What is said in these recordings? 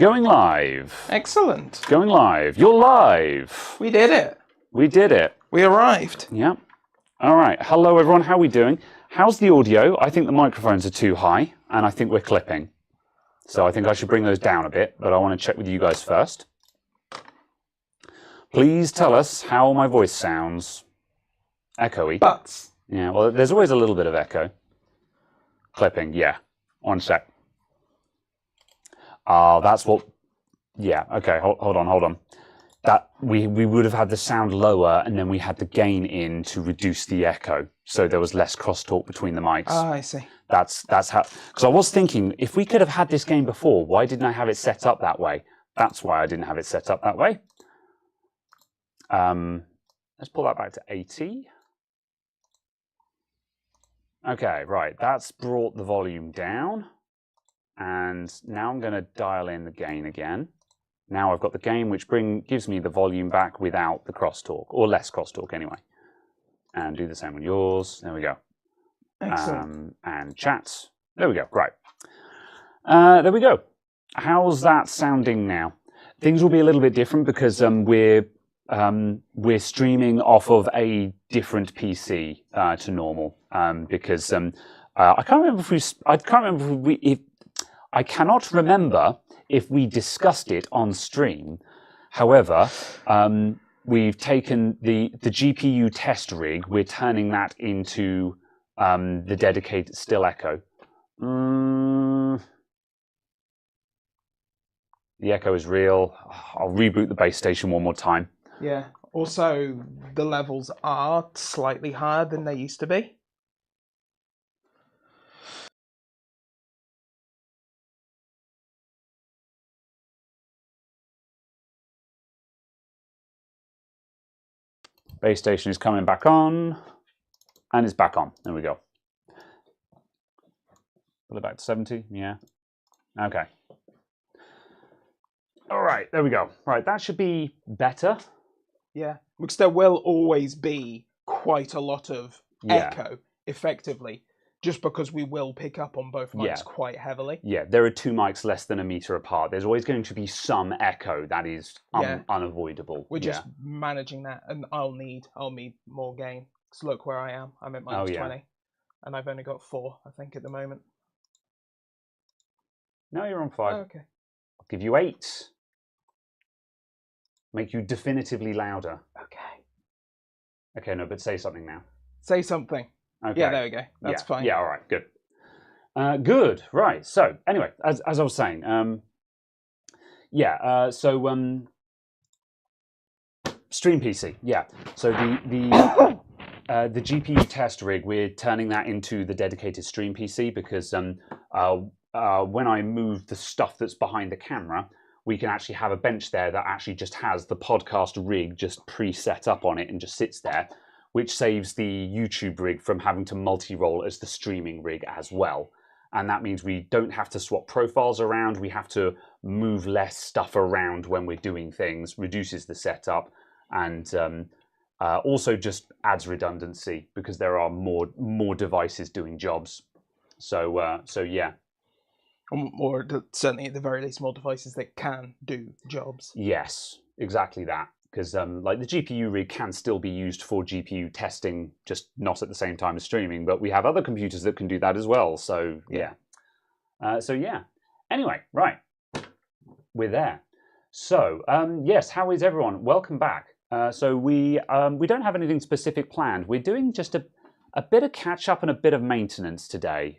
Going live. Excellent. Going live. You're live. We did it. We did it. We arrived. Yeah. All right. Hello, everyone. How are we doing? How's the audio? I think the microphones are too high, and I think we're clipping. So I think I should bring those down a bit, but I want to check with you guys first. Please tell us how my voice sounds. Echoey. Butts. Yeah, well, there's always a little bit of echo. Clipping, yeah. One sec. That's what... Yeah, okay, hold on. That we would have had the sound lower, and then we had the gain in to reduce the echo, so there was less crosstalk between the mics. Ah, I see. That's how... Because I was thinking, if we could have had this game before, why didn't I have it set up that way? That's why I didn't have it set up that way. Let's pull that back to 80. Okay, right, that's brought the volume down. And now I'm going to dial in the gain again. Now I've got the gain, which gives me the volume back without the crosstalk, or less crosstalk anyway. And do the same on yours. There we go. Excellent. And chats. There we go. Right. There we go. How's that sounding now? Things will be a little bit different because we're streaming off of a different PC to normal because I can't remember I cannot remember if we discussed it on stream. However, we've taken the GPU test rig, we're turning that into the dedicated still echo. The echo is real. I'll reboot the base station one more time. Yeah. Also, the levels are slightly higher than they used to be. Base station is coming back on, and it's back on. There we go. Put it back to 70, yeah. Okay. All right, there we go. Right, that should be better. Yeah, because there will always be quite a lot of echo, effectively, just because we will pick up on both mics quite heavily. Yeah, there are two mics less than a meter apart. There's always going to be some echo that is unavoidable. We're just managing that, and I'll need more gain. Because look where I am. I'm at minus 20, and I've only got 4, I think, at the moment. No, you're on 5. Oh, okay. I'll give you 8. Make you definitively louder. Okay. Okay, no, but say something now. Say something. Okay. Yeah, there we go. That's fine. Yeah, all right, good. Good, right. So, anyway, as I was saying, Stream PC, yeah. So the GPU test rig, we're turning that into the dedicated Stream PC because when I move the stuff that's behind the camera, we can actually have a bench there that actually just has the podcast rig just pre-set up on it and just sits there, which saves the YouTube rig from having to multi-roll as the streaming rig as well. And that means we don't have to swap profiles around. We have to move less stuff around when we're doing things, reduces the setup, and also just adds redundancy because there are more devices doing jobs. So yeah. Or certainly at the very least more devices that can do jobs. Yes, exactly that. Because like the GPU rig can still be used for GPU testing, just not at the same time as streaming. But we have other computers that can do that as well. So yeah. Anyway, right, we're there. So yes, how is everyone? Welcome back. So we don't have anything specific planned. We're doing just a bit of catch up and a bit of maintenance today.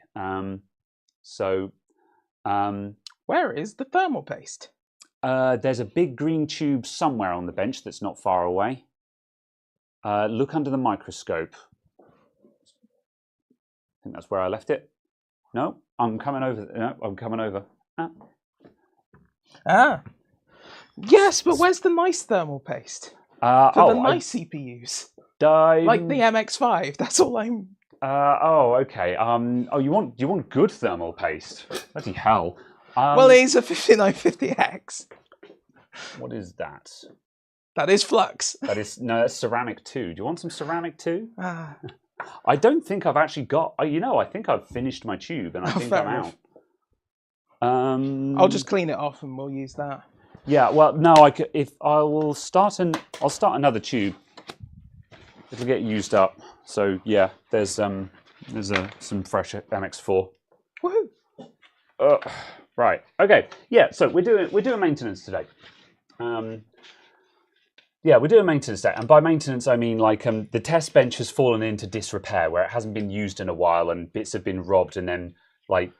Where is the thermal paste? There's a big green tube somewhere on the bench that's not far away. Look under the microscope. I think that's where I left it. No, I'm coming over. No, I'm coming over. Yes, but where's the nice thermal paste? For the nice CPUs. Like the MX5, that's all I'm... okay. You want good thermal paste? Bloody hell. Well, it's a 5950X. What is that? That is flux. That's ceramic 2. Do you want some ceramic 2? I don't think I've actually got... I think I've finished my tube and I think I'm out. I'll just clean it off and we'll use that. Yeah. Well, no. I'll start another tube. It'll get used up. So yeah, there's some fresh MX4. Woohoo! Right. Okay. Yeah. So we're doing maintenance today. Yeah, we're doing maintenance today, and by maintenance I mean like the test bench has fallen into disrepair where it hasn't been used in a while, and bits have been robbed, and then like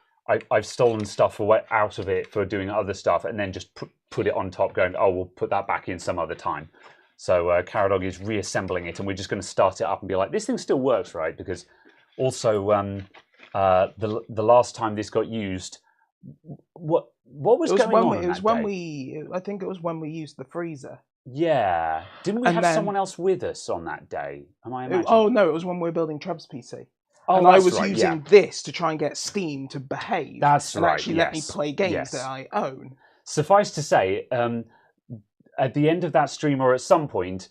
I've stolen stuff out of it for doing other stuff, and then just put it on top, going, oh, we'll put that back in some other time. So Caradog is reassembling it, and we're just going to start it up and be like, this thing still works, right? Because also the last time this got used, what was going on? I think it was when we used the freezer. Yeah, didn't we have someone else with us on that day? Am I imagining? Oh no, it was when we were building Treb's PC. Oh, and I was using this to try and get Steam to behave. That's and right. Actually, let me play games that I own. Suffice to say, at the end of that stream, or at some point,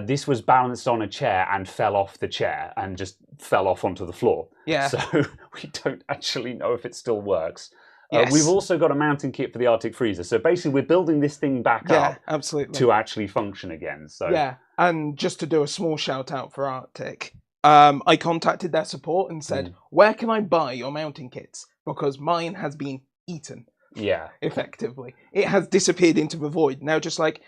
this was balanced on a chair and fell off the chair and just fell off onto the floor. Yeah. So we don't actually know if it still works. Yes. We've also got a mounting kit for the Arctic freezer. So basically, we're building this thing back up absolutely. To actually function again. So yeah, and just to do a small shout out for Arctic, I contacted their support and said, where can I buy your mounting kits? Because mine has been eaten. Yeah. Effectively. It has disappeared into the void. Now just like,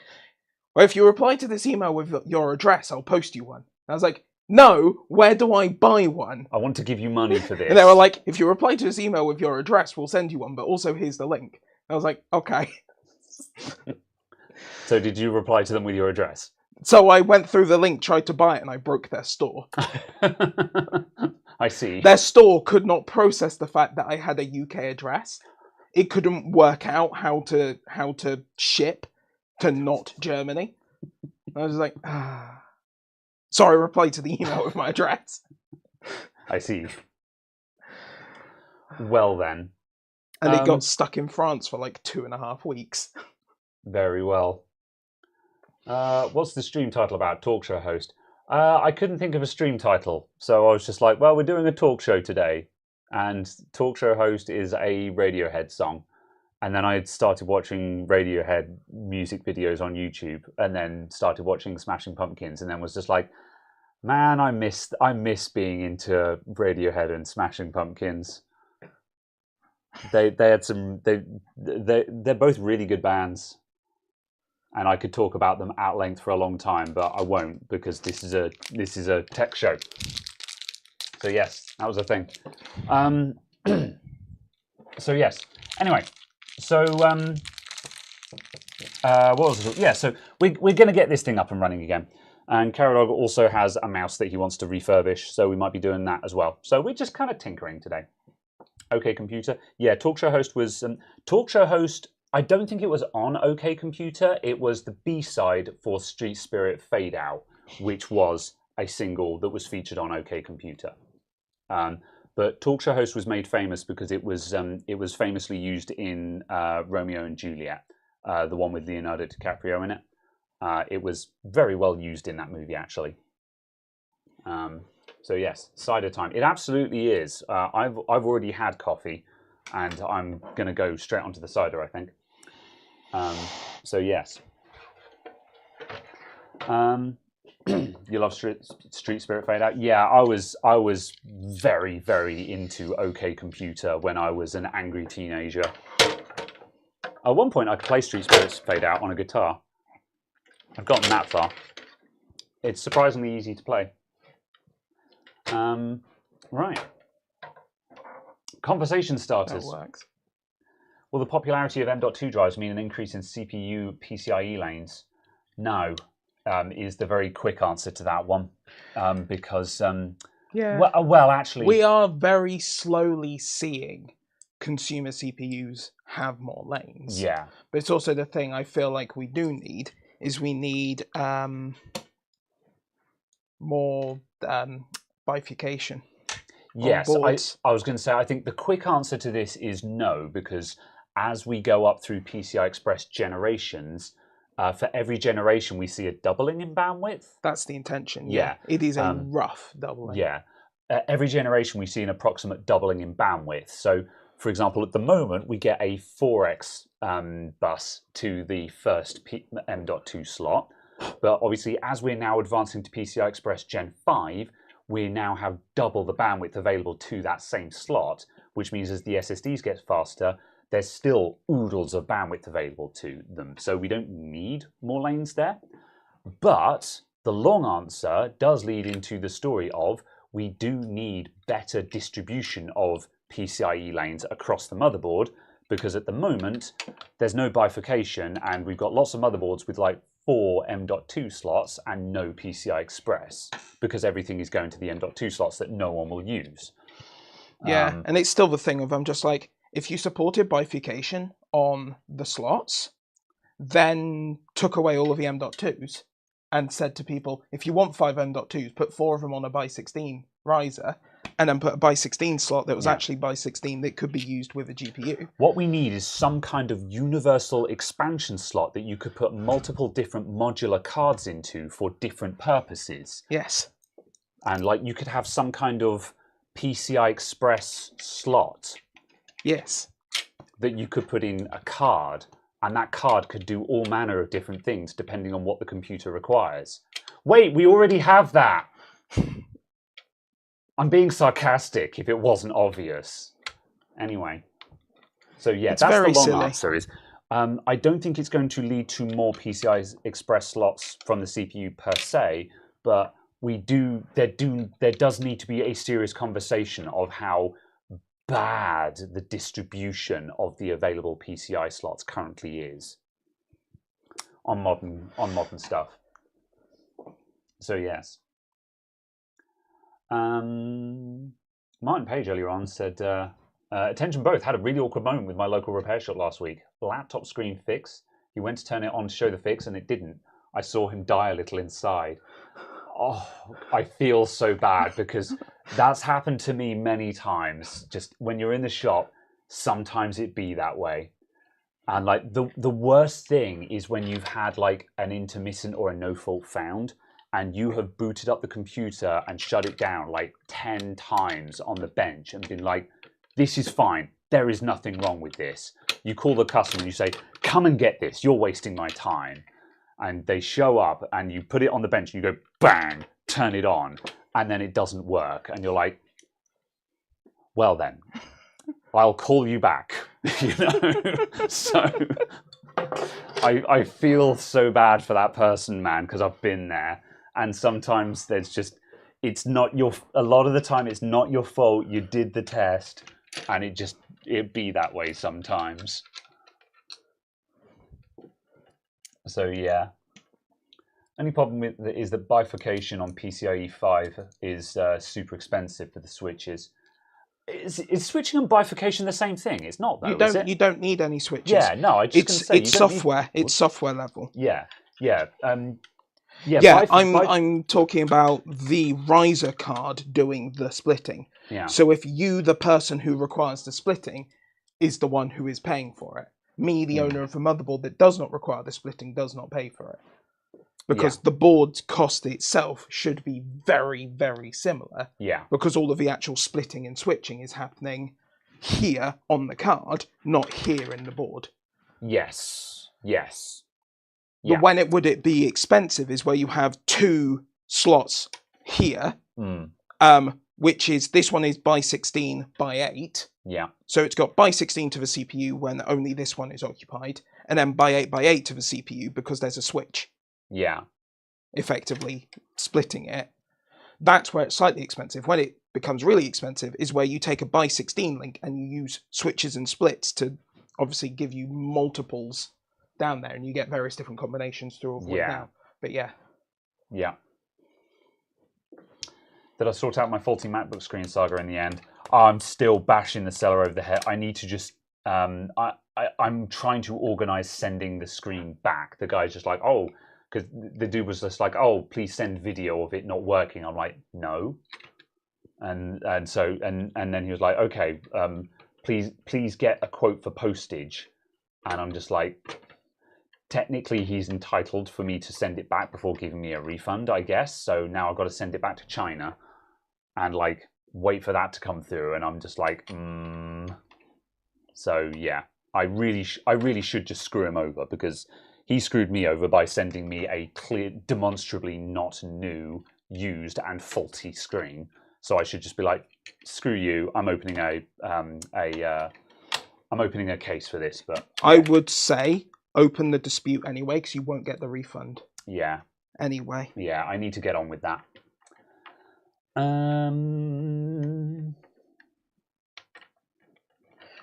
well, if you reply to this email with your address, I'll post you one. And I was like, no, where do I buy one? I want to give you money for this. And they were like, if you reply to this email with your address, we'll send you one, but also here's the link. And I was like, okay. So did you reply to them with your address? So I went through the link, tried to buy it, and I broke their store. I see. Their store could not process the fact that I had a UK address. It couldn't work out how to ship to not Germany. I was like, So I replied to the email with my address. I see. Well then. And it got stuck in France for like 2.5 weeks. Very well. What's the stream title about? Talk show host. I couldn't think of a stream title, so I was just like, well, we're doing a talk show today. And talk show host is a Radiohead song. And then I started watching Radiohead music videos on YouTube, and then started watching Smashing Pumpkins, and then was just like, man, I miss being into Radiohead and Smashing Pumpkins. They had some they're both really good bands, and I could talk about them at length for a long time, but I won't because this is a tech show. So yes, that was a thing. So yes. Anyway. So, what was it? Yeah, so we're going to get this thing up and running again. And Caradog also has a mouse that he wants to refurbish, so we might be doing that as well. So we're just kind of tinkering today. OK Computer. Yeah, Talk Show Host was... Talk Show Host, I don't think it was on OK Computer. It was the B-side for Street Spirit Fade Out, which was a single that was featured on OK Computer. But Talk Show Host was made famous because it was famously used in Romeo and Juliet, the one with Leonardo DiCaprio in it. It was very well used in that movie, actually. So yes, cider time. It absolutely is. I've already had coffee, and I'm going to go straight onto the cider, I think. So yes. You love Street Spirit Fade Out? Yeah, I was very, very into OK Computer when I was an angry teenager. At one point, I could play Street Spirit Fade Out on a guitar. I've gotten that far. It's surprisingly easy to play. Right. Conversation starters. That works. Will the popularity of M.2 drives mean an increase in CPU PCIe lanes? No. Is the very quick answer to that one, because well, actually, we are very slowly seeing consumer CPUs have more lanes. Yeah, but it's also the thing I feel like we do need is we need more bifurcation. Yes, I was going to say I think the quick answer to this is no, because as we go up through PCI Express generations. For every generation, we see a doubling in bandwidth. That's the intention. Yeah. It is a rough doubling. Yeah. Every generation, we see an approximate doubling in bandwidth. So For example, at the moment, we get a 4x bus to the first M.2 slot. But obviously, as we're now advancing to PCI Express Gen 5, we now have double the bandwidth available to that same slot, which means as the SSDs get faster, there's still oodles of bandwidth available to them. So we don't need more lanes there. But the long answer does lead into the story of we do need better distribution of PCIe lanes across the motherboard, because at the moment there's no bifurcation and we've got lots of motherboards with like 4 M.2 slots and no PCI Express, because everything is going to the M.2 slots that no one will use. Yeah, and it's still the thing of I'm just like, if you supported bifurcation on the slots, then took away all of the M.2s and said to people, if you want 5 M.2s, put 4 of them on a by16 riser, and then put a by16 slot that was actually by16 that could be used with a GPU. What we need is some kind of universal expansion slot that you could put multiple different modular cards into for different purposes. Yes. And like you could have some kind of PCI Express slot. Yes. That you could put in a card, and that card could do all manner of different things depending on what the computer requires. Wait, we already have that! I'm being sarcastic if it wasn't obvious. Anyway. So yeah, it's that's very the long silly. answer is, I don't think it's going to lead to more PCI Express slots from the CPU per se, but there does need to be a serious conversation of how bad the distribution of the available PCI slots currently is on modern stuff. So yes. Martin Page earlier on said, attention both, had a really awkward moment with my local repair shop last week. Laptop screen fix. He went to turn it on to show the fix and it didn't. I saw him die a little inside. Oh, I feel so bad because that's happened to me many times. Just when you're in the shop, sometimes it be that way. And like the worst thing is when you've had like an intermittent or a no fault found and you have booted up the computer and shut it down like 10 times on the bench and been like, this is fine. There is nothing wrong with this. You call the customer and you say, come and get this. You're wasting my time. And they show up and you put it on the bench and you go, bang, turn it on. And then it doesn't work. And you're like, well then, I'll call you back. You know? So I feel so bad for that person, man, because I've been there. And sometimes there's just, a lot of the time it's not your fault. You did the test and it be that way sometimes. So yeah. Only problem with it is that bifurcation on PCIe 5 is super expensive for the switches. Is switching and bifurcation the same thing? It's not though, is it? You don't need any switches. Yeah, no, I just gonna say it's software. It's software level. Yeah. I'm talking about the riser card doing the splitting. Yeah. So if you, the person who requires the splitting, is the one who is paying for it, me, the owner of a motherboard that does not require the splitting, does not pay for it. Because the board's cost itself should be very, very similar. Yeah. Because all of the actual splitting and switching is happening here on the card, not here in the board. Yes. Yeah. But when would it be expensive is where you have 2 slots here, which is, this one is by 16 by 8. Yeah. So it's got by 16 to the CPU when only this one is occupied, and then by 8 by 8 to the CPU because there's a switch. Yeah. Effectively splitting it. That's where it's slightly expensive. When it becomes really expensive is where you take a by 16 link and you use switches and splits to obviously give you multiples down there and you get various different combinations to avoid now. But yeah. Yeah. Did I sort out my faulty MacBook screen saga in the end? I'm still bashing the seller over the head. I need to just I'm trying to organize sending the screen back. The guy's just like, oh, because the dude was just like, oh, please send video of it not working. I'm like, no. And then he was like, okay, please get a quote for postage. And I'm just like, technically he's entitled for me to send it back before giving me a refund, I guess. So now I've got to send it back to China and like wait for that to come through. And I'm just like, So yeah, I really should just screw him over, because he screwed me over by sending me a clear, demonstrably not new, used and faulty screen. So I should just be like, screw you. I'm opening a case for this. But I would say open the dispute anyway, because you won't get the refund yeah, anyway. yeah, I need to get on with that.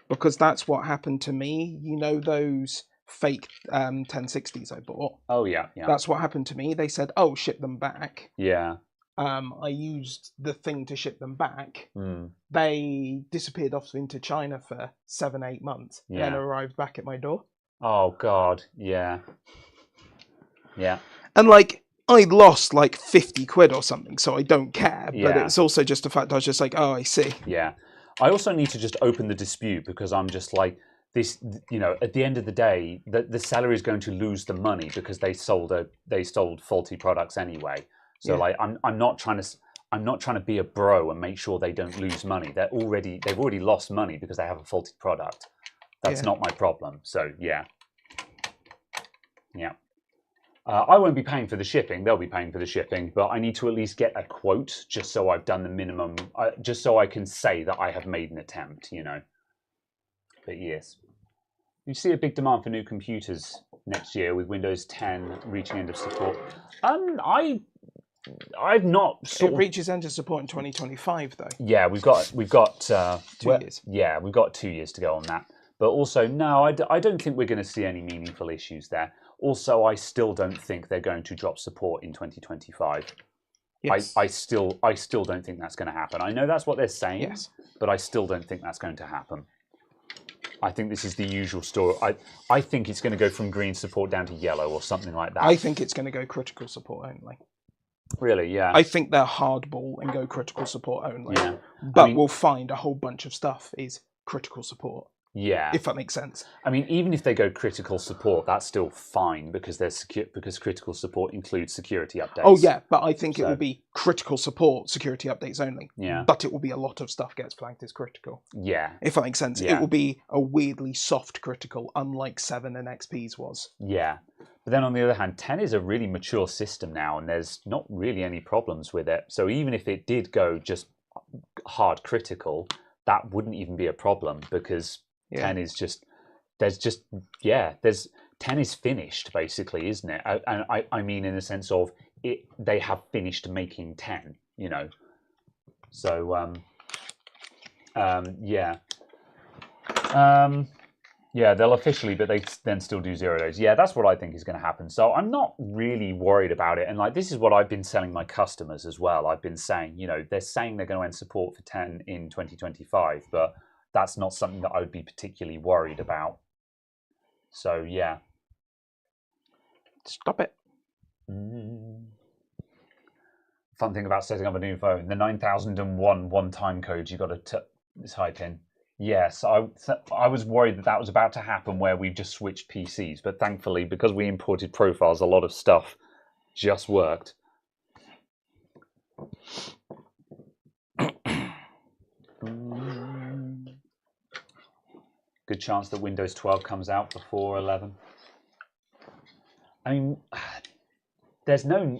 Because that's what happened to me. You know those fake 1060s I bought? Oh yeah, yeah, That's what happened to me. They said, "Oh, ship them back." yeah. I used the thing to ship them back. Mm. They disappeared off into China for 7-8 months, and then Yeah. arrived back at my door. Oh God, yeah, yeah. And like, I lost like 50 quid or something, so I don't care. But Yeah. it's also just the fact I was just like, oh, I see. Yeah. I also need to just open the dispute, because I'm just like, this, you know, at the end of the day, the seller is going to lose the money because they sold faulty products anyway. So Yeah. like, I'm not trying to be a bro and make sure they don't lose money. They've already lost money because they have a faulty product. That's Yeah. not my problem. So yeah. Yeah. I won't be paying for the shipping. They'll be paying for the shipping, but I need to at least get a quote, just so I've done the minimum, just so I can say that I have made an attempt, you know. But yes, you see a big demand for new computers next year with Windows 10 reaching end of support. I've not It reaches end of support in 2025, though. Yeah, we've got 2 years. Yeah, we've got 2 years to go on that. But also, no, I don't think we're going to see any meaningful issues there. Also, I still don't think they're going to drop support in 2025. Yes. I still don't think that's going to happen. I know that's what they're saying, Yes. but I still don't think that's going to happen. I think this is the usual story. I think it's going to go from green support down to yellow or something like that. I think it's going to go critical support only. Really, yeah. I think they're hardball and go critical support only. Yeah. But we'll find a whole bunch of stuff is critical support. Yeah. If that makes sense. I mean, even if they go critical support, that's still fine, because because critical support includes security updates. Oh yeah, but I think it will be critical support, security updates only. Yeah. But it will be a lot of stuff gets flagged as critical. Yeah. If that makes sense. Yeah. It will be a weirdly soft critical, unlike 7 and XP's was. Yeah. But then on the other hand, 10 is a really mature system now, and there's not really any problems with it. So even if it did go just hard critical, that wouldn't even be a problem, because 10 is just, 10 is finished, basically, isn't it? And I mean, in the sense of they have finished making 10, you know. So, yeah. Yeah, they'll officially, but they then still do 0 days. Yeah, that's what I think is going to happen. So I'm not really worried about it. And like, this is what I've been selling my customers as well. I've been saying, you know, they're saying they're going to end support for 10 in 2025, but that's not something that I would be particularly worried about. So yeah. Stop it. Fun thing about setting up a new phone, the 9001 one-time code you got to type in. Yes, I was worried that was about to happen, where we've just switched PCs, but thankfully, because we imported profiles, a lot of stuff just worked. Good chance that Windows 12 comes out before 11. I mean, there's no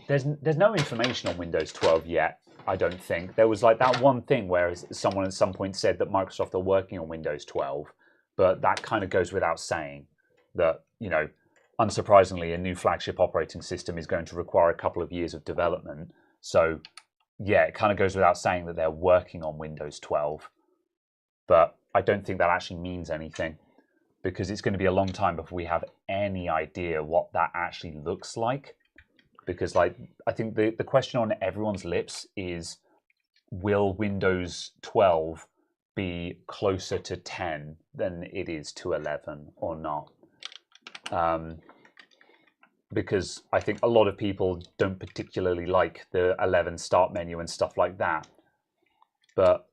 information on Windows 12 yet. I don't think. There was like that one thing where someone at some point said that Microsoft are working on Windows 12, but that kind of goes without saying that, you know, unsurprisingly, a new flagship operating system is going to require a couple of years of development. So, yeah, it kind of goes without saying that they're working on Windows 12. But I don't think that actually means anything, because it's going to be a long time before we have any idea what that actually looks like. Because, like, I think the question on everyone's lips is, will Windows 12 be closer to 10 than it is to 11 or not? Because I think a lot of people don't particularly like the 11 start menu and stuff like that. But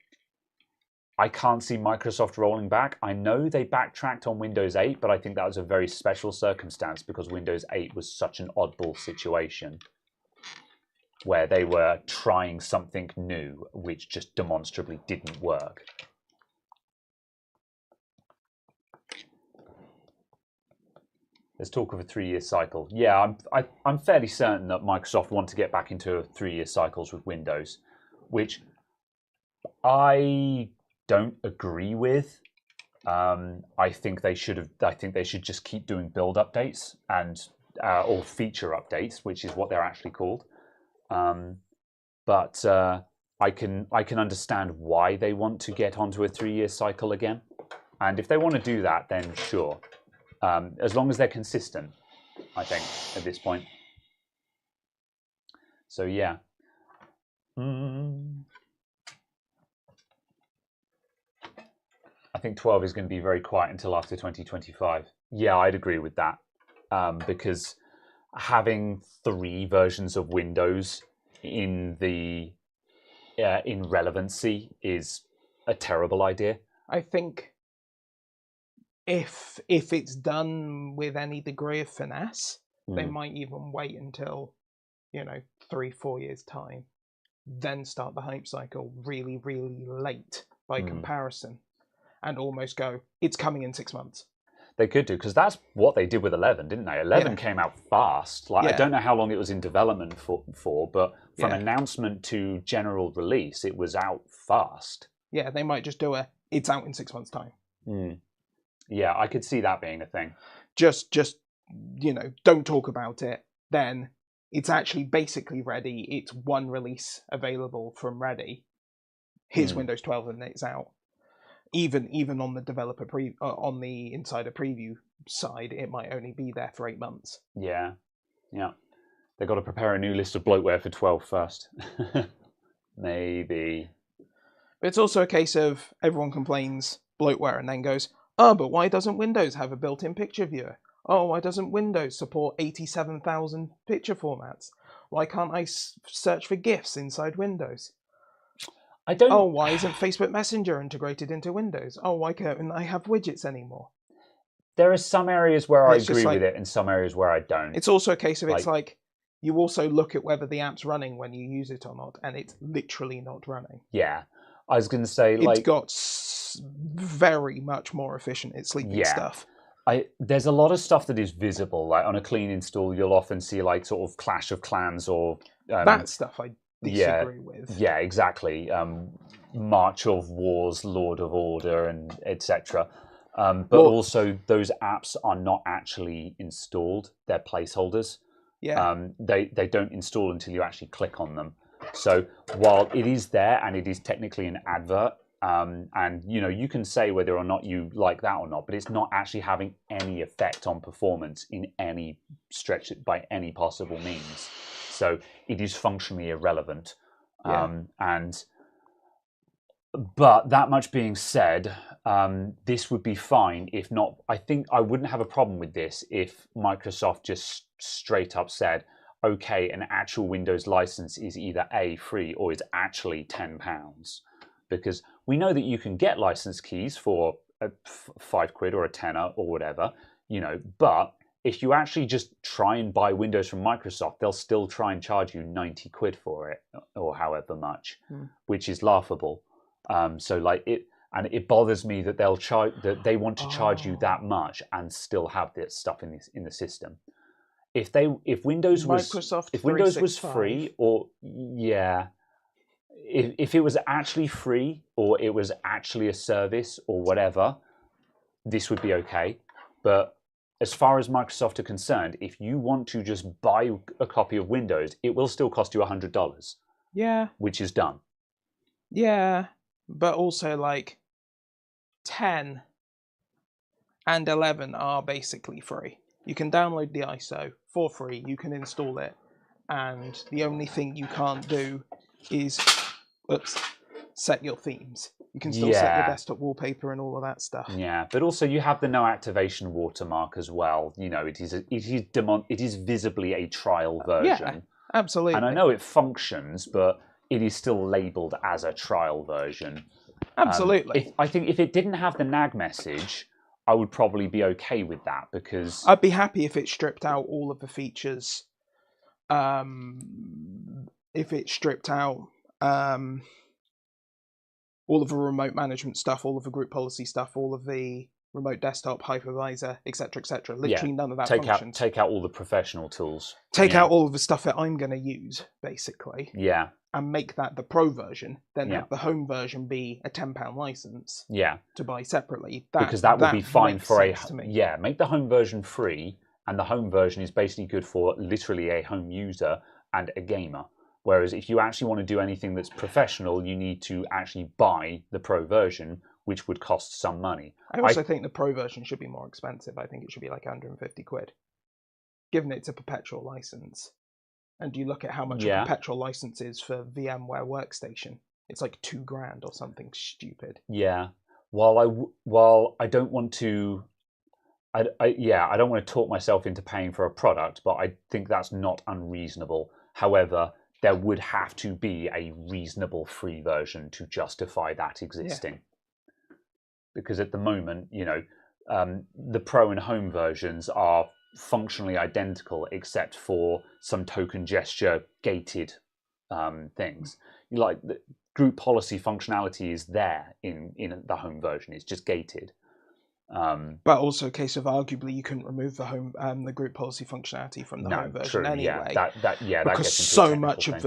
I can't see Microsoft rolling back. I know they backtracked on Windows 8, but I think that was a very special circumstance, because Windows 8 was such an oddball situation where they were trying something new, which just demonstrably didn't work. There's talk of a 3-year cycle. Yeah, I'm fairly certain that Microsoft want to get back into 3-year cycles with Windows, which I don't agree with. I think they should have. I think they should just keep doing build updates and or feature updates, which is what they're actually called. But I can understand why they want to get onto a 3-year cycle again, and if they want to do that, then sure. As long as they're consistent, I think, at this point. So, yeah. I think 12 is going to be very quiet until after 2025. Yeah, I'd agree with that. Because having 3 versions of Windows in relevancy is a terrible idea. I think if it's done with any degree of finesse, they might even wait until 3-4 years time, then start the hype cycle really, really late by comparison, and almost go, it's coming in 6 months. They could do, because that's what they did with 11, didn't they? 11 came out fast. Like, I don't know how long it was in development for, but from announcement to general release, it was out fast. Yeah, they might just do it's out in 6 months' time. Yeah, I could see that being a thing. Just don't talk about it. Then it's actually basically ready. It's one release available from ready. Here's Windows 12 and it's out. Even on the developer on the insider preview side, it might only be there for 8 months. Yeah. They've got to prepare a new list of bloatware for 12 first. Maybe. But it's also a case of everyone complains bloatware and then goes, oh, but why doesn't Windows have a built-in picture viewer? Oh, why doesn't Windows support 87,000 picture formats? Why can't I search for GIFs inside Windows? I don't. Oh, why isn't Facebook Messenger integrated into Windows? Oh, why can't I have widgets anymore? There are some areas where I agree with it and some areas where I don't. It's also a case of it's like you also look at whether the app's running when you use it or not, and it's literally not running. Yeah. I was going to say, it's got very much more efficient at sleeping stuff. There's a lot of stuff that is visible. Like on a clean install, you'll often see like sort of Clash of Clans or that stuff I disagree with. Yeah, exactly. March of Wars, Lord of Order, and etc. But also, those apps are not actually installed; they're placeholders. Yeah. They don't install until you actually click on them. So while it is there and it is technically an advert, and you can say whether or not you like that or not, but it's not actually having any effect on performance in any stretch by any possible means. So it is functionally irrelevant. But that much being said, this would be fine if not. I think I wouldn't have a problem with this if Microsoft just straight up said, okay, an actual Windows license is either A, free, or is actually £10. Because we know that you can get license keys for £5 or a tenner or whatever, but if you actually just try and buy Windows from Microsoft, they'll still try and charge you £90 for it, or however much, which is laughable. It bothers me that they want to charge you that much and still have this stuff in the system. If Windows was free, or if it was actually free or it was actually a service or whatever, this would be okay. But as far as Microsoft are concerned, if you want to just buy a copy of Windows, it will still cost you $100. Yeah. Which is done. Yeah, but also like 10 and 11 are basically free. You can download the ISO for free, you can install it, and the only thing you can't do is set your themes. You can still set the desktop wallpaper and all of that stuff. Yeah, but also you have the no activation watermark as well. It is visibly a trial version. Yeah, absolutely. And I know it functions, but it is still labelled as a trial version. Absolutely. I think if it didn't have the nag message, I would probably be okay with that, because I'd be happy if it stripped out all of the features. If it stripped out all of the remote management stuff, all of the group policy stuff, all of the remote desktop, hypervisor, etc. Literally none of that functions. Take out all the professional tools. Take out all of the stuff that I'm going to use, basically. Yeah. And make that the pro version, then Yeah. have the home version be a £10 license Yeah. to buy separately. Because that would be fine for make the home version free, and the home version is basically good for literally a home user and a gamer. Whereas if you actually want to do anything that's professional, you need to actually buy the pro version, which would cost some money. I also think the pro version should be more expensive. I think it should be like 150 quid, given it's a perpetual license. And you look at how much a perpetual license is for VMware Workstation, it's like $2,000 or something stupid. Yeah. While I don't want to, I don't want to talk myself into paying for a product, but I think that's not unreasonable. However, there would have to be a reasonable free version to justify that existing. Yeah. Because at the moment, the pro and home versions are functionally identical except for some token gesture gated things. Like the group policy functionality is there in the home version. It's just gated. But also a case of arguably you couldn't remove the home the group policy functionality from the home version anyway. Because so much of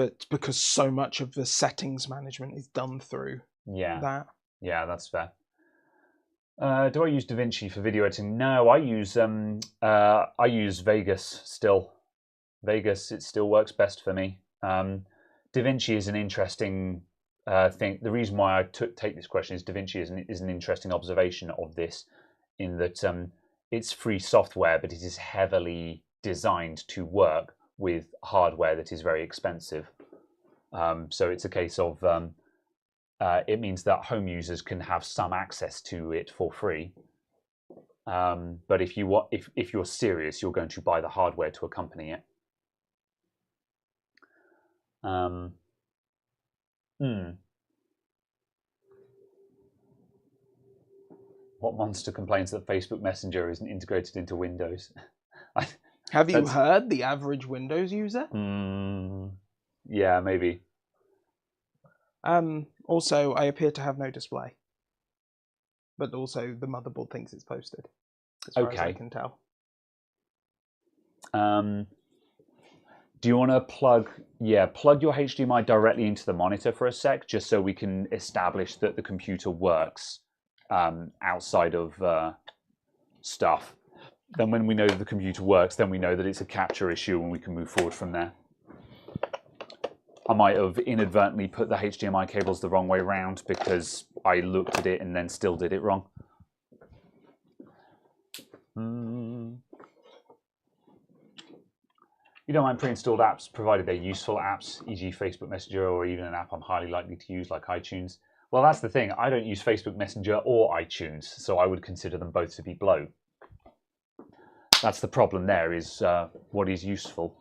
the settings management is done through that. Yeah, that's fair. Do I use DaVinci for video editing? No, I use Vegas still. Vegas, it still works best for me. DaVinci is an interesting thing. The reason why I take this question is DaVinci is an interesting observation of this, in that it's free software, but it is heavily designed to work with hardware that is very expensive. So it's a case of it means that home users can have some access to it for free. But if you're serious, you're going to buy the hardware to accompany it. What monster complains that Facebook Messenger isn't integrated into Windows? Have you heard the average Windows user? Yeah, maybe. Also, I appear to have no display. But also, the motherboard thinks it's posted, as far as I can tell. Do you want to plug your HDMI directly into the monitor for a sec, just so we can establish that the computer works outside of stuff? Then when we know that the computer works, then we know that it's a capture issue and we can move forward from there. I might have inadvertently put the HDMI cables the wrong way around because I looked at it and then still did it wrong. You don't mind pre-installed apps, provided they're useful apps, e.g. Facebook Messenger, or even an app I'm highly likely to use like iTunes. Well, that's the thing. I don't use Facebook Messenger or iTunes, so I would consider them both to be blow. That's the problem there, is what is useful.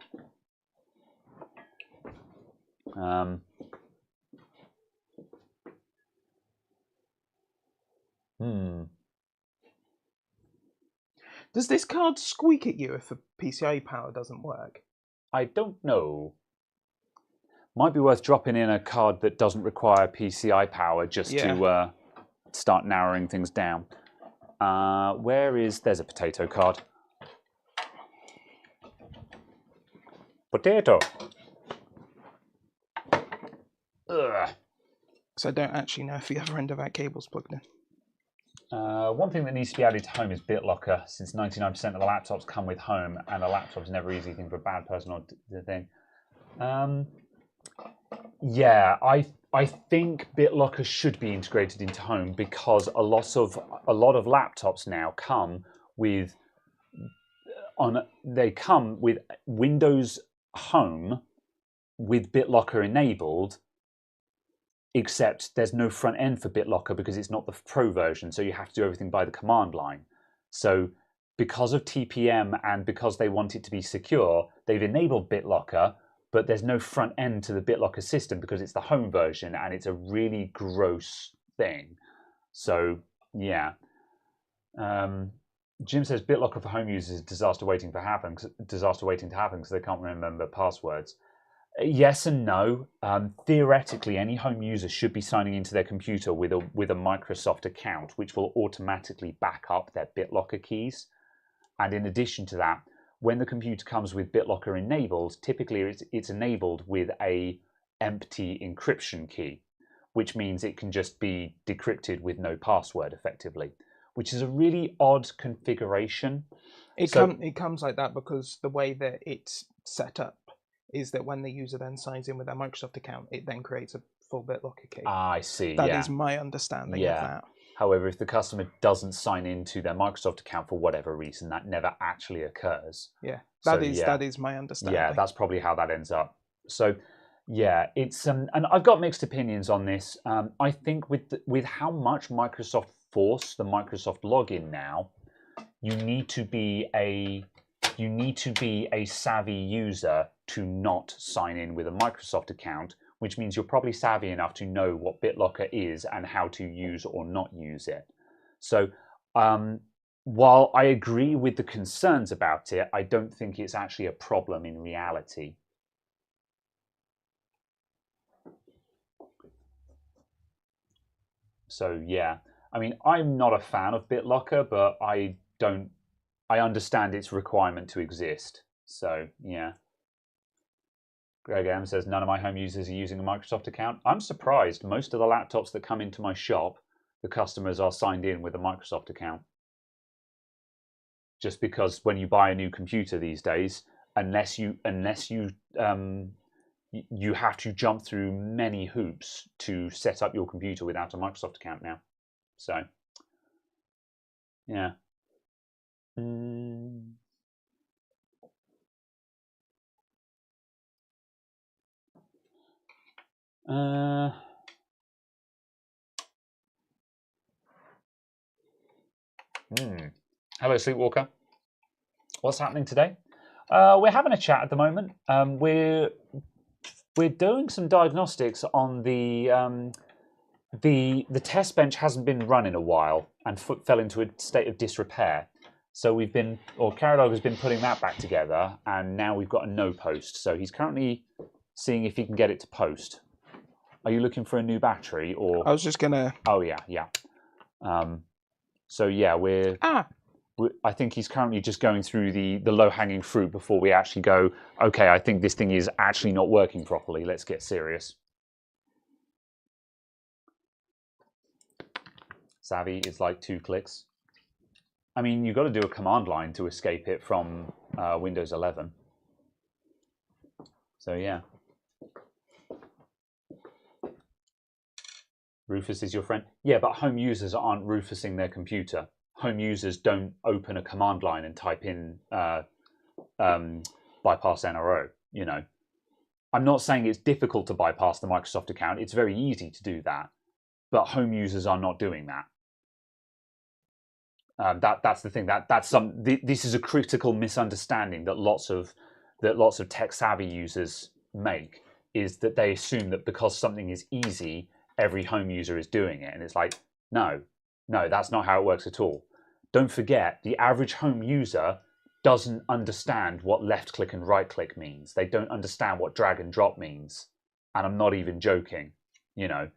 Does this card squeak at you if the PCI power doesn't work? I don't know. Might be worth dropping in a card that doesn't require PCI power just to start narrowing things down. There's a potato card. Potato. Ugh. So I don't actually know if the other end of that cable's plugged in. One thing that needs to be added to Home is BitLocker, since 99% of the laptops come with Home, and a laptop's never an easy thing for a bad person or the thing. I think BitLocker should be integrated into Home, because a lot of laptops now come with Windows Home with BitLocker enabled, except there's no front end for BitLocker because it's not the Pro version, so you have to do everything by the command line. So because of TPM and because they want it to be secure, they've enabled BitLocker, but there's no front end to the BitLocker system because it's the Home version, and it's a really gross thing. So, yeah. Jim says BitLocker for home users is disaster waiting to happen because they can't remember passwords. Yes and no. Theoretically, any home user should be signing into their computer with a Microsoft account, which will automatically back up their BitLocker keys. And in addition to that, when the computer comes with BitLocker enabled, typically it's enabled with a empty encryption key, which means it can just be decrypted with no password, effectively, which is a really odd configuration. It comes like that because the way that it's set up is that when the user then signs in with their Microsoft account, it then creates a full BitLocker key. I see. That is my understanding of that. However, if the customer doesn't sign into their Microsoft account for whatever reason, that never actually occurs. Yeah, that is my understanding. Yeah, that's probably how that ends up. So, yeah, it's and I've got mixed opinions on this. I think with how much Microsoft force the Microsoft login now, you need to be a savvy user to not sign in with a Microsoft account, which means you're probably savvy enough to know what BitLocker is and how to use or not use it. So while I agree with the concerns about it, I don't think it's actually a problem in reality. So yeah, I mean, I'm not a fan of BitLocker, but I understand its requirement to exist. So yeah. Greg M says, none of my home users are using a Microsoft account. I'm surprised. Most of the laptops that come into my shop, the customers are signed in with a Microsoft account. Just because when you buy a new computer these days, unless you have to jump through many hoops to set up your computer without a Microsoft account now. So, yeah. Hello, Sleepwalker. What's happening today? We're having a chat at the moment. We're doing some diagnostics on the test bench hasn't been run in a while and fell into a state of disrepair. So Caradog has been putting that back together, and now we've got a no post. So he's currently seeing if he can get it to post. Are you looking for a new battery, or? I was just gonna. Oh yeah. So yeah, I think he's currently just going through the low-hanging fruit before we actually go, okay, I think this thing is actually not working properly. Let's get serious. Savvy is like 2 clicks. I mean, you've got to do a command line to escape it from Windows 11. So yeah. Rufus is your friend? Yeah, but home users aren't Rufusing their computer. Home users don't open a command line and type in bypass NRO, you know. I'm not saying it's difficult to bypass the Microsoft account. It's very easy to do that. But home users are not doing that. That's the thing. This is a critical misunderstanding that lots of tech-savvy users make, is that they assume that because something is easy, every home user is doing it. And it's like, no, that's not how it works at all. Don't forget, the average home user doesn't understand what left click and right click means. They don't understand what drag and drop means. And I'm not even joking. You know,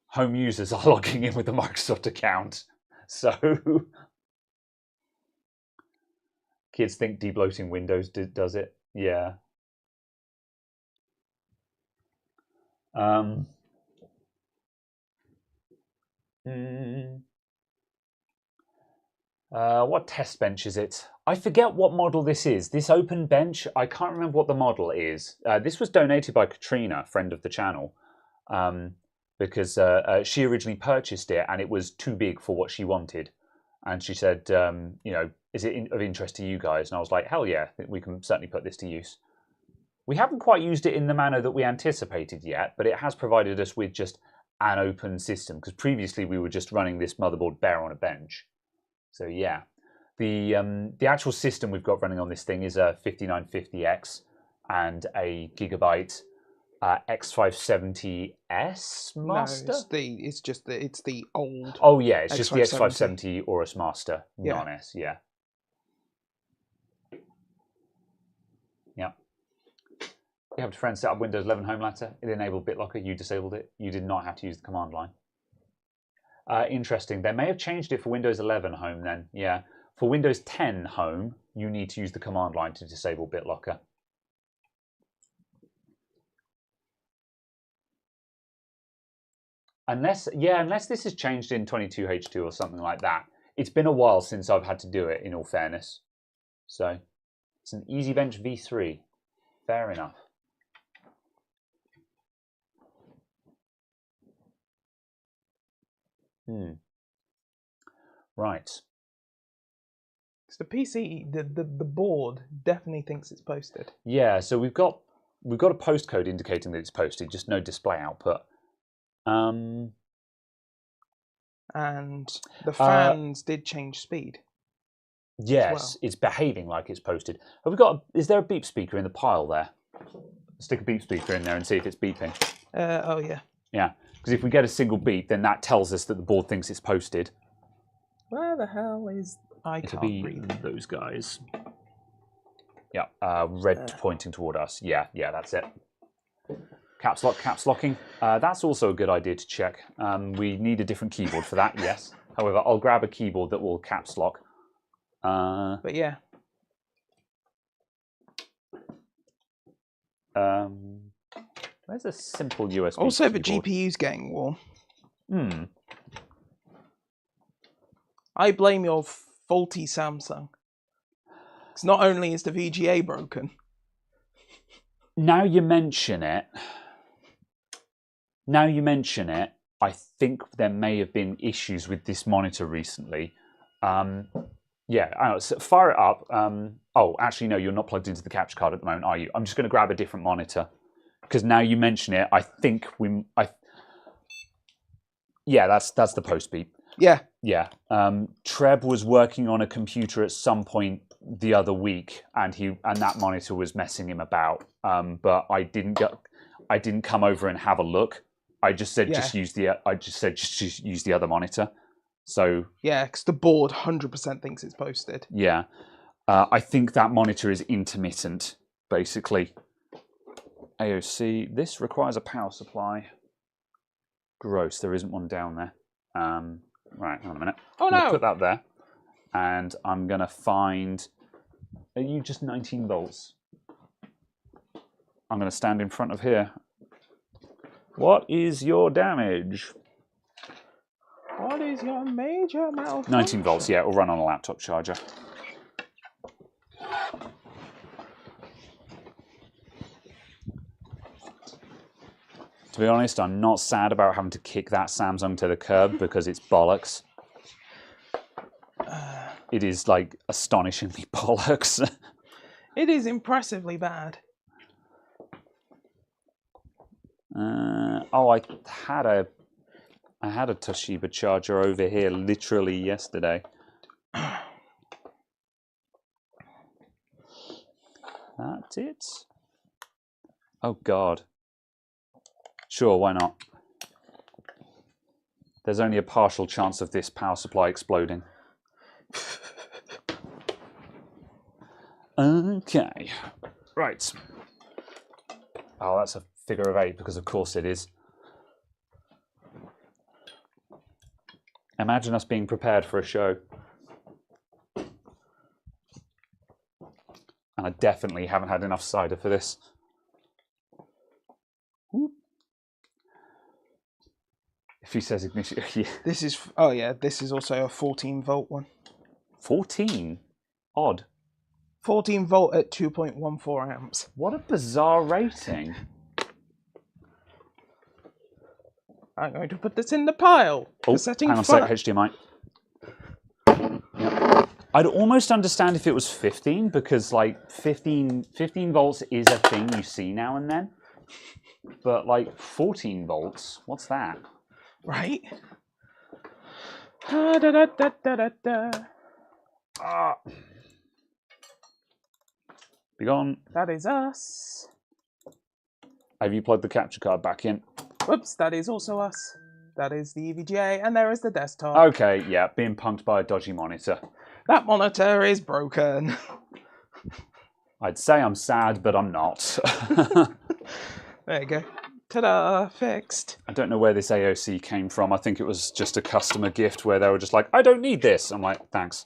home users are logging in with the Microsoft account. So kids think debloating Windows does it. Yeah. What test bench is it? I forget what model this is. This open bench, I can't remember what the model is. This was donated by Katrina, friend of the channel, because she originally purchased it and it was too big for what she wanted. And she said, you know, is it of interest to you guys? And I was like, hell yeah, we can certainly put this to use. We haven't quite used it in the manner that we anticipated yet, but it has provided us with just an open system, because previously we were just running this motherboard bare on a bench. So yeah, the actual system we've got running on this thing is a 5950X and a Gigabyte X570S Master. No, it's the old. Oh yeah, it's just the X570 Aorus Master, non-S. Yeah. You have a friend set up Windows 11 Home Letter. It enabled BitLocker. You disabled it. You did not have to use the command line. Interesting. They may have changed it for Windows 11 Home then. Yeah. For Windows 10 Home, you need to use the command line to disable BitLocker. Unless this has changed in 22H2 or something like that. It's been a while since I've had to do it, in all fairness. So, it's an EasyBench V3. Fair enough. Right. The PC, the board definitely thinks it's posted. Yeah, so we've got a postcode indicating that it's posted, just no display output. And the fans did change speed. Yes, it's behaving like it's posted. Have we got? Is there a beep speaker in the pile there? Stick a beep speaker in there and see if it's beeping. Oh yeah. Yeah, because if we get a single beep, then that tells us that the board thinks it's posted. Where the hell is I It'll can't be read. those guys. Yeah, red pointing toward us. Yeah, that's it. Caps locking. That's also a good idea to check. We need a different keyboard for that, yes. However, I'll grab a keyboard that will caps lock. But yeah. There's a simple USB Also, the keyboard. GPU's getting warm. I blame your faulty Samsung. Because not only is the VGA broken. Now you mention it, I think there may have been issues with this monitor recently. Yeah, so fire it up. Oh, actually, no, you're not plugged into the capture card at the moment, are you? I'm just going to grab a different monitor. Because now you mention it, I think yeah, that's the post beep. Yeah. Yeah. Treb was working on a computer at some point the other week, and that monitor was messing him about. But I didn't come over and have a look. I just said just use the other monitor. So yeah, because the board 100% thinks it's posted. Yeah, I think that monitor is intermittent, basically. AOC. This requires a power supply. Gross. There isn't one down there. Right, hang on a minute. Oh no! Put that there, and I'm gonna find. Are you just 19 volts? I'm gonna stand in front of here. What is your damage? What is your major malfunction? 19 volts. Yeah, it'll run on a laptop charger. To be honest, I'm not sad about having to kick that Samsung to the curb because it's bollocks. It is like astonishingly bollocks. It is impressively bad. Oh, I had a Toshiba charger over here literally yesterday. That's it. Oh God. Sure, why not? There's only a partial chance of this power supply exploding. Okay. Right. Oh, that's a figure of 8 because of course it is. Imagine us being prepared for a show. And I definitely haven't had enough cider for this. If he says ignition, yeah. This is, oh yeah, this is also a 14 volt one. 14? Odd. 14 volt at 2.14 amps. What a bizarre rating. I'm going to put this in the pile. Oh, setting hang on a sec, HDMI. Yep. I'd almost understand if it was 15, because like 15 volts is a thing you see now and then. But like 14 volts, what's that? Right? Be gone. That is us. Have you plugged the capture card back in? Whoops, that is also us. That is the EVGA, and there is the desktop. Okay, yeah, being punked by a dodgy monitor. That monitor is broken. I'd say I'm sad, but I'm not. There you go. Ta-da! Fixed. I don't know where this AOC came from. I think it was just a customer gift where they were just like, I don't need this. I'm like, thanks.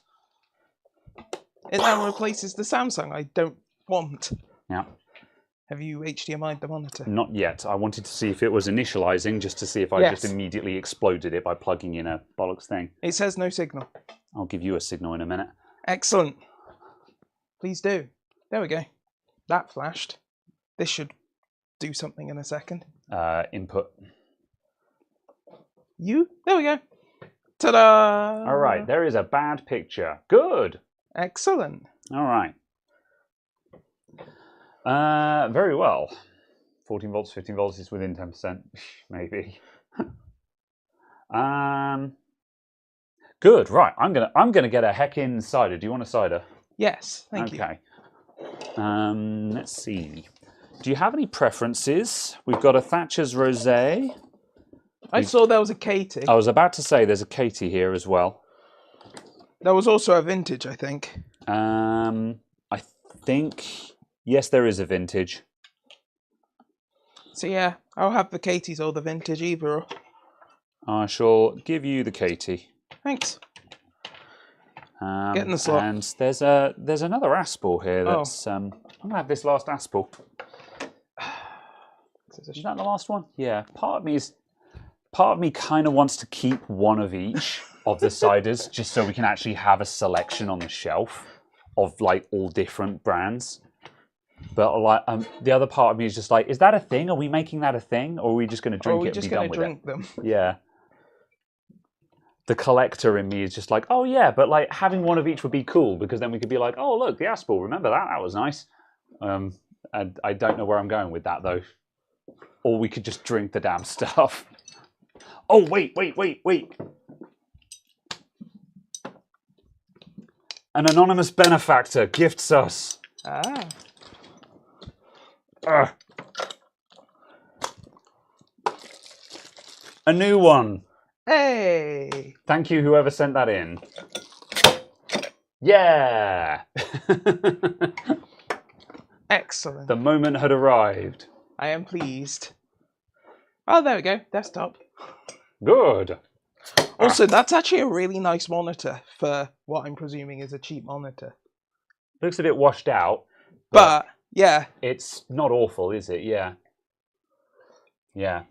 It now replaces the Samsung I don't want. Yeah. Have you HDMI'd the monitor? Not yet. I wanted to see if it was initializing, just to see if I just immediately exploded it by plugging in a bollocks thing. It says no signal. I'll give you a signal in a minute. Excellent. Please do. There we go. That flashed. This should do something in a second. Input. There we go. Ta-da! All right, there is a bad picture. Good. Excellent. All right. Very well. 14 volts, 15 volts is within 10%, maybe. Good. Right. I'm gonna get a Heckin cider. Do you want a cider? Yes. Thank you. Okay. Let's see. Do you have any preferences? We've got a Thatcher's Rosé. I saw there was a Katie. I was about to say there's a Katie here as well. There was also a vintage, I think. I think yes, there is a vintage. So yeah, I'll have the Katies or the vintage either. I shall give you the Katie. Thanks. Get in the slot. And there's another Aspel here. That's I'm gonna have this last Aspel. Is that the last one? Yeah. Part of me kind of wants to keep one of each of the ciders, just so we can actually have a selection on the shelf of like all different brands. But like, the other part of me is just like, is that a thing? Are we making that a thing, or are we just going to drink it and be done with it? Them. Yeah. The collector in me is just like, oh yeah, but like having one of each would be cool because then we could be like, oh look, the Aspel, remember that? That was nice. And I don't know where I'm going with that though. Or we could just drink the damn stuff. Oh wait. An anonymous benefactor gifts us. A new one. Hey! Thank you, whoever sent that in. Yeah! Excellent. The moment had arrived. I am pleased. Oh, there we go. Desktop. Good. Also, that's actually a really nice monitor for what I'm presuming is a cheap monitor. Looks a bit washed out. But yeah. It's not awful, is it? Yeah. Yeah.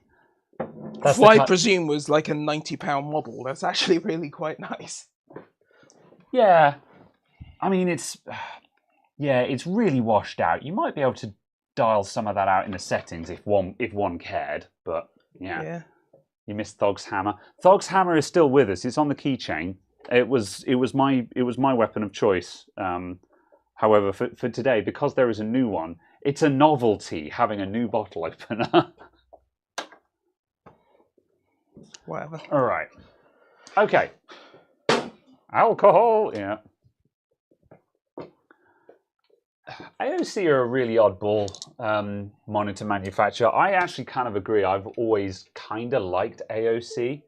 That's what I presume was like a £90 model. That's actually really quite nice. Yeah. I mean, it's really washed out. You might be able to dial some of that out in the settings if one cared, but yeah. You missed Thog's hammer. Thog's hammer is still with us. It's on the keychain. It was my weapon of choice. However, for today, because there is a new one, it's a novelty having a new bottle opener. Whatever. All right. Okay. Alcohol. Yeah. AOC are a really oddball monitor manufacturer. I actually kind of agree. I've always kind of liked AOC,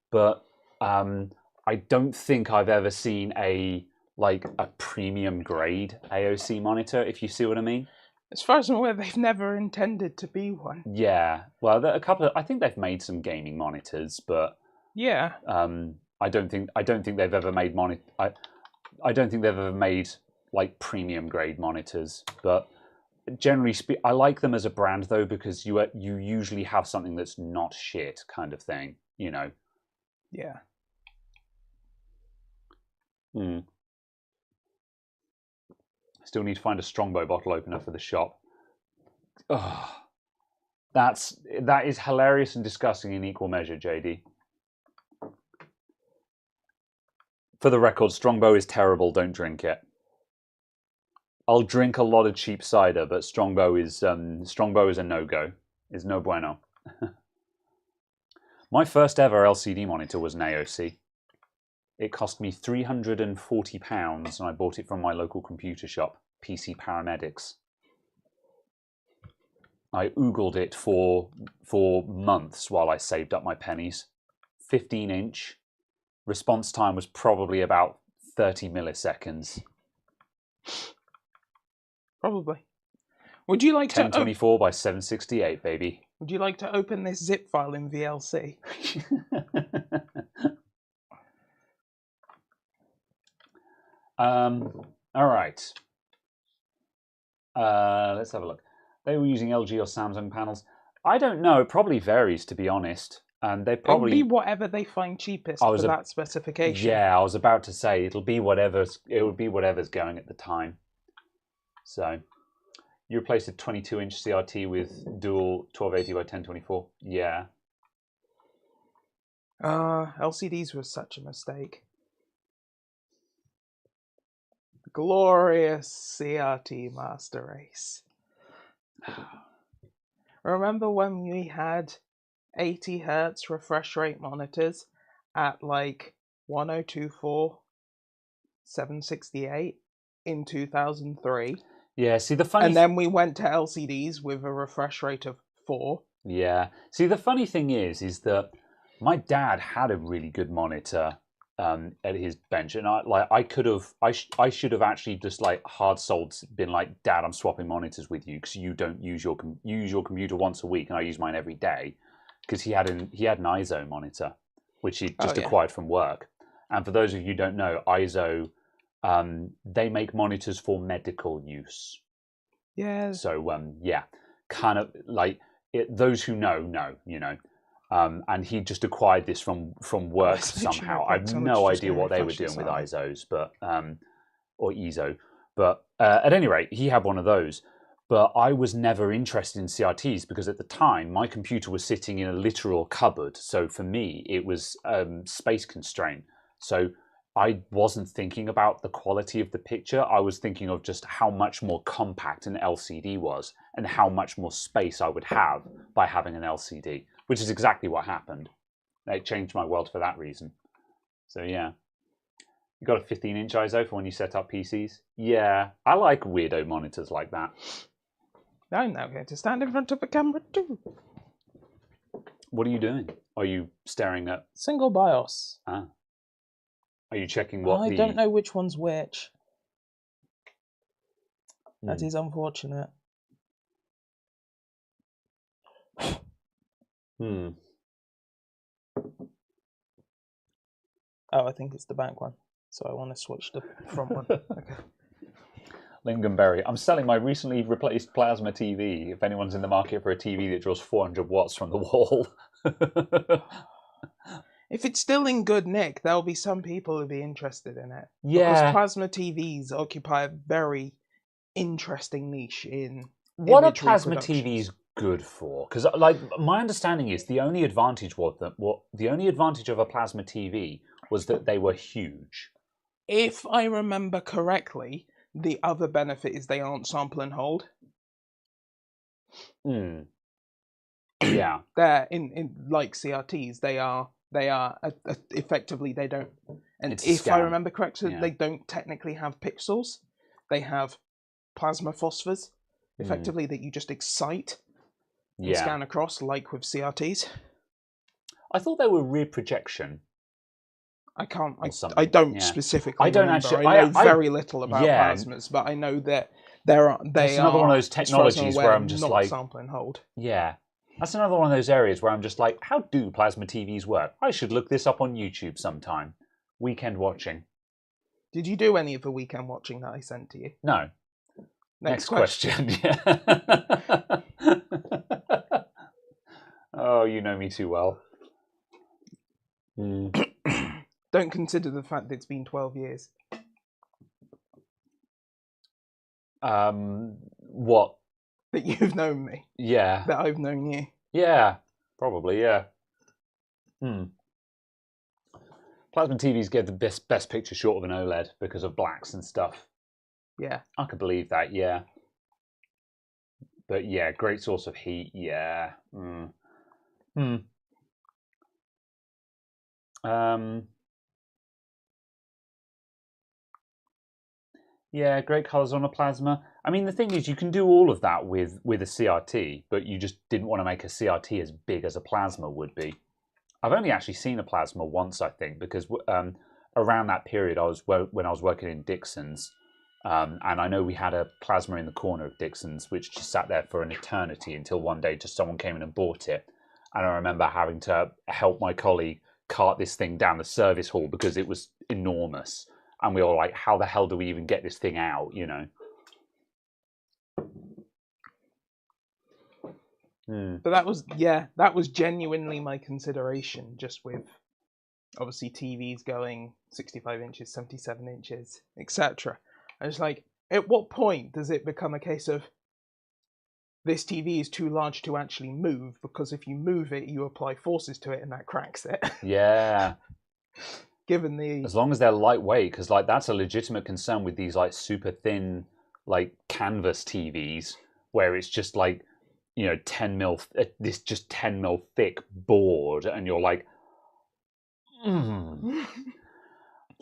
but I don't think I've ever seen a premium grade AOC monitor, if you see what I mean. As far as I'm aware, they've never intended to be one. Yeah, well, I think they've made some gaming monitors, but yeah, I don't think they've ever made I don't think they've ever made like premium grade monitors. But generally I like them as a brand though, because you usually have something that's not shit, kind of thing, you know. Yeah. Still need to find a Strongbow bottle opener for the shop. Oh, that is hilarious and disgusting in equal measure, JD. For the record, Strongbow is terrible. Don't drink it. I'll drink a lot of cheap cider, but Strongbow is a no-go. Is no bueno. My first ever LCD monitor was an AOC. It cost me £340 and I bought it from my local computer shop, PC Paramedics. I oogled it for months while I saved up my pennies. 15-inch. Response time was probably about 30 milliseconds. Probably. Would you like to? 1024 by 768, baby. Would you like to open this zip file in VLC? All right. Let's have a look. They were using LG or Samsung panels. I don't know. It probably varies, to be honest. And they probably It'll be whatever they find cheapest for that specification. Yeah, I was about to say it would be whatever's going at the time. So you replaced a 22-inch CRT with dual 1280 by 1024. Yeah. LCDs was such a mistake. Glorious CRT master race. Remember when we had 80 hertz refresh rate monitors at like 1024 768 in 2003? Yeah, see the funny and then we went to LCDs with a refresh rate of 4. Yeah. See the funny thing is that my dad had a really good monitor at his bench, and I should have actually just like hard sold, been like, Dad, I'm swapping monitors with you because you don't use your computer once a week and I use mine every day, because he had an ISO monitor which he just acquired from work. And for those of you who don't know, ISO, they make monitors for medical use. Yeah. So yeah, kind of like those who know, you know. And he just acquired this from work somehow. I have no idea what they were doing with ISOs, but or ISO. But at any rate, he had one of those. But I was never interested in CRTs because at the time my computer was sitting in a literal cupboard. So for me, it was space constraint. So I wasn't thinking about the quality of the picture. I was thinking of just how much more compact an LCD was and how much more space I would have by having an LCD. Which is exactly what happened. It changed my world for that reason. So yeah. You got a 15-inch ISO for when you set up PCs? Yeah, I like weirdo monitors like that. I'm now going to stand in front of a camera too. What are you doing? Are you staring at... Single BIOS. Ah. Are you checking what I don't know which one's which. That is unfortunate. Oh, I think it's the back one. So I want to switch the front one. Okay. Lingonberry. I'm selling my recently replaced plasma TV. If anyone's in the market for a TV that draws 400 watts from the wall. If it's still in good nick, there'll be some people who'll be interested in it. Yeah. Because plasma TVs occupy a very interesting niche in what are plasma TVs good for? Because like my understanding is the only advantage of a plasma TV was that they were huge. If I remember correctly, the other benefit is they aren't sample and hold. Yeah. They're in like CRTs. They are effectively, they don't. And if I remember correctly, they don't technically have pixels. They have plasma phosphors, effectively, that you just excite and scan across, like with CRTs. I thought they were rear projection. I don't specifically. I don't remember. actually. I know very little about plasmas, but I know that they are. Another one of those technologies where I'm just not like sample and hold. Yeah, that's another one of those areas where I'm just like, how do plasma TVs work? I should look this up on YouTube sometime. Weekend watching. Did you do any of the weekend watching that I sent to you? No. Next question. Oh, you know me too well. Don't consider the fact that it's been 12 years. What? That you've known me. Yeah. That I've known you. Yeah, probably, yeah. Plasma TVs give the best picture short of an OLED because of blacks and stuff. Yeah. I could believe that, yeah. But yeah, great source of heat, yeah. Yeah, great colors on a plasma. I mean, the thing is, you can do all of that with a CRT, but you just didn't want to make a CRT as big as a plasma would be. I've only actually seen a plasma once, I think, because around that period, when I was working in Dixon's, And I know we had a plasma in the corner of Dixon's, which just sat there for an eternity until one day just someone came in and bought it. And I remember having to help my colleague cart this thing down the service hall because it was enormous. And we were like, how the hell do we even get this thing out, you know? But that was genuinely my consideration, just with obviously TVs going 65 inches, 77 inches, etc. I was like, at what point does it become a case of this TV is too large to actually move, because if you move it, you apply forces to it and that cracks it. Yeah. Given the... As long as they're lightweight, because like that's a legitimate concern with these like super thin like canvas TVs, where it's just like, you know, 10 mil, this just 10 mil thick board, and you're like,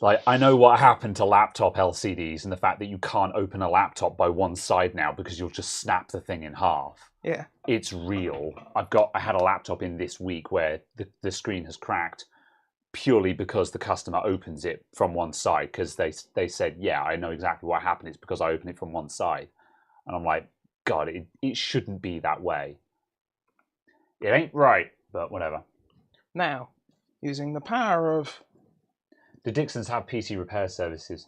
like, I know what happened to laptop LCDs and the fact that you can't open a laptop by one side now because you'll just snap the thing in half. Yeah. It's real. I had a laptop in this week where the screen has cracked purely because the customer opens it from one side, because they said, yeah, I know exactly what happened. It's because I opened it from one side. And I'm like, God, it shouldn't be that way. It ain't right, but whatever. Now, using the power of... Do Dixons have PC repair services?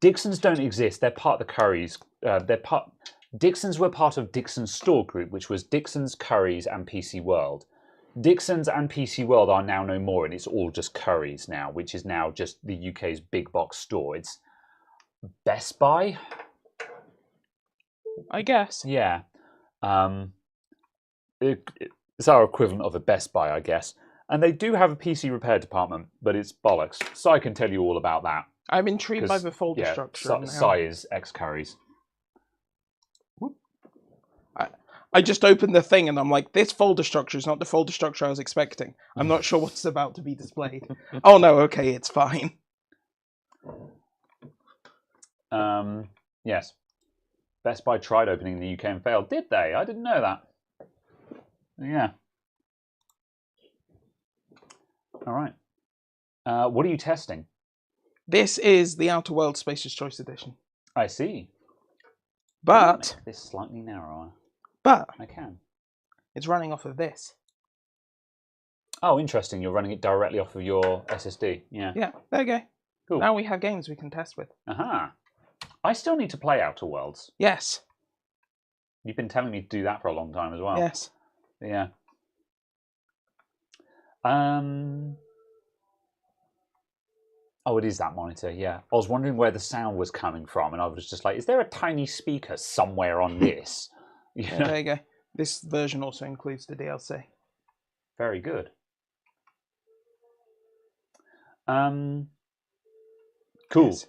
Dixons don't exist. They're part of the Currys. Dixons were part of Dixons Store Group, which was Dixons, Currys, and PC World. Dixons and PC World are now no more, and it's all just Currys now, which is now just the UK's big box store. It's Best Buy, I guess. Yeah. It's our equivalent of a Best Buy, I guess. And they do have a PC repair department, but it's bollocks. So I can tell you all about that. I'm intrigued by the folder structure. Sai is ex-Currys. I just opened the thing and I'm like, this folder structure is not the folder structure I was expecting. I'm not sure what's about to be displayed. Oh no, okay, it's fine. Yes. Best Buy tried opening in the UK and failed. Did they? I didn't know that. Yeah. All right. What are you testing? This is the Outer Worlds Spacer's Choice Edition. I see. But... Make this slightly narrower. But... I can. It's running off of this. Oh, interesting. You're running it directly off of your SSD. Yeah. Yeah, there you go. Cool. Now we have games we can test with. Aha. I still need to play Outer Worlds. Yes. You've been telling me to do that for a long time as well. Yes. Yeah. Oh, it is that monitor, yeah. I was wondering where the sound was coming from, and I was just like, is there a tiny speaker somewhere on this? Yeah, there you go. This version also includes the DLC. Very good. Cool. Yes.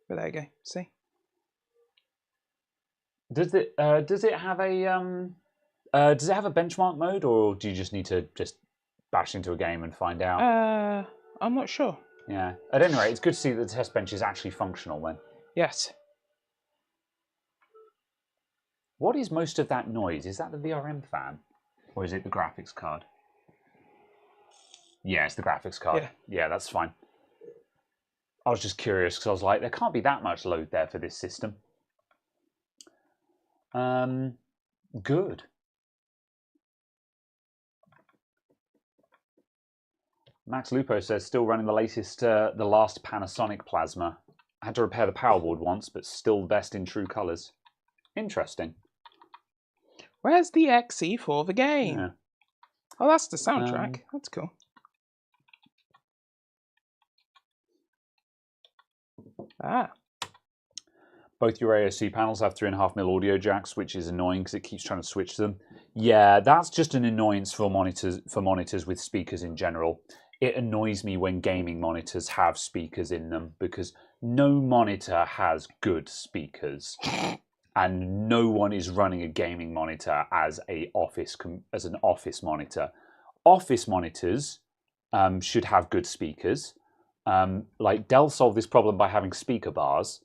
But there you go. See? Does it have a benchmark mode, or do you just need to just bash into a game and find out? I'm not sure. Yeah. At any rate, it's good to see that the test bench is actually functional then. Yes. What is most of that noise? Is that the VRM fan? Or is it the graphics card? Yeah, it's the graphics card. Yeah, that's fine. I was just curious because I was like, there can't be that much load there for this system. Good. Max Lupo says, still running the latest, the last Panasonic plasma. I had to repair the power board once, but still the best in true colours. Interesting. Where's the XE for the game? Yeah. Oh, that's the soundtrack. That's cool. Ah. Both your AOC panels have 3.5mm audio jacks, which is annoying because it keeps trying to switch them. Yeah, that's just an annoyance for monitors with speakers in general. It annoys me when gaming monitors have speakers in them because no monitor has good speakers, and no one is running a gaming monitor as an office monitor. Office monitors should have good speakers. Like Dell solved this problem by having speaker bars,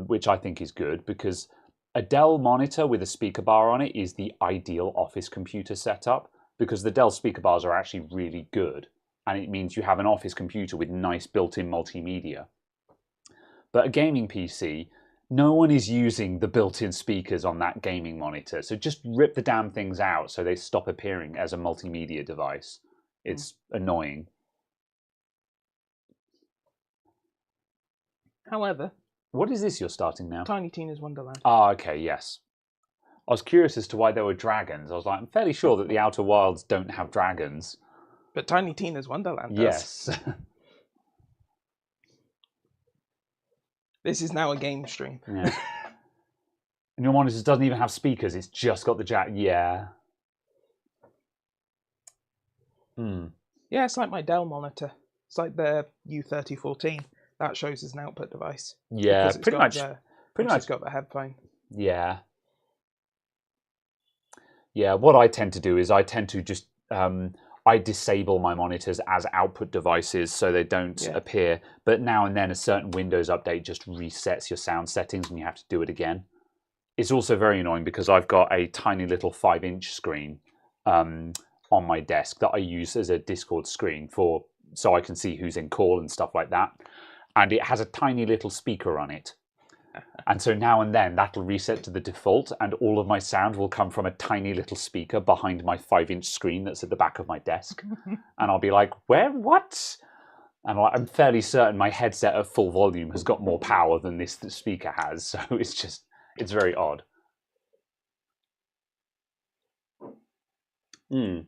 which I think is good because a Dell monitor with a speaker bar on it is the ideal office computer setup because the Dell speaker bars are actually really good, and it means you have an office computer with nice built-in multimedia. But a gaming PC, no one is using the built-in speakers on that gaming monitor. So just rip the damn things out so they stop appearing as a multimedia device. It's annoying. However, what is this you're starting now? Tiny Tina's Wonderland. Ah, okay, yes. I was curious as to why there were dragons. I was like, I'm fairly sure that the Outer Wilds don't have dragons. But Tiny Tina's Wonderland does. Yes. This is now a game stream. Yeah. And your monitor doesn't even have speakers. It's just got the jack. Yeah. Yeah, it's like my Dell monitor. It's like the U3014. That shows as an output device. Yeah, pretty much. It's got the headphone. Yeah. Yeah, what I tend to do is I tend to just I disable my monitors as output devices so they don't appear. But now and then a certain Windows update just resets your sound settings and you have to do it again. It's also very annoying because I've got a tiny little 5-inch screen on my desk that I use as a Discord screen so I can see who's in call and stuff like that. And it has a tiny little speaker on it. And so now and then that'll reset to the default and all of my sound will come from a tiny little speaker behind my 5-inch screen that's at the back of my desk. And I'll be like, what? And I'm fairly certain my headset at full volume has got more power than this speaker has. So it's very odd. Time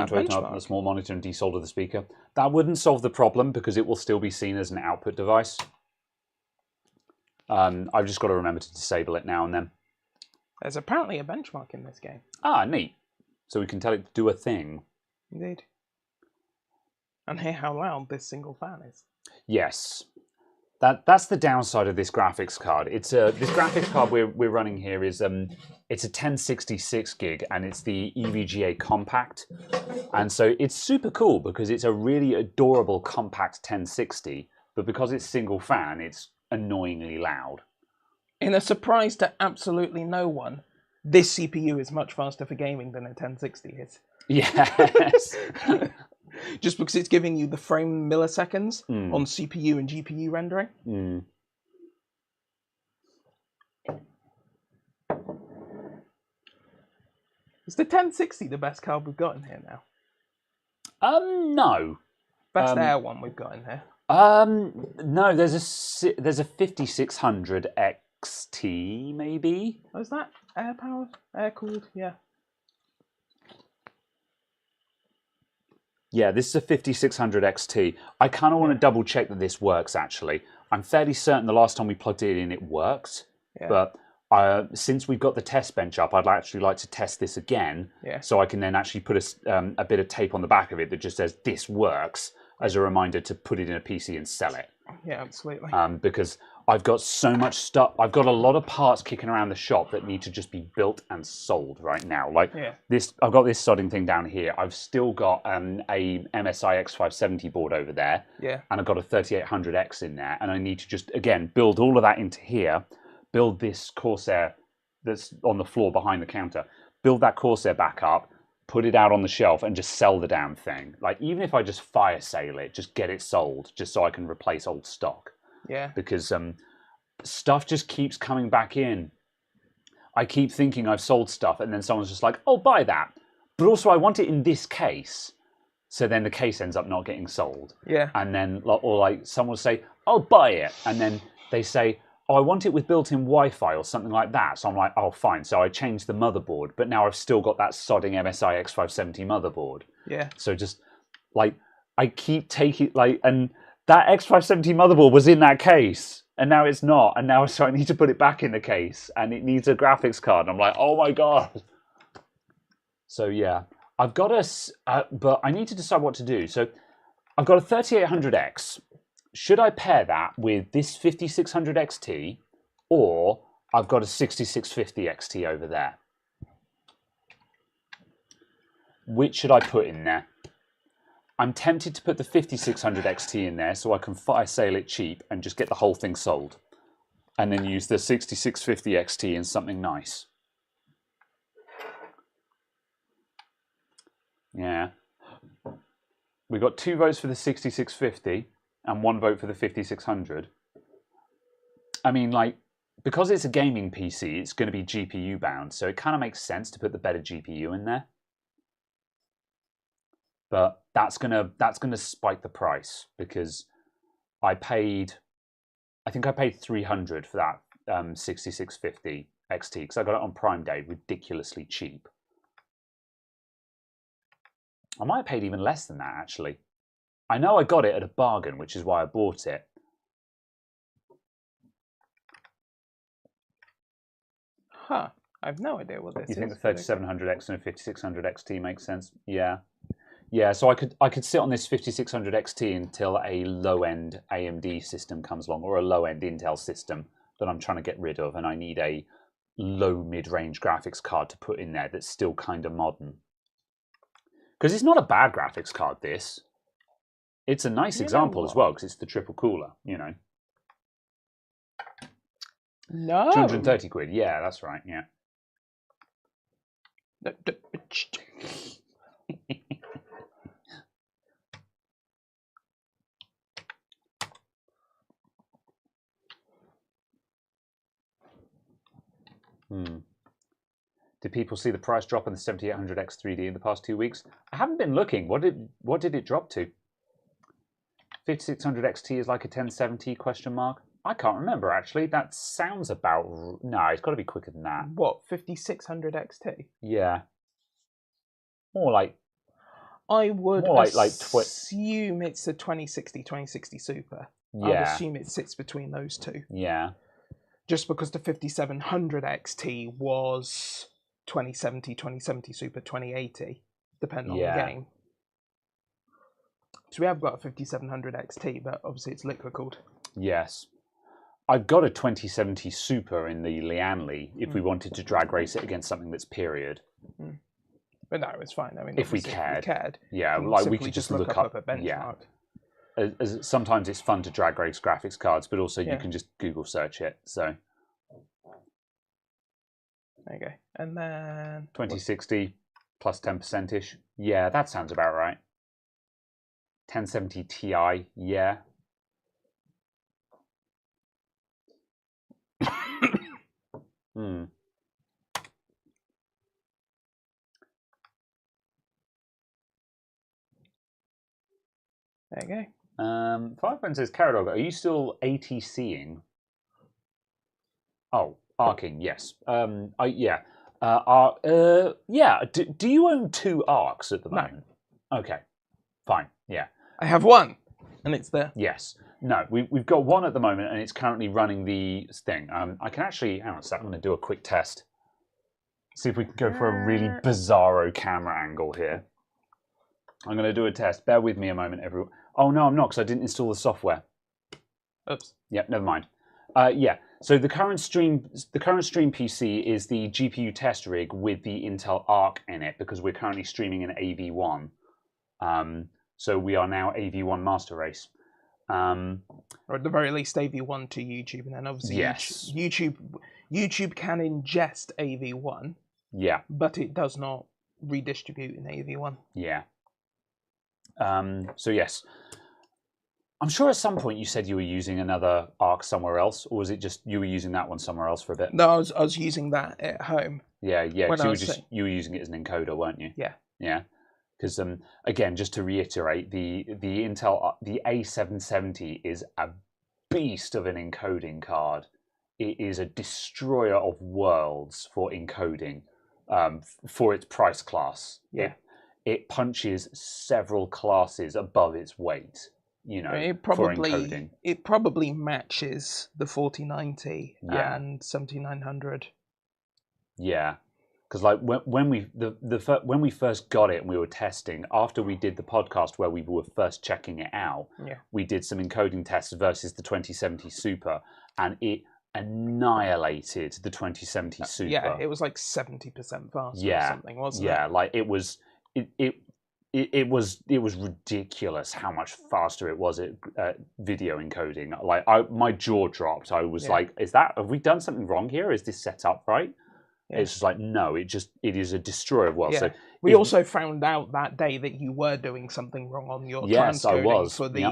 to open up the small monitor and desolder the speaker. That wouldn't solve the problem because it will still be seen as an output device. I've just got to remember to disable it now and then. There's apparently a benchmark in this game. Ah, neat. So we can tell it to do a thing. Indeed. And hear how loud this single fan is. Yes. That's the downside of this graphics card. It's this graphics card we're running here is it's a 1066 gig and it's the EVGA compact, and so it's super cool because it's a really adorable compact 1060, but because it's single fan, it's annoyingly loud. In a surprise to absolutely no one, this CPU is much faster for gaming than a 1060 is. Yes. Just because it's giving you the frame milliseconds on CPU and GPU rendering. Is the 1060 the best card we've got in here now? No. Best Air one we've got in here. No. There's a 5600 XT maybe. Oh, is that air powered, air cooled? Yeah. Yeah, this is a 5600 XT. I kind of want to double check that this works, actually. I'm fairly certain the last time we plugged it in, it worked. Yeah. But since we've got the test bench up, I'd actually like to test this again. Yeah. So I can then actually put a bit of tape on the back of it that just says, this works, as a reminder to put it in a PC and sell it. Yeah, absolutely. Because I've got so much stuff. I've got a lot of parts kicking around the shop that need to just be built and sold right now. Like this, I've got this sodding thing down here. I've still got a MSI X570 board over there. Yeah. And I've got a 3800X in there. And I need to just, again, build all of that into here. Build this Corsair that's on the floor behind the counter. Build that Corsair back up. Put it out on the shelf and just sell the damn thing. Like, even if I just fire sale it, just get it sold, just so I can replace old stock. Yeah. Because stuff just keeps coming back in. I keep thinking I've sold stuff, and then someone's just like, oh, buy that. But also, I want it in this case. So then the case ends up not getting sold. Yeah. And then, or like, someone will say, oh, buy it. And then they say, oh, I want it with built-in Wi-Fi or something like that. So I'm like, oh, fine. So I changed the motherboard, but now I've still got that sodding MSI X570 motherboard. Yeah. So just, like, I keep taking, like, and that X570 motherboard was in that case, and now it's not. And now so I need to put it back in the case, and it needs a graphics card. And I'm like, oh my God. So yeah, I've got but I need to decide what to do. So I've got a 3800X. Should I pair that with this 5600 XT, or I've got a 6650 XT over there? Which should I put in there? I'm tempted to put the 5600 XT in there so I can fire sale it cheap and just get the whole thing sold. And then use the 6650 XT in something nice. Yeah. We got 2 votes for the 6650 and 1 vote for the 5600. I mean, like, because it's a gaming PC, it's going to be GPU bound, so it kind of makes sense to put the better GPU in there. But that's gonna spike the price because I think I paid 300 for that 6650 XT because I got it on Prime Day, ridiculously cheap. I might have paid even less than that, actually. I know I got it at a bargain, which is why I bought it. Huh. I have no idea what this is. You think the 3700X and a 5600 XT makes sense? Yeah. Yeah, so I could sit on this 5600 XT until a low-end AMD system comes along, or a low-end Intel system that I'm trying to get rid of, and I need a low mid-range graphics card to put in there that's still kind of modern. Because it's not a bad graphics card, this. It's a nice example as well, because it's the triple cooler, you know. No. 230 quid, yeah, that's right, yeah. Did people see the price drop on the 7800X 3D in the past 2 weeks? I haven't been looking. What did it drop to? 5600 XT is like a 1070 question mark? I can't remember actually. That sounds about no. It's got to be quicker than that. What 5600 XT? Yeah. More like. I would assume it's a 2060 Super. Yeah. I'd assume it sits between those two. Yeah. Just because the 5700 XT was 2070 Super, 2080, depending on the game. So we have got a 5700 XT, but obviously it's liquid cooled. Yes. I've got a 2070 Super in the Lianli if we wanted to drag race it against something that's period. But no, it's fine. I mean, if we cared. Yeah, we like we could just look up a benchmark. Yeah. Sometimes it's fun to drag race graphics cards, but also you can just Google search it. So there you go. And then 2060 plus 10%ish. Yeah, that sounds about right. 1070 Ti, yeah. There you go. Firefriend says, Caradog, are you still ATCing? Oh, arcing, yes. Yeah. Yeah. Do you own 2 arcs at the moment? No. Okay. Fine. Yeah. I have 1, and it's there. Yes. No, we've got 1 at the moment, and it's currently running the thing. I can actually, hang on a sec, I'm going to do a quick test. See if we can go for a really bizarro camera angle here. I'm going to do a test. Bear with me a moment, everyone. Oh, no, I'm not, because I didn't install the software. Oops. Yeah, never mind. Yeah, so the current stream PC is the GPU test rig with the Intel Arc in it, because we're currently streaming in AV1. So we are now AV1 Master Race. Or at the very least, AV1 to YouTube, and then obviously YouTube can ingest AV1. Yeah. But it does not redistribute in AV1. Yeah. So yes. I'm sure at some point you said you were using another Arc somewhere else, or was it just you were using that one somewhere else for a bit? No, I was using that at home. Yeah, yeah. You were using it as an encoder, weren't you? Yeah. Yeah. Because again, just to reiterate, the Intel the A770 is a beast of an encoding card. It is a destroyer of worlds for encoding, for its price class. Yeah. It punches several classes above its weight. You know, for encoding. It probably matches the 4090 and 7900. Yeah. Because like when we first got it and we were testing, after we did the podcast where we were first checking it out, we did some encoding tests versus the 2070 Super, and it annihilated the 2070 Super. Yeah, it was like 70% faster or something, wasn't it? Yeah, like it was it was ridiculous how much faster it was at video encoding. Like my jaw dropped. I was like, have we done something wrong here? Is this set up right? Yeah. It's just like, no, it is a destroyer of worlds. Yeah. So We if- also found out that day that you were doing something wrong on your Yes, I transcoding was. for the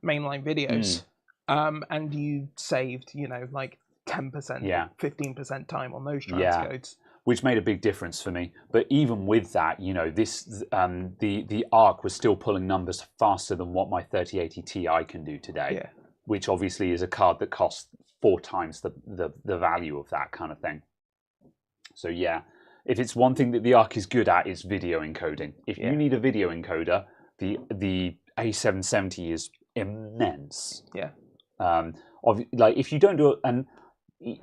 mainline videos, and you saved, like 10%, Yeah. 15% time on those Yeah. transcodes. Which made a big difference for me. But even with that, this the Arc was still pulling numbers faster than what my 3080 Ti can do today. Yeah. Which obviously is a card that costs 4 times the value of that kind of thing. So yeah, if it's one thing that the Arc is good at, it's video encoding. If you need a video encoder, the A770 is immense. Yeah. Like if you don't do it, and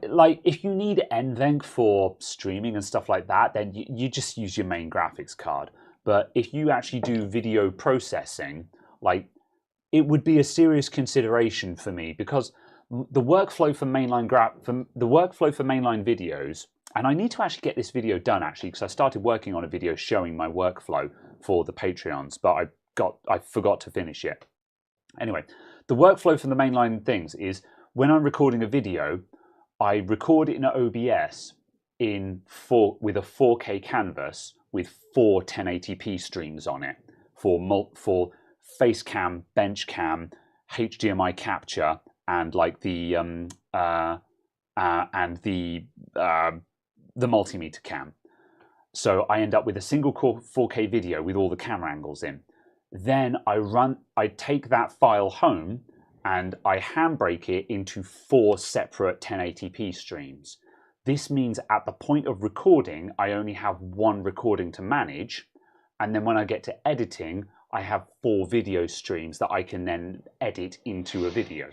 like if you need NVENC for streaming and stuff like that, then you just use your main graphics card. But if you actually do video processing, like it would be a serious consideration for me, because the workflow for mainline videos, and I need to actually get this video done actually, because I started working on a video showing my workflow for the Patreons, but I forgot to finish it. Anyway, the workflow for the mainline things is when I'm recording a video, I record it in OBS with a 4K canvas with 4 1080p streams on it for face cam, bench cam, HDMI capture, and like the multimeter cam. So I end up with a single core 4K video with all the camera angles in. Then I take that file home and I handbrake it into 4 separate 1080p streams. This means at the point of recording, I only have 1 recording to manage. And then when I get to editing, I have 4 video streams that I can then edit into a video.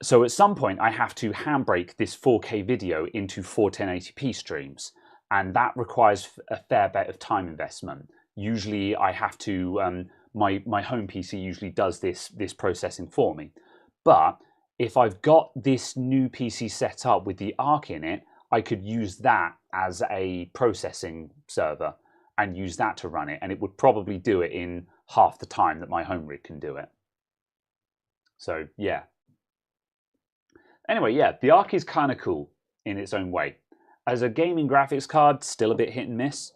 So at some point, I have to handbrake this 4K video into 4 1080p streams, and that requires a fair bit of time investment. Usually, I have to my home PC usually does this processing for me. But if I've got this new PC set up with the Arc in it, I could use that as a processing server and use that to run it, and it would probably do it in half the time that my home rig can do it. So yeah. Anyway, yeah, the Arc is kind of cool in its own way. As a gaming graphics card, still a bit hit and miss.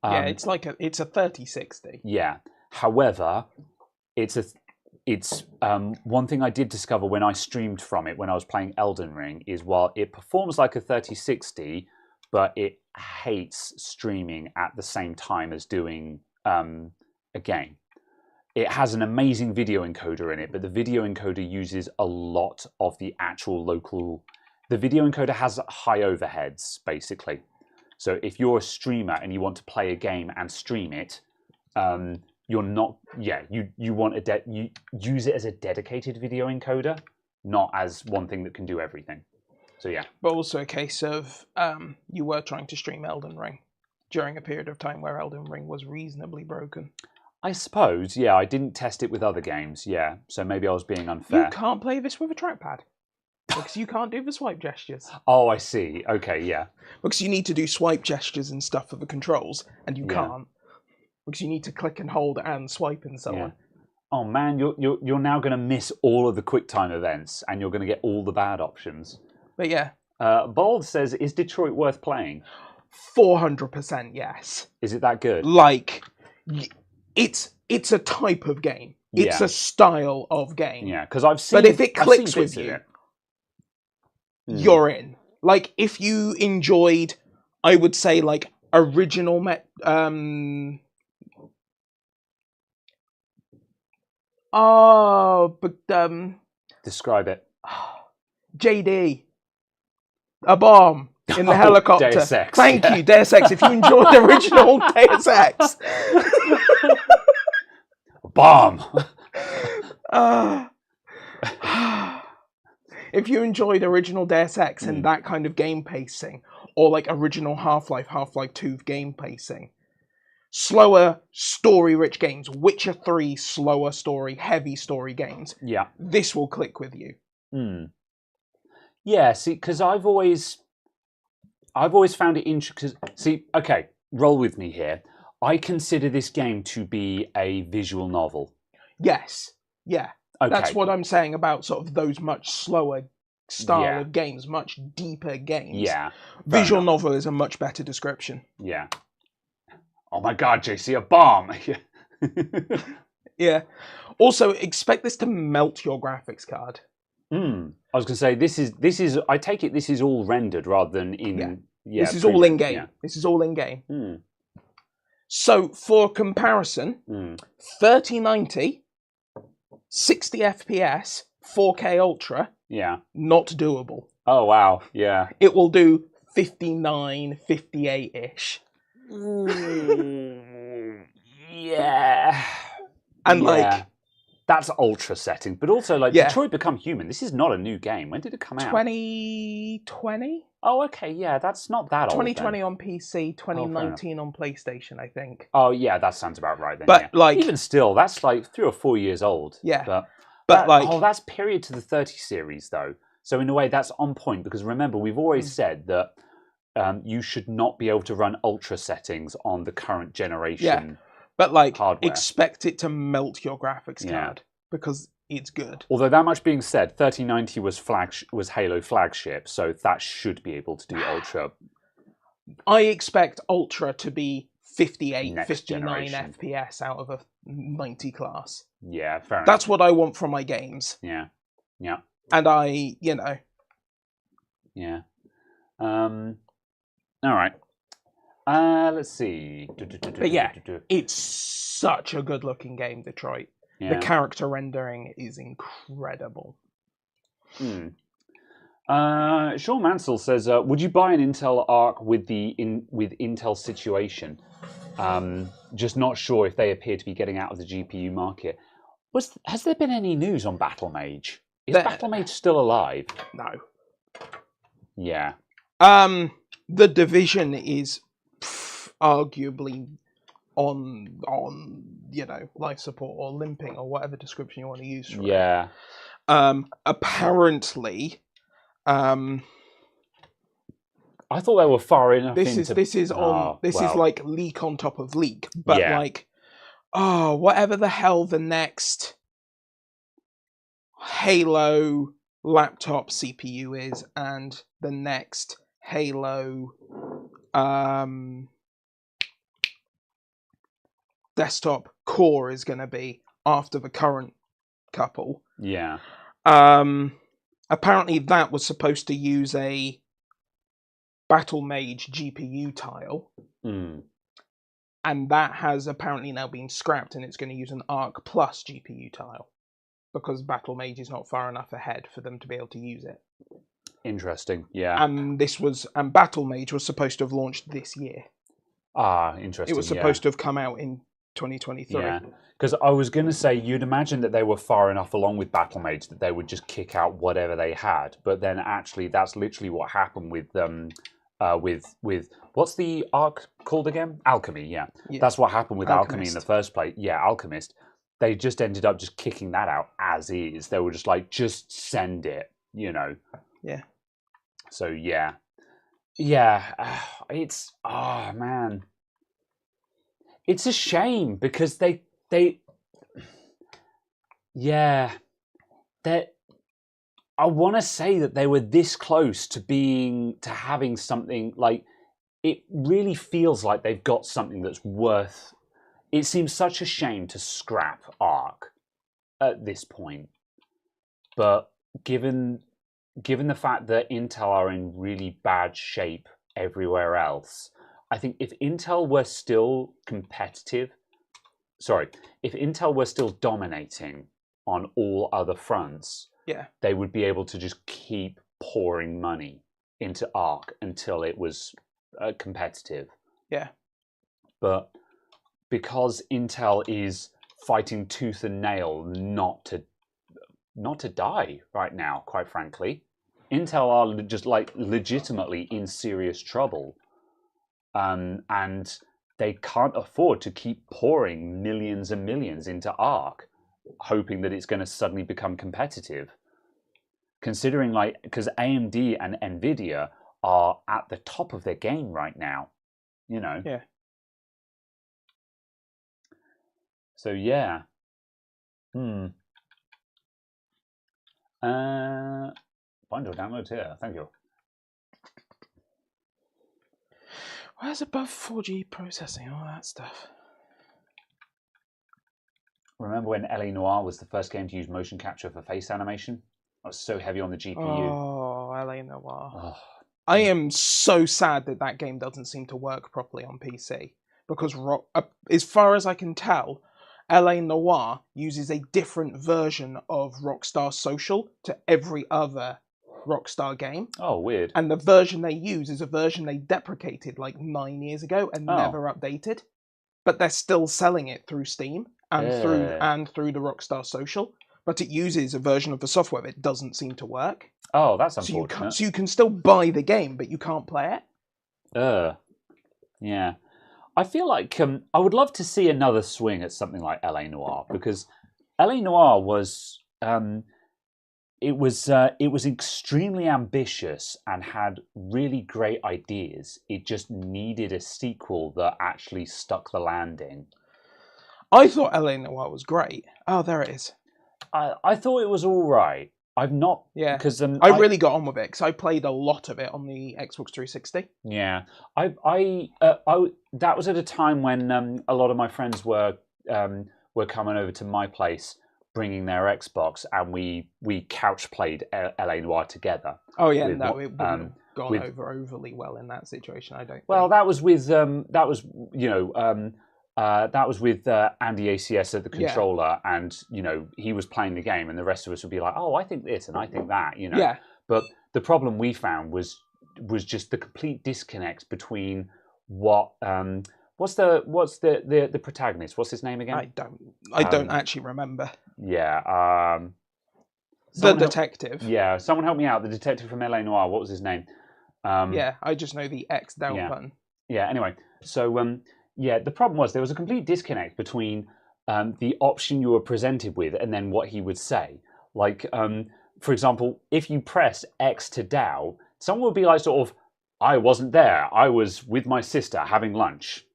Yeah, it's a 3060. Yeah. However, it's one thing I did discover when I streamed from it when I was playing Elden Ring is while it performs like a 3060, but it hates streaming at the same time as doing a game. It has an amazing video encoder in it, but the video encoder uses a lot of the actual local... The video encoder has high overheads, basically. So if you're a streamer and you want to play a game and stream it, you're not... Yeah, you want you use it as a dedicated video encoder, not as one thing that can do everything. So yeah. But also a case of you were trying to stream Elden Ring during a period of time where Elden Ring was reasonably broken. I suppose, yeah. I didn't test it with other games, yeah. So maybe I was being unfair. You can't play this with a trackpad because you can't do the swipe gestures. Oh, I see. Okay, yeah. Because you need to do swipe gestures and stuff for the controls, and you can't. Because you need to click and hold and swipe and so on. Oh man, you're now going to miss all of the QuickTime events, and you're going to get all the bad options. But yeah. Bold says, is Detroit worth playing? 400% yes. Is it that good? Like... It's a type of game. It's a style of game. Yeah, because I've seen. But if it clicks with you, you're in. Like if you enjoyed, I would say like original describe it. JD, a bomb in the helicopter. Deus Ex. Thank you, Deus Ex. If you enjoyed the original Deus Ex. Bomb. If you enjoyed original Deus Ex and that kind of game pacing, or like original Half-Life 2 game pacing, slower story-rich games, Witcher 3 slower story, heavy story games, this will click with you. Yeah, see, because I've always found it interesting. See, okay, roll with me here. I consider this game to be a visual novel. Yes. Yeah. Okay. That's what I'm saying about sort of those much slower style Yeah. of games, much deeper games. Yeah. Visual enough. novel is a much better description. Yeah. Oh my God, JC, a bomb! Yeah. Also, expect this to melt your graphics card. I was going to say this is. I take it this is all rendered rather than in. Yeah. This is all in game. Yeah. This is all in game. Mm. So, for comparison, 3090, 60 FPS, 4K Ultra, Yeah. not doable. Oh wow. Yeah. It will do 59, 58 ish. Yeah. And like that's ultra setting, but also like Detroit Become Human. This is not a new game. When did it come out? 2020. Oh, okay. Yeah, that's not that old. 2020 on PC, 2019 on PlayStation, I think. Oh yeah, that sounds about right then. But like, even still, that's like 3 or 4 years old. Yeah. But like, that's period to the 30 series though. So in a way, that's on point because remember, we've always said that you should not be able to run ultra settings on the current generation. Yeah. But like, hardware. expect it to melt your graphics card because it's good. Although that much being said, 3090 was Halo flagship, so that should be able to do ultra. I expect ultra to be 58, Next 59 generation. FPS out of a 90 class. Yeah, fair enough. That's what I want from my games. Yeah. Yeah. And I, you know. Yeah. All right. Let's see. But yeah, it's such a good-looking game, Detroit. Yeah. The character rendering is incredible. Sean Mansell says, "Would you buy an Intel Arc with Intel situation? Just not sure if they appear to be getting out of the GPU market. Has there been any news on Battlemage? Is Battlemage still alive? No. Yeah. The Division is arguably on life support or limping or whatever description you want to use for it. Apparently, I thought they were far enough. This is like leak on top of leak, but whatever the hell the next Halo laptop CPU is, and the next Halo desktop core is going to be after the current couple. Yeah. Apparently that was supposed to use a Battlemage GPU tile. And that has apparently now been scrapped, and it's going to use an Arc Plus GPU tile because Battlemage is not far enough ahead for them to be able to use it. Interesting. Yeah. And Battlemage was supposed to have launched this year. Interesting. It was supposed to have come out in 2023. Yeah. Because I was going to say, you'd imagine that they were far enough along with Battlemage that they would just kick out whatever they had. But then actually, that's literally what happened with what's the Arc called again? Alchemy. Yeah. That's what happened with Alchemy in the first place. Yeah, Alchemist. They just ended up just kicking that out as is. They were just like, just send it, Yeah. So yeah, it's man, it's a shame because they I want to say that they were this close to having something like it really feels like they've got something that's worth. It seems such a shame to scrap Arc at this point, but given the fact that Intel are in really bad shape everywhere else, I think if Intel were still if Intel were still dominating on all other fronts, they would be able to just keep pouring money into Arc until it was competitive. Yeah. But because Intel is fighting tooth and nail not to die right now, quite frankly, Intel are just like legitimately in serious trouble, and they can't afford to keep pouring millions and millions into Arc, hoping that it's going to suddenly become competitive. Considering because AMD and Nvidia are at the top of their game right now, Yeah. So yeah. Find or download here. Thank you. Where's above 4G processing? All that stuff. Remember when LA Noire was the first game to use motion capture for face animation? I was so heavy on the GPU. Oh, LA Noire. Oh. I am so sad that that game doesn't seem to work properly on PC. Because, as far as I can tell, LA Noire uses a different version of Rockstar Social to every other Rockstar game. Oh, weird. And the version they use is a version they deprecated like 9 years ago and never updated. But they're still selling it through Steam and through the Rockstar Social. But it uses a version of the software that doesn't seem to work. Oh, that's unfortunate. So you can still buy the game, but you can't play it. Yeah. I feel like I would love to see another swing at something like LA Noire, because LA Noire was it was extremely ambitious and had really great ideas. It just needed a sequel that actually stuck the landing. I thought LA Noire was great. Oh, there it is. I thought it was all right. I've not, because I really got on with it because I played a lot of it on the Xbox 360. Yeah, I that was at a time when a lot of my friends were coming over to my place, bringing their Xbox, and we couch played LA Noire together. Oh yeah, it wouldn't have gone over overly well in that situation, I don't. Well, that was with that was Andy ACS at the controller, and he was playing the game, and the rest of us would be like, "Oh, I think this, and I think that," Yeah. But the problem we found was just the complete disconnect between what what's the protagonist? What's his name again? I don't actually remember. Yeah. The detective. Someone help me out. The detective from LA Noire. What was his name? I just know the X down button. Yeah. Anyway, so. The problem was there was a complete disconnect between the option you were presented with and then what he would say. Like, for example, if you press X to doubt, someone would be like, sort of, "I wasn't there. I was with my sister having lunch,"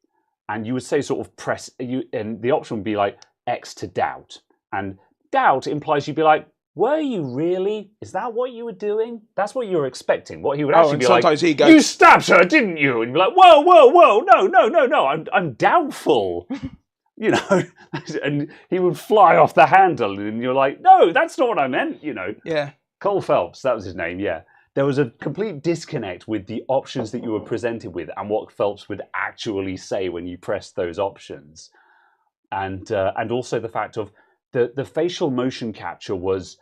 and you would say, sort of, press you, and the option would be like X to doubt, and doubt implies you'd be like, "Were you really? Is that what you were doing?" That's what you were expecting. What he would actually be like, "You stabbed her, didn't you?" And you'd be like, "Whoa, no, I'm doubtful." And he would fly off the handle, and you're like, "No, that's not what I meant." Yeah. Cole Phelps, that was his name. Yeah, there was a complete disconnect with the options that you were presented with and what Phelps would actually say when you pressed those options, and also the fact of the facial motion capture was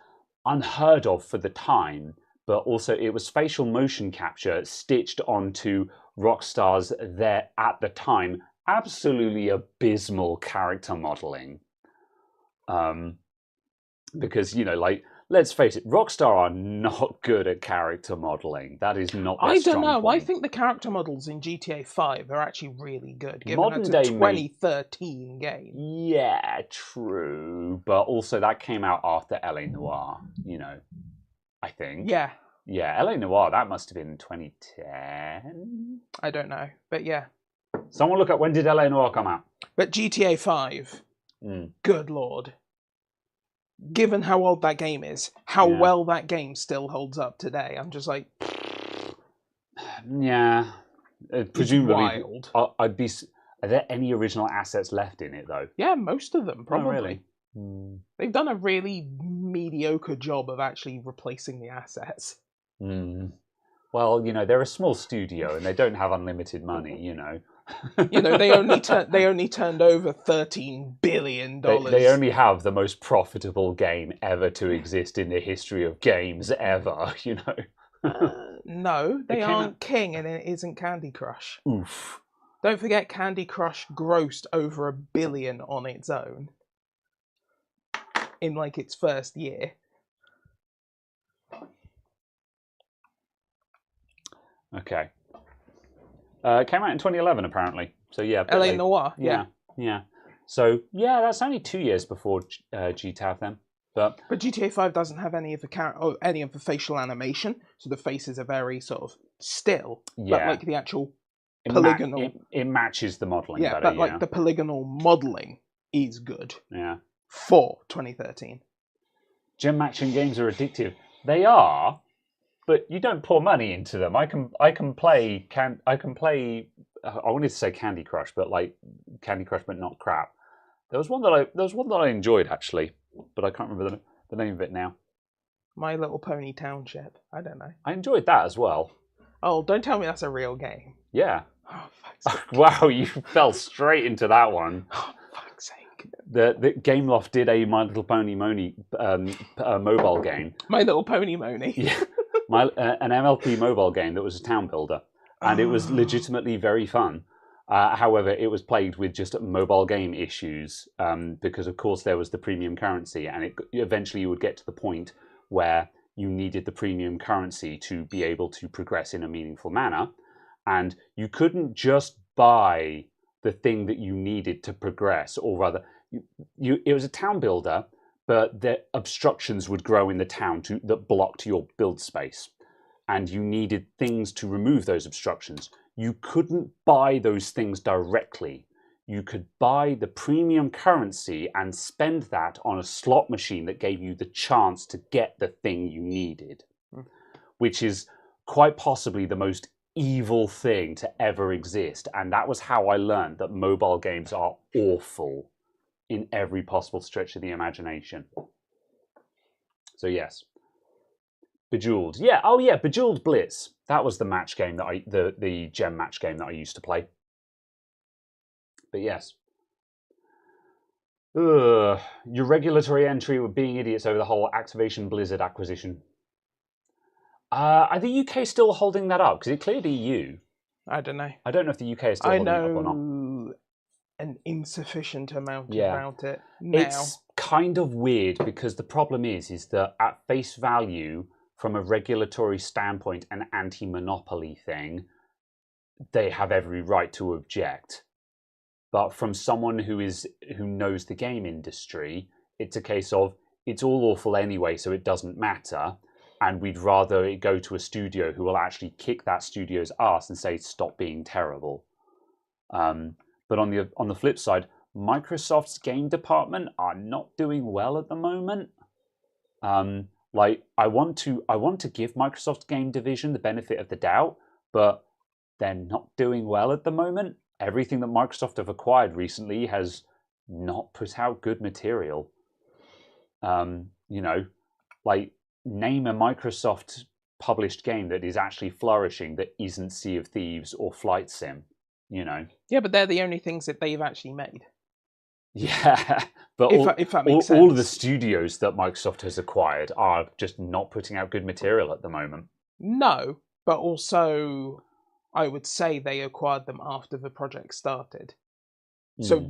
unheard of for the time, but also it was facial motion capture stitched onto Rockstar's, there at the time, absolutely abysmal character modeling. Because, let's face it, Rockstar are not good at character modeling. That is not their strong point. Point. I think the character models in GTA 5 are actually really good, given Modern it's day a 2013 game. Yeah, true. But also that came out after LA Noire, I think. Yeah. Yeah, LA Noire, that must have been 2010? I don't know, but yeah. Someone look up, when did LA Noire come out? But GTA 5, good lord. Given how old that game is, how well that game still holds up today, I'm just like... Yeah. Presumably, wild. Are there any original assets left in it, though? Yeah, most of them, probably. Oh, really? They've done a really mediocre job of actually replacing the assets. Well, they're a small studio and they don't have unlimited money, They only turned over $13 billion. They only have the most profitable game ever to exist in the history of games ever, No, they aren't King, and it isn't Candy Crush. Oof. Don't forget, Candy Crush grossed over $1 billion on its own in its first year. Okay. It came out in 2011, apparently. So yeah. LA Noire. Yeah. So yeah, that's only 2 years before GTAV then. But GTA 5 doesn't have any of the facial animation, so the faces are very sort of still. Yeah. But the actual polygonal, it matches the modeling. Yeah, better, but the polygonal modeling is good. Yeah. For 2013. gem matching games are addictive. They are, but you don't pour money into them. I can play. I wanted to say Candy Crush, but like Candy Crush, but not crap. There was one that I enjoyed actually, but I can't remember the name of it now. My Little Pony Township. I don't know. I enjoyed that as well. Oh, don't tell me that's a real game. Yeah. Oh, fuck's sake. Wow, you fell straight into that one. Oh, fuck's sake. The Gameloft did a My Little Pony mobile game. My Little Pony Moni. Yeah, an MLP mobile game that was a town builder, and it was legitimately very fun. However, it was plagued with just mobile game issues because, of course, there was the premium currency, and eventually you would get to the point where you needed the premium currency to be able to progress in a meaningful manner, and you couldn't just buy the thing that you needed to progress, or rather, it was a town builder, but the obstructions would grow in the town that blocked your build space, and you needed things to remove those obstructions. You couldn't buy those things directly. You could buy the premium currency and spend that on a slot machine that gave you the chance to get the thing you needed, which is quite possibly the most evil thing to ever exist. And that was how I learned that mobile games are awful in every possible stretch of the imagination. So yes. Bejeweled. Yeah, oh yeah, Bejeweled Blitz. That was the match game that the gem match game that I used to play. But yes. Your regulatory entry were being idiots over the whole Activision Blizzard acquisition. Are the UK still holding that up? Because it cleared EU. I don't know. I don't know if the UK is still holding it up or not. I know an insufficient amount Yeah. about it now. It's kind of weird because the problem is that at face value, from a regulatory standpoint, an anti-monopoly thing, they have every right to object. But from someone who knows the game industry, it's a case of it's all awful anyway, so it doesn't matter. And we'd rather it go to a studio who will actually kick that studio's ass and say, stop being terrible. But on the flip side, Microsoft's game department are not doing well at the moment. Like I want to give Microsoft's game division the benefit of the doubt, but they're not doing well at the moment. Everything that Microsoft have acquired recently has not put out good material. Like name a Microsoft published game that is actually flourishing that isn't Sea of Thieves or Flight Sim, Yeah, but they're the only things that they've actually made. Yeah, but if that makes sense. All of the studios that Microsoft has acquired are just not putting out good material at the moment. No, but also I would say they acquired them after the project started. So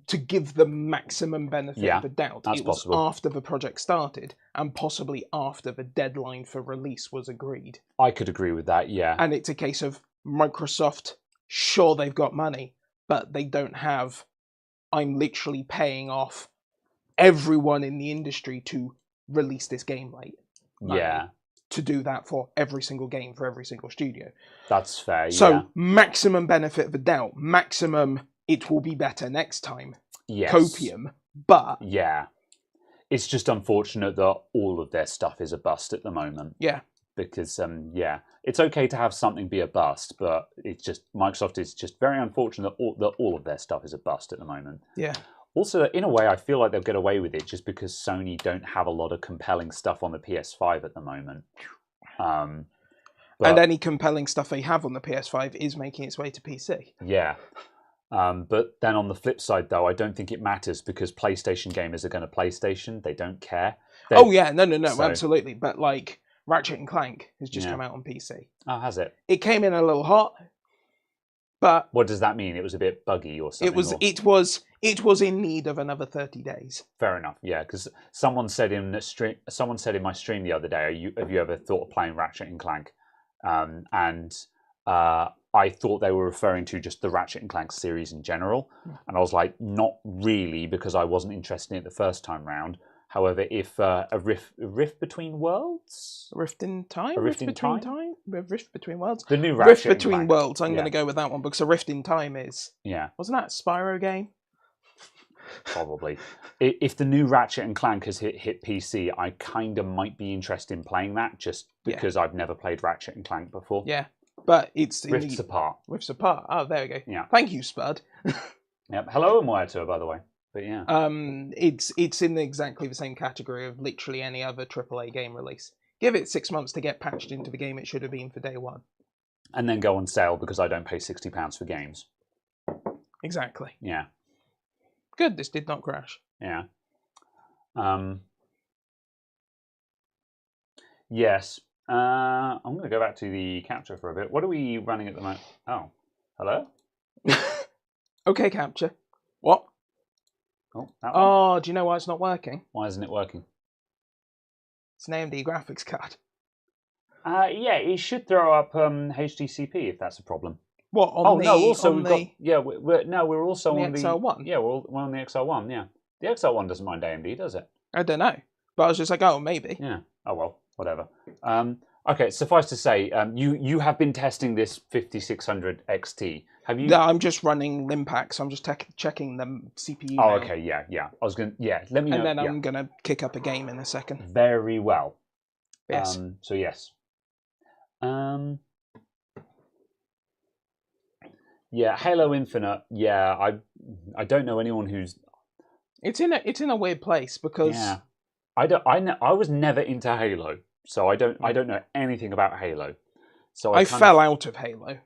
to give them maximum benefit of the doubt, it was possible. after the project started and possibly after the deadline for release was agreed. I could agree with that, yeah. And it's a case of Microsoft, sure, they've got money, but they don't have, I'm literally paying off everyone in the industry to release this game late. Yeah. To do that for every single game, for every single studio. That's fair, So maximum benefit of the doubt, maximum it will be better next time. Yes. Copium, but... Yeah. It's just unfortunate that all of their stuff is a bust at the moment. Yeah. Because, it's okay to have something be a bust, but it's just, Microsoft is just very unfortunate that all of their stuff is a bust at the moment. Yeah. Also, in a way, I feel like they'll get away with it just because Sony don't have a lot of compelling stuff on the PS5 at the moment. And any compelling stuff they have on the PS5 is making its way to PC. Yeah. But then on the flip side, though, I don't think it matters because PlayStation gamers are going to PlayStation. They don't care. No, absolutely. But like Ratchet and Clank has just come out on PC. Oh, has it? It came in a little hot, but what does that mean? It was a bit buggy or something? It was in need of another 30 days. Fair enough. Yeah, because someone said in my stream the other day, have you ever thought of playing Ratchet and Clank? I thought they were referring to just the Ratchet and Clank series in general. And I was like, not really, because I wasn't interested in it the first time round. However, if a rift between worlds? A rift in time? A rift in time? A rift between worlds? The new Ratchet Rift between and Clank. worlds, I'm going to go with that one, because a rift in time is... Yeah. Wasn't that a Spyro game? Probably. If the new Ratchet and Clank has hit PC, I kind of might be interested in playing that just because I've never played Ratchet and Clank before. Yeah, but it's in Rifts Apart. Rifts Apart. Oh, there we go. Yeah. Thank you, Spud. Yep. Hello, and Wire Tour, by the way. But yeah. It's in exactly the same category of literally any other AAA game release. Give it 6 months to get patched into the game it should have been for day one. And then go on sale because I don't pay £60 for games. Exactly. Yeah. Good, this did not crash. Yeah. Yes. I'm going to go back to the capture for a bit. What are we running at the moment? Oh, hello? Okay, capture. What? Oh, that one. Oh, do you know why it's not working? Why isn't it working? It's an AMD graphics card. Yeah, it should throw up HDCP if that's a problem. What on no, also on we've the, got we're also on the on the XR1? Yeah, we're on the XR1. Yeah, the XR1 doesn't mind AMD, does it? I don't know, but I was just like, oh, maybe. Yeah. Oh well, whatever. Okay, suffice to say, you have been testing this 5600 XT. Have you? No, I'm just running Limpack, so I'm just checking the CPU. Oh, now. okay, yeah. I was gonna, let me know. And then I'm gonna kick up a game in a second. Very well. Yes. So yes. Yeah, Halo Infinite. Yeah, I don't know anyone who's. It's in a weird place because. Yeah. I was never into Halo, so I don't know anything about Halo. So I fell out of Halo.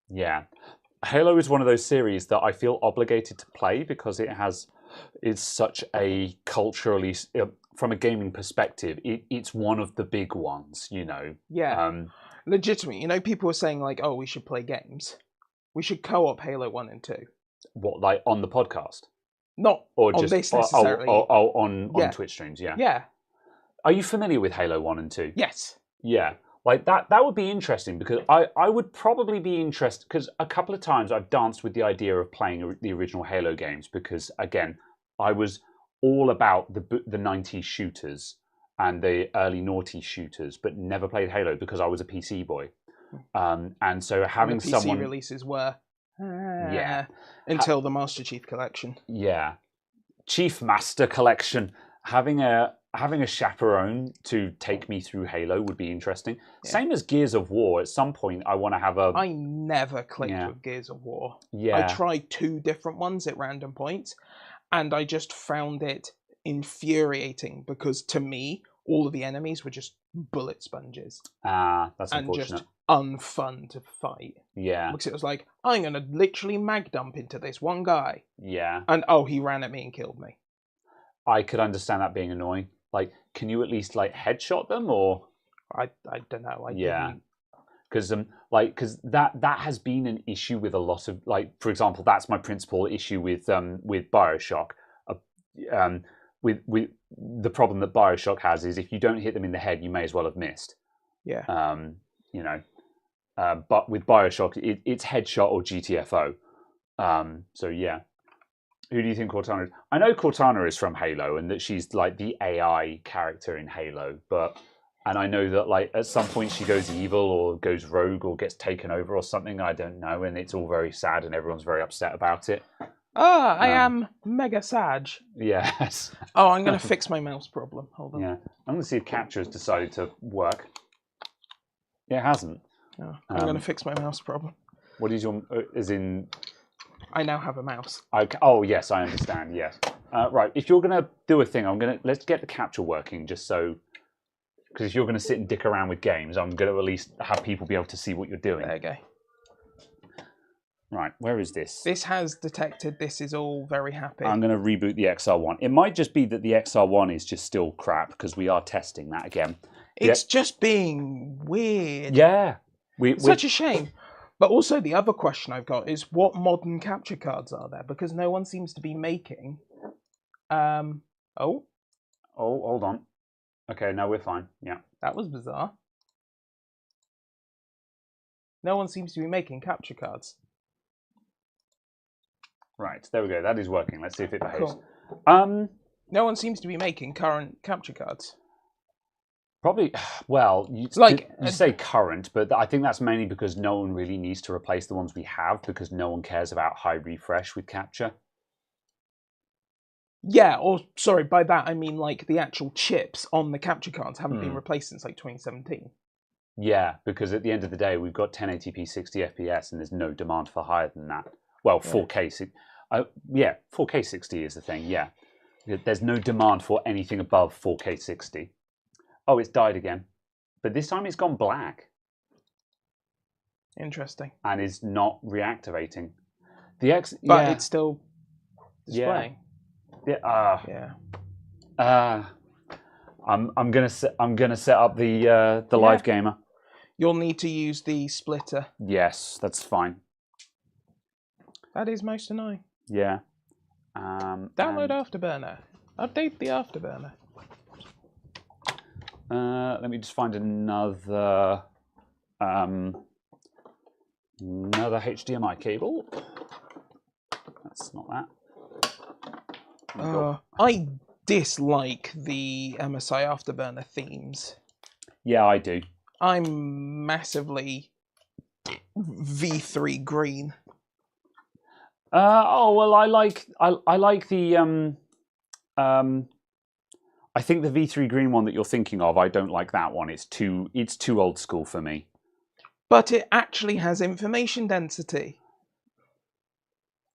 Yeah, Halo is one of those series that I feel obligated to play because it's such a culturally, from a gaming perspective, it's one of the big ones, you know. Yeah. Legitimately, people were saying like, oh, we should play games. We should co-op Halo 1 and 2. What, like on the podcast? Not or on just this necessarily. On Twitch streams, yeah. Yeah. Are you familiar with Halo 1 and 2? Yes. Yeah. Like that would be interesting because I would probably be interested because a couple of times I've danced with the idea of playing the original Halo games because again I was all about the 90s shooters and the early naughty shooters, but never played Halo because I was a PC boy. And so having the PC someone releases were yeah until the Master Chief Collection. Yeah, Chief Master Collection. Having a chaperone to take me through Halo would be interesting. Yeah. Same as Gears of War. At some point, I want to have a. I never clicked with Gears of War. Yeah, I tried 2 different ones at random points, and I just found it infuriating because to me, all of the enemies were just bullet sponges. That's and unfortunate. Just unfun to fight. Yeah, because it was like I'm gonna literally mag dump into this one guy. Yeah, and he ran at me and killed me. I could understand that being annoying. Like, can you at least like headshot them or? I don't know. Because that has been an issue with a lot of for example, that's my principal issue with BioShock. With the problem that BioShock has is if you don't hit them in the head, you may as well have missed. Yeah. But with BioShock, it's headshot or GTFO. So yeah. Who do you think Cortana is? I know Cortana is from Halo and that she's like the AI character in Halo, and I know that at some point she goes evil or goes rogue or gets taken over or something. I don't know, and it's all very sad and everyone's very upset about it. I am mega sad. Yes. Oh, I'm going to fix my mouse problem. Hold on. Yeah, I'm going to see if capture has decided to work. It hasn't. No, I'm going to fix my mouse problem. What is your? As in. I now have a mouse. Okay. Oh yes, I understand. Yes. Right. If you're gonna do a thing, let's get the capture working, just so. Because if you're gonna sit and dick around with games, I'm gonna at least have people be able to see what you're doing. There you go. Right. Where is this? This has detected. This is all very happy. I'm gonna reboot the XR1. It might just be that the XR1 is just still crap because we are testing that again. It's just being weird. Yeah. Such a shame. But also the other question I've got is what modern capture cards are there? Because no one seems to be making. Oh, hold on. Okay, no, we're fine. Yeah. That was bizarre. No one seems to be making capture cards. Right, there we go. That is working. Let's see if it behaves. Cool. No one seems to be making current capture cards. Probably, well, you say current, but I think that's mainly because no one really needs to replace the ones we have because no one cares about high refresh with capture. Yeah, or sorry, by that I mean like the actual chips on the capture cards haven't been replaced since like 2017. Yeah, because at the end of the day, we've got 1080p 60 FPS, and there's no demand for higher than that. Well, 4K, yeah, 4K 60 is the thing. Yeah, there's no demand for anything above 4K 60. Oh, it's died again, but this time it's gone black Interesting. and is not reactivating. But yeah, it's still displaying. Yeah. Yeah. I'm gonna set up the live gamer. You'll need to use the splitter. Yes, that's fine. That is most annoying. Yeah. Download Afterburner. Update the Afterburner. Let me just find another HDMI cable. That's not that. I dislike the MSI Afterburner themes. Yeah, I do. I'm massively V3 green. Well, I like the I think the V3 green one that you're thinking of, I don't like that one. It's too old school for me. But it actually has information density.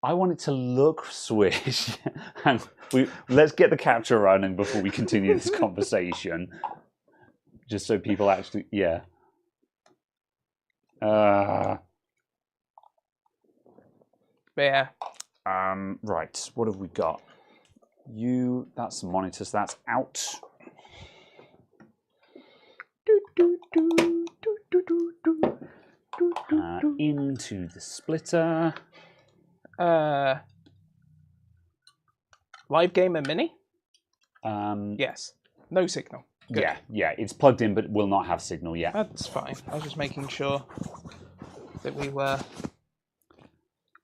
I want it to look Swish. And let's get the capture running before we continue this conversation. Just so people actually, yeah. Yeah. Right, what have we got? That's the monitors, that's out. Into the splitter. Live Gamer Mini? Yes. No signal. Good. Yeah, it's plugged in but will not have signal yet. That's fine. I was just making sure that we were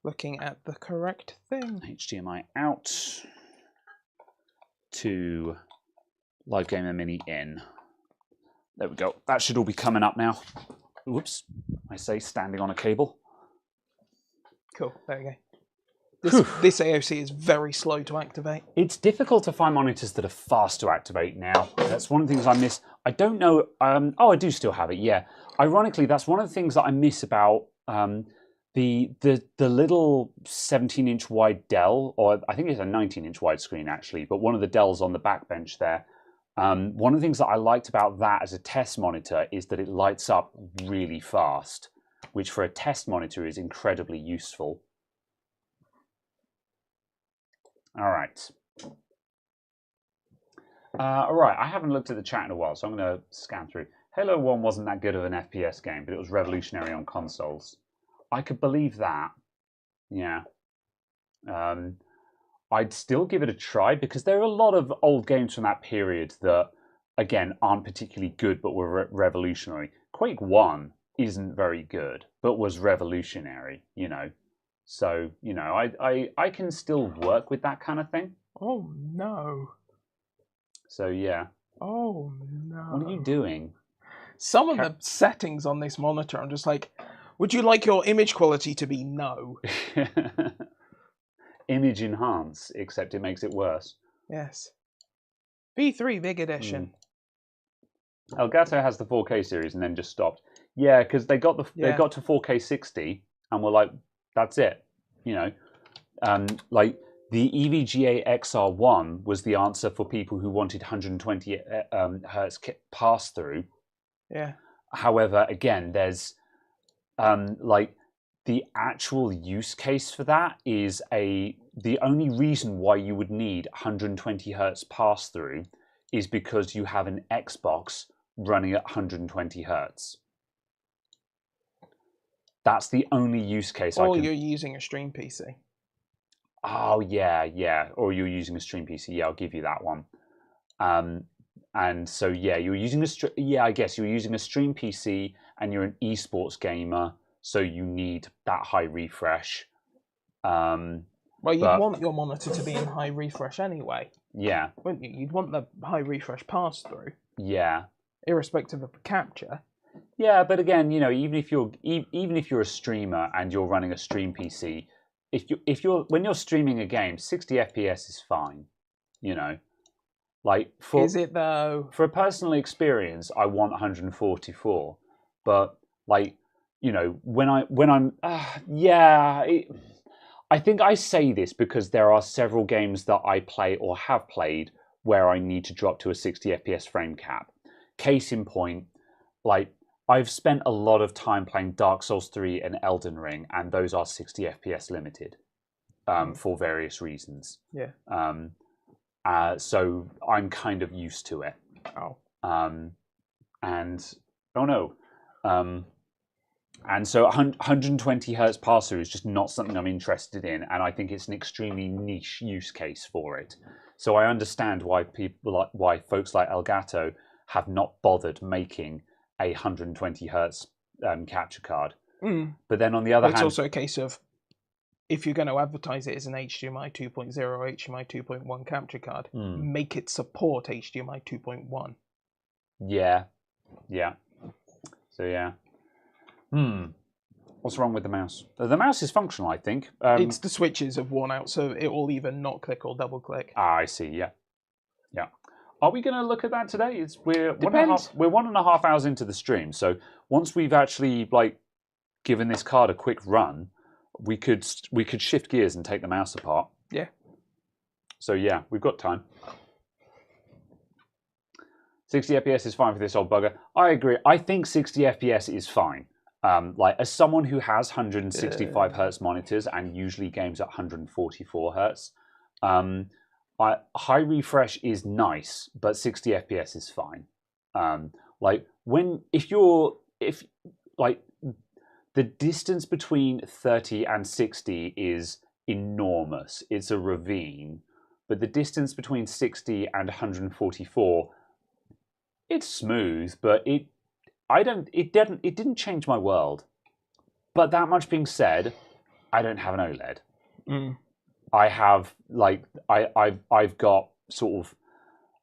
looking at the correct thing. HDMI out to Live Gamer Mini in. There we go. That should all be coming up now. Whoops. I say standing on a cable. Cool. There you go. This AOC is very slow to activate. It's difficult to find monitors that are fast to activate now. That's one of the things I miss. I don't know. I do still have it. Yeah. Ironically, that's one of the things that I miss about the little 17-inch wide Dell, or I think it's a 19-inch wide screen actually, but one of the Dells on the back bench there. One of the things that I liked about that as a test monitor is that it lights up really fast, which for a test monitor is incredibly useful. All right. All right, I haven't looked at the chat in a while, so I'm going to scan through. Halo 1 wasn't that good of an FPS game, but it was revolutionary on consoles. I could believe that. Yeah. I'd still give it a try because there are a lot of old games from that period that, again, aren't particularly good but were revolutionary. Quake 1 isn't very good, but was revolutionary, you know. So, you know, I can still work with that kind of thing. Oh, no. So, yeah. Oh, no. What are you doing? Some of the settings on this monitor, I'm just like, would you like your image quality to be no? Image enhance, except it makes it worse. Yes. V3 Big Edition. Elgato has the 4K series and then just stopped. Yeah, because they got to 4K 60 and were like, that's it. You know, like the EVGA XR1 was the answer for people who wanted 120 hertz pass through. Yeah. However, again, there's like the actual use case for that is the only reason why you would need 120 hertz pass through is because you have an Xbox running at 120 hertz. That's the only use case. Or you're using a stream PC. Oh yeah. Or you're using a stream PC. Yeah, I'll give you that one. And so yeah, you're using I guess you're using a stream PC, and you're an esports gamer, so you need that high refresh. Well, you'd want your monitor to be in high refresh anyway. Yeah. Wouldn't you? You'd want the high refresh pass through. Yeah. Irrespective of the capture. Yeah, but again, you know, even if you're a streamer and you're running a stream PC, when you're streaming a game, 60 FPS is fine. You know, like for Is it though? for a personal experience, I want 144, but like you know, when I'm yeah. I think I say this because there are several games that I play or have played where I need to drop to a 60 FPS frame cap. Case in point, like I've spent a lot of time playing Dark Souls 3 and Elden Ring, and those are 60 FPS limited for various reasons. Yeah. So I'm kind of used to it. Oh. And oh no. And so 120 hertz pass-through is just not something I'm interested in, and I think it's an extremely niche use case for it. So I understand why why folks like Elgato have not bothered making a 120 hertz capture card. But then on the other hand, it's also a case of if you're going to advertise it as an HDMI 2.0 or HDMI 2.1 capture card, make it support HDMI 2.1. Yeah. So yeah. What's wrong with the mouse? The mouse is functional, I think. It's the switches have worn out, so it will either not click or double click. I see. Yeah. Are we going to look at that today? We're Depends. 1.5 hours into the stream, so once we've actually given this card a quick run, we could shift gears and take the mouse apart. Yeah. So yeah, we've got time. 60 FPS is fine for this old bugger. I agree. I think 60 FPS is fine. As someone who has 165 hertz monitors and usually games at 144 hertz, high refresh is nice, but 60 FPS is fine. If the distance between 30 and 60 is enormous. It's a ravine, but the distance between 60 and 144, it's smooth, but it didn't change my world. But that much being said, I don't have an OLED. I have I've got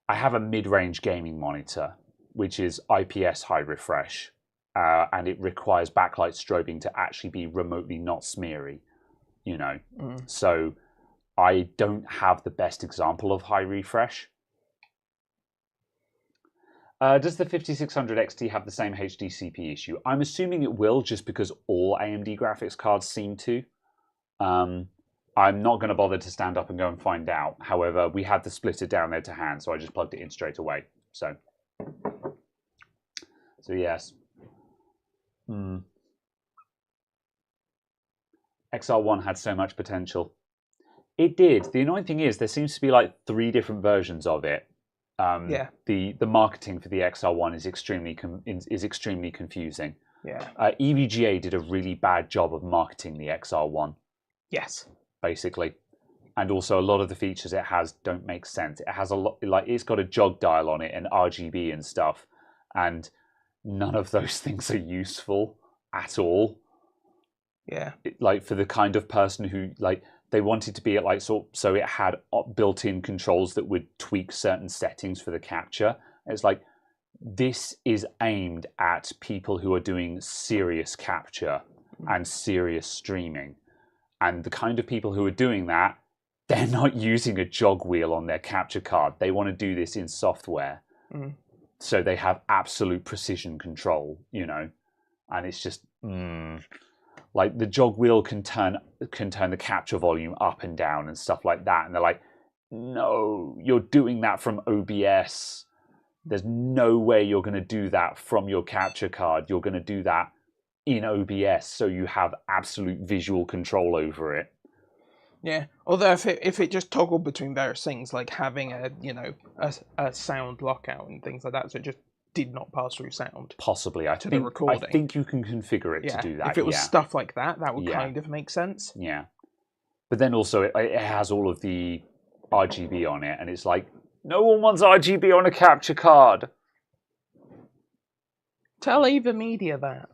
I have a mid-range gaming monitor, which is IPS high refresh, and it requires backlight strobing to actually be remotely not smeary, you know. So I don't have the best example of high refresh. Does the 5600 XT have the same HDCP issue? I'm assuming it will, just because all AMD graphics cards seem to. I'm not going to bother to stand up and go and find out. However, we had the splitter down there to hand, so I just plugged it in straight away. So yes. XR1 had so much potential. It did. The annoying thing is there seems to be 3 different versions of it. The marketing for the XR1 is extremely confusing. Yeah. EVGA did a really bad job of marketing the XR1. Yes. Basically, and also a lot of the features it has don't make sense. It has a lot, it's got a jog dial on it and RGB and stuff, and none of those things are useful at all. Yeah. For the kind of person who they wanted to be at so it had built-in controls that would tweak certain settings for the capture. It's this is aimed at people who are doing serious capture and serious streaming. And the kind of people who are doing that, they're not using a jog wheel on their capture card. They want to do this in software. So they have absolute precision control, you know. And it's just the jog wheel can turn the capture volume up and down and stuff like that. And they're like, no, you're doing that from OBS. There's no way you're going to do that from your capture card. You're going to do that in OBS, so you have absolute visual control over it. Yeah, although if it just toggled between various things, like having a sound lockout and things like that, so it just did not pass through sound. Possibly, the recording. I think you can configure it to do that. If it was stuff like that, that would kind of make sense. Yeah, but then also it has all of the RGB on it, and it's no one wants RGB on a capture card. Tell AverMedia that.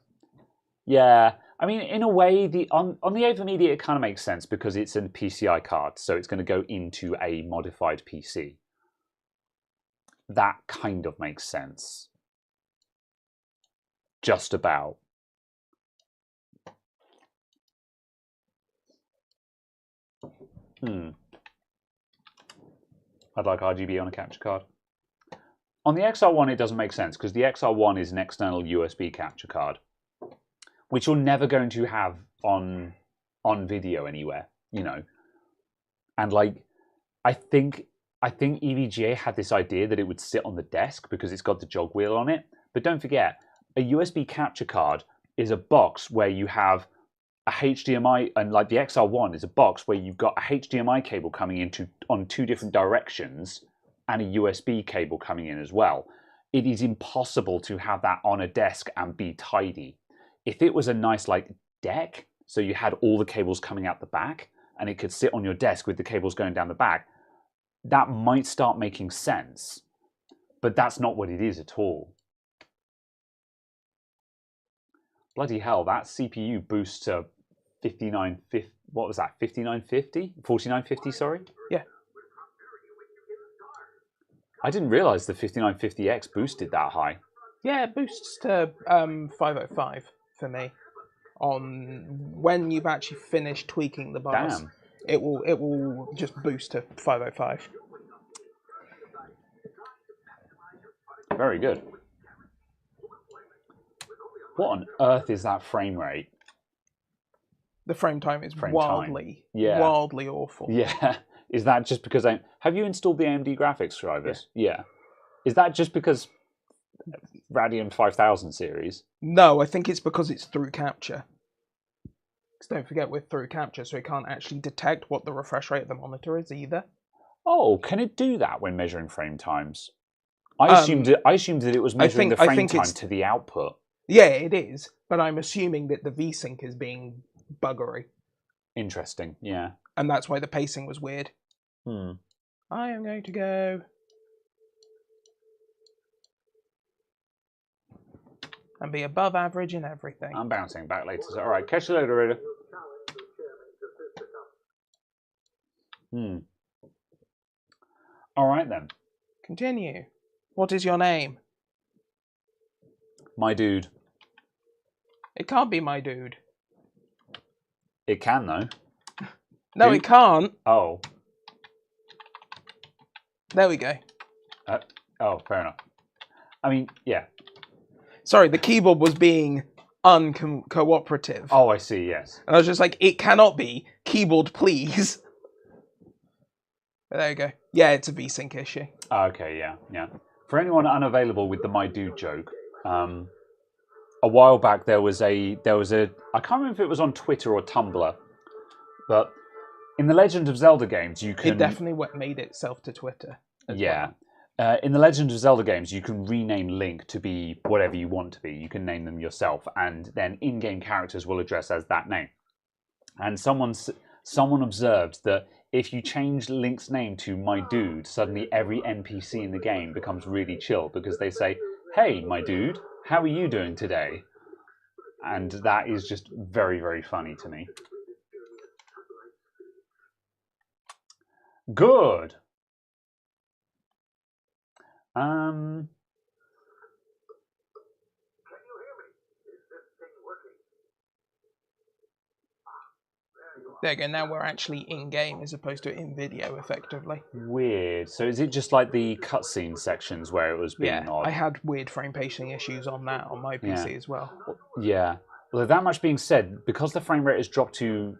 Yeah, I mean, in a way, on the AverMedia, it kind of makes sense because it's a PCI card, so it's going to go into a modified PC. That kind of makes sense. Just about. I'd like RGB on a capture card. On the XR1, it doesn't make sense because the XR1 is an external USB capture card, which you're never going to have on video anywhere, you know. And like, I think EVGA had this idea that it would sit on the desk because it's got the jog wheel on it. But don't forget, a USB capture card is a box where you have a HDMI, and like the XR1 is a box where you've got a HDMI cable coming into on two different directions and a USB cable coming in as well. It is impossible to have that on a desk and be tidy. If it was a nice like deck, so you had all the cables coming out the back and it could sit on your desk with the cables going down the back, that might start making sense. But that's not what it is at all. Bloody hell, that CPU boosts to 5950, what was that, 5950? 4950, sorry? Yeah. I didn't realise the 5950X boosted that high. Yeah, it boosts to 505 for me. On when you've actually finished tweaking the bars, Damn. it will just boost to 505. Very good. What on earth is that frame rate? The frame time is wildly awful. Yeah. Is that just because have you installed the AMD graphics drivers? Yeah. Is that just because Radeon 5000 series? No, I think it's because it's through capture. Because don't forget, we're through capture, so it can't actually detect what the refresh rate of the monitor is either. Oh, can it do that when measuring frame times? I assumed that it was measuring the frame time to the output. Yeah, it is, but I'm assuming that the VSync is being buggery. Interesting, yeah. And that's why the pacing was weird. I am going to go... and be above average in everything. I'm bouncing back later. So, all right, catch you later, Rita. All right, then. Continue. What is your name? My dude. It can't be my dude. It can, though. No, it can't. Oh. There we go. Oh, fair enough. I mean, yeah. Sorry, the keyboard was being uncooperative. Oh, I see, yes. And I was just like, it cannot be. Keyboard, please. But there you go. Yeah, it's a VSync issue. Okay, yeah. For anyone unavailable with the my dude joke, a while back there was a I can't remember if it was on Twitter or Tumblr, but in the Legend of Zelda games you can... It definitely made itself to Twitter. Yeah. In the Legend of Zelda games, you can rename Link to be whatever you want to be. You can name them yourself, and then in-game characters will address as that name. And someone observed that if you change Link's name to my dude, suddenly every NPC in the game becomes really chill because they say, "Hey, my dude, how are you doing today?" And that is just very, very funny to me. Good. There you go. Now we're actually in-game as opposed to in-video, effectively. Weird. So is it just like the cutscene sections where it was being odd? I had weird frame pacing issues on that on my PC as well. Yeah. Well, that much being said, because the frame rate is dropped to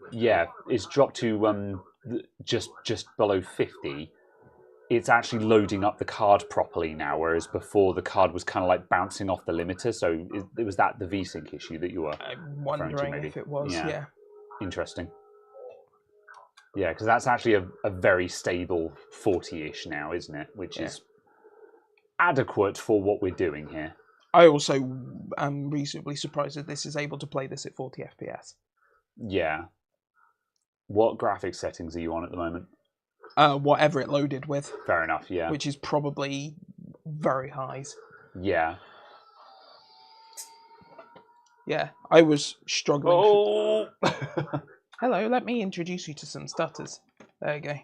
just below 50, it's actually loading up the card properly now, whereas before the card was kind of like bouncing off the limiter. So it was that the VSync issue that you were wondering if it was. Yeah. Interesting. Yeah, because that's actually a very stable 40-ish now, isn't it? Which is adequate for what we're doing here. I also am reasonably surprised that this is able to play this at 40 FPS. Yeah. What graphics settings are you on at the moment? Whatever it loaded with. Fair enough, yeah. Which is probably very highs. Yeah. Yeah, I was struggling. Oh! Hello, let me introduce you to some stutters. There you go.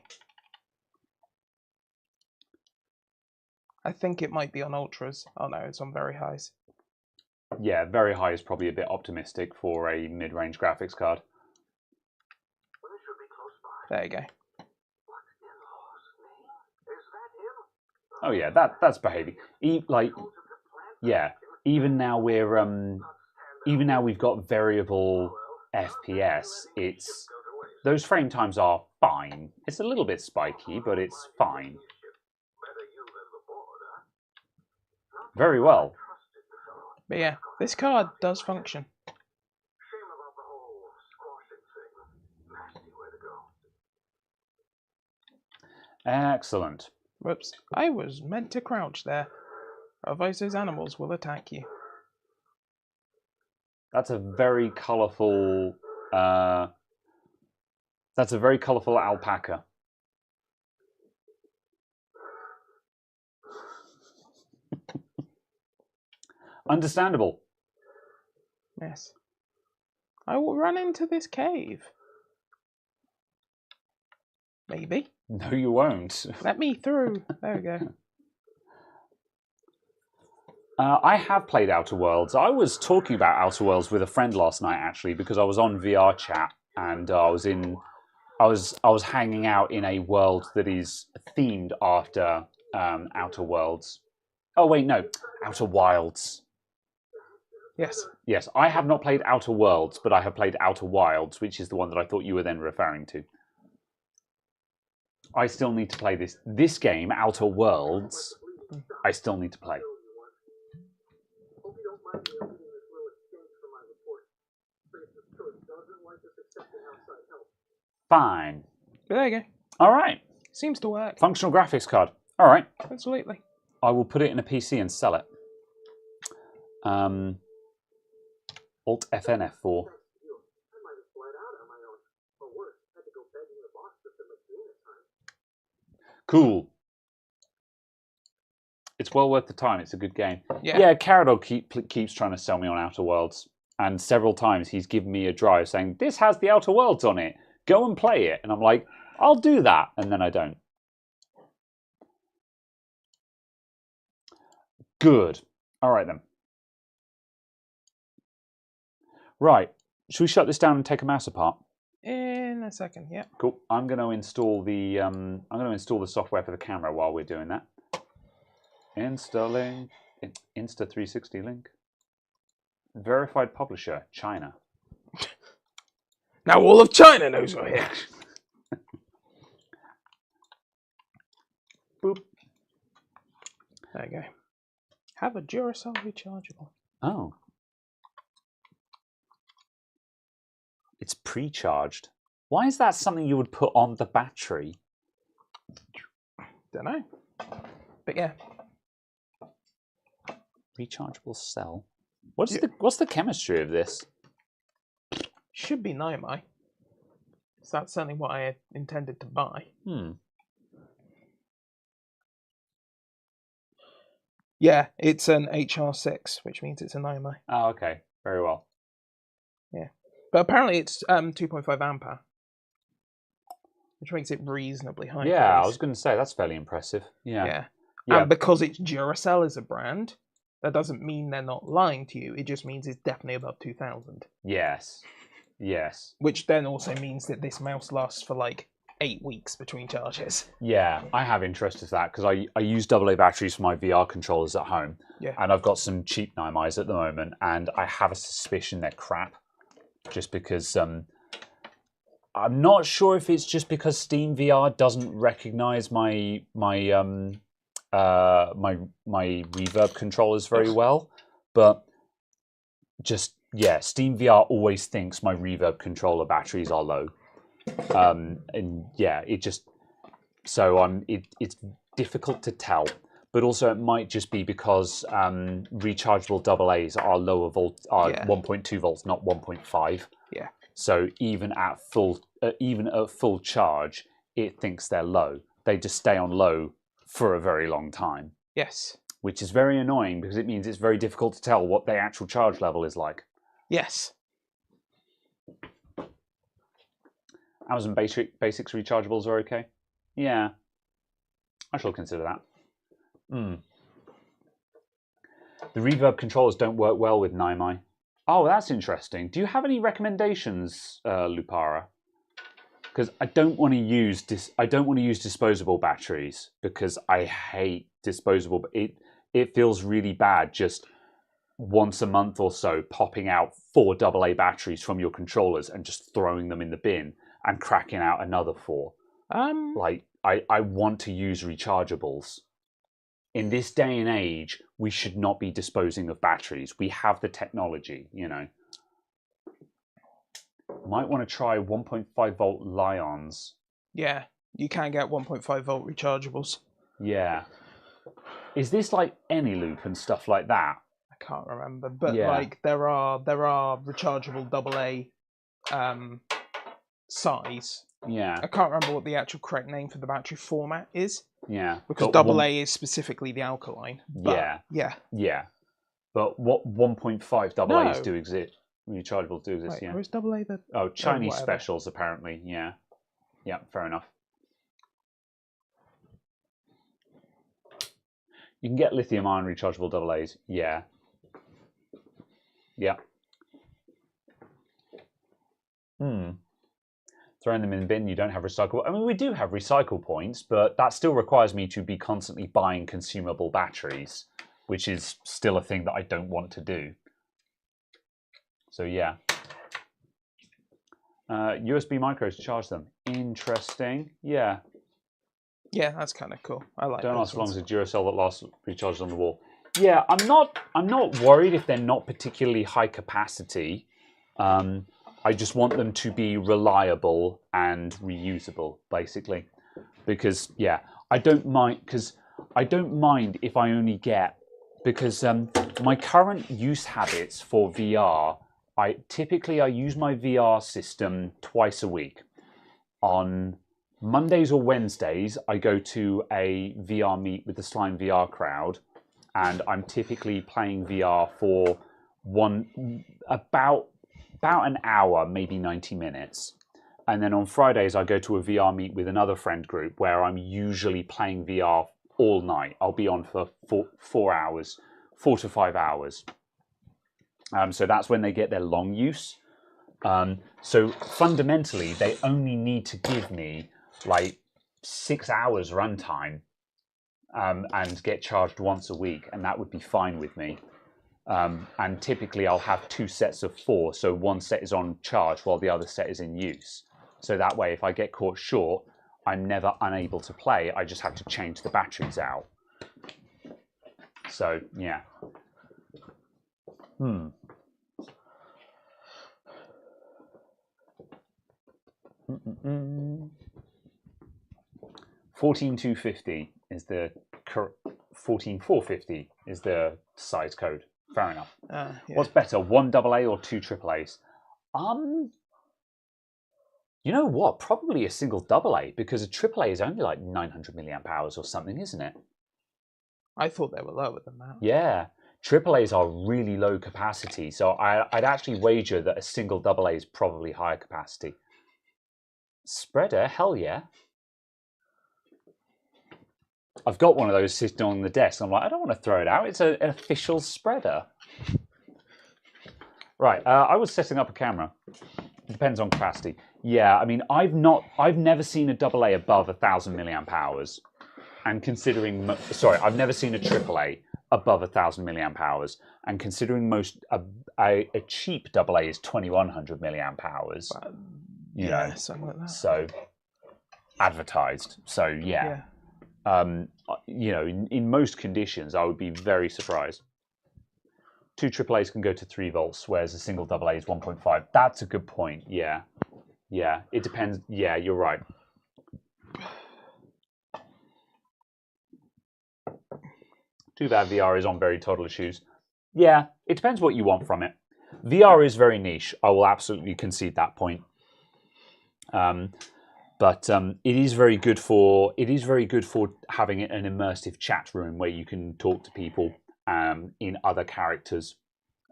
I think it might be on ultras. Oh no, it's on very highs. Yeah, very high is probably a bit optimistic for a mid-range graphics card. There you go. Oh yeah, that's behaving. Like, yeah. Even now we've got variable FPS. Those frame times are fine. It's a little bit spiky, but it's fine. Very well. But yeah, this card does function. Excellent. Whoops. I was meant to crouch there. Otherwise those animals will attack you. That's a very colourful. That's a very colourful alpaca. Understandable. Yes. I will run into this cave. Maybe. No, you won't. Let me through. There we go. I have played Outer Worlds. I was talking about Outer Worlds with a friend last night, actually, because I was on VR chat and I was hanging out in a world that is themed after Outer Worlds. Oh wait, no, Outer Wilds. Yes. Yes, I have not played Outer Worlds, but I have played Outer Wilds, which is the one that I thought you were then referring to. I still need to play this game, Outer Worlds. I still need to play. Fine. But there you go. All right. Seems to work. Functional graphics card. All right. Absolutely. I will put it in a PC and sell it. Alt FN F4. Cool. It's well worth the time. It's a good game. Yeah, Caradog keeps trying to sell me on Outer Worlds. And several times he's given me a drive saying, this has the Outer Worlds on it. Go and play it. And I'm like, I'll do that. And then I don't. Good. All right, then. Right. Should we shut this down and take a mouse apart? In a second, yeah. Cool. I'm going to install the software for the camera while we're doing that. Installing Insta360 link. Verified publisher, China. Now all of China knows we're here. Boop. There you go. Have a Duracell rechargeable. Oh. It's pre-charged. Why is that something you would put on the battery? Don't know. But yeah. Rechargeable cell. What's the chemistry of this? Should be Naimai. So that's certainly what I intended to buy. Yeah, it's an HR6, which means it's a Naimai. Oh, okay. Very well. Yeah. But apparently it's 2.5 ampere, which makes it reasonably high. Yeah, I was going to say, that's fairly impressive. Yeah. And because it's Duracell as a brand, that doesn't mean they're not lying to you. It just means it's definitely above 2,000. Yes. Yes. Which then also means that this mouse lasts for like 8 weeks between charges. Yeah, I have interest in that because I use AA batteries for my VR controllers at home. Yeah. And I've got some cheap Naimais at the moment, and I have a suspicion they're crap. Just because I'm not sure if it's just because Steam VR doesn't recognize my reverb controllers very well, but just Steam VR always thinks my reverb controller batteries are low, and yeah, it's difficult to tell. But also, it might just be because rechargeable AA's are lower volt, 1.2 volts, not 1.5. Yeah. So even at full charge, it thinks they're low. They just stay on low for a very long time. Yes. Which is very annoying because it means it's very difficult to tell what the actual charge level is like. Yes. Amazon Basics rechargeables are okay. Yeah. I shall consider that. The reverb controllers don't work well with Naimai. Oh, that's interesting. Do you have any recommendations, Lupara? because I don't want to use disposable batteries because I hate disposable. It feels really bad just once a month or so popping out 4 AA batteries from your controllers and just throwing them in the bin and cracking out another 4. Like I want to use rechargeables. In this day and age, we should not be disposing of batteries. We have the technology, you know. Might want to try 1.5 volt Lions. Yeah, you can get 1.5 volt rechargeables. Yeah. Is this like Eneloop and stuff like that? I can't remember, but Yeah. like there are rechargeable AA size. Yeah. I can't remember what the actual correct name for the battery format is. Yeah. Because But AA is specifically the alkaline. But, Yeah. yeah. But what 1.5 AA's No. do exist? Rechargeables do exist, Wait, yeah. or is AA the... Oh, Chinese whatever. specials apparently, yeah. Yeah, fair enough. You can get lithium-ion rechargeable AA's, yeah. Yeah. Throwing them in the bin, you don't have recycle. I mean, we do have recycle points, but that still requires me to be constantly buying consumable batteries, which is still a thing that I don't want to do. So yeah. USB micros to charge them. Interesting. Yeah. Yeah, that's kind of cool. I like Don't those last as long ones. as a Duracell that lasts recharged on the wall. Yeah, I'm not worried if they're not particularly high capacity. I just want them to be reliable and reusable, basically. Because yeah, I don't mind if I only get, because my current use habits for VR, I use my VR system twice a week. On Mondays or Wednesdays, I go to a VR meet with the Slime VR crowd, and I'm typically playing VR for about an hour, maybe 90 minutes. And then on Fridays, I go to a VR meet with another friend group where I'm usually playing VR all night. I'll be on for 4 hours, 4 to 5 hours. So that's when they get their long use. So fundamentally, they only need to give me like 6 hours runtime and get charged once a week, and that would be fine with me. And typically I'll have 2 sets of 4, so one set is on charge while the other set is in use. So that way, if I get caught short, I'm never unable to play. I just have to change the batteries out. So yeah. 14250 is the 14450 is the size code. Fair enough. Yeah. What's better, 1 AA or 2 AAA's? You know what? Probably a single AA, because a AAA is only like 900 milliamp hours or something, isn't it? I thought they were lower than that. Yeah. AAA's are really low capacity, so I'd actually wager that a single AA is probably higher capacity. Spreader, hell yeah. I've got one of those sitting on the desk. I'm like, I don't want to throw it out. It's an official spreader. Right, I was setting up a camera. It depends on capacity. Yeah, I mean, I've never seen a AA above 1,000 milliamp hours. And considering, sorry, I've never seen a AAA above 1,000 milliamp hours. And considering a cheap AA is 2,100 milliamp hours. You know, something like that. So advertised. So yeah. You know, in most conditions, I would be very surprised. 2 AAAs can go to 3 volts, whereas a single AA is 1.5. That's a good point. Yeah. Yeah, it depends. Yeah, you're right. Too bad VR is on very toddler shoes. Yeah, it depends what you want from it. VR is very niche. I will absolutely concede that point. But it is very good for having an immersive chat room where you can talk to people in other characters.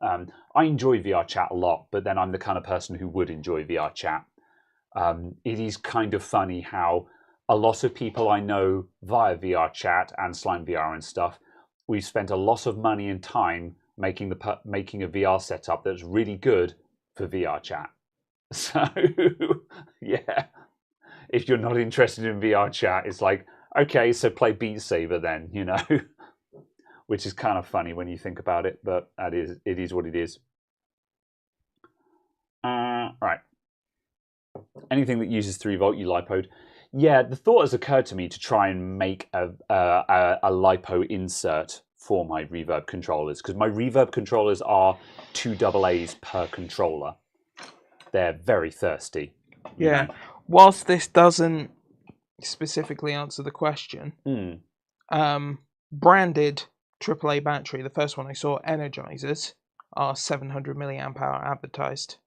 I enjoy VR chat a lot, but then I'm the kind of person who would enjoy VR chat. It is kind of funny how a lot of people I know via VR chat and Slime VR and stuff, we've spent a lot of money and time making a VR setup that's really good for VR chat. So yeah. if you're not interested in VR chat, it's like, okay, so play Beat Saber then, you know, which is kind of funny when you think about it, but it is what it is. Right. Anything that uses 3-volt, you lipoed. Yeah, the thought has occurred to me to try and make a lipo insert for my reverb controllers, because my reverb controllers are 2 AA's per controller. They're very thirsty. Yeah. know. Whilst this doesn't specifically answer the question, branded AAA battery, the first one I saw, Energizers, are 700 milliamp hour advertised.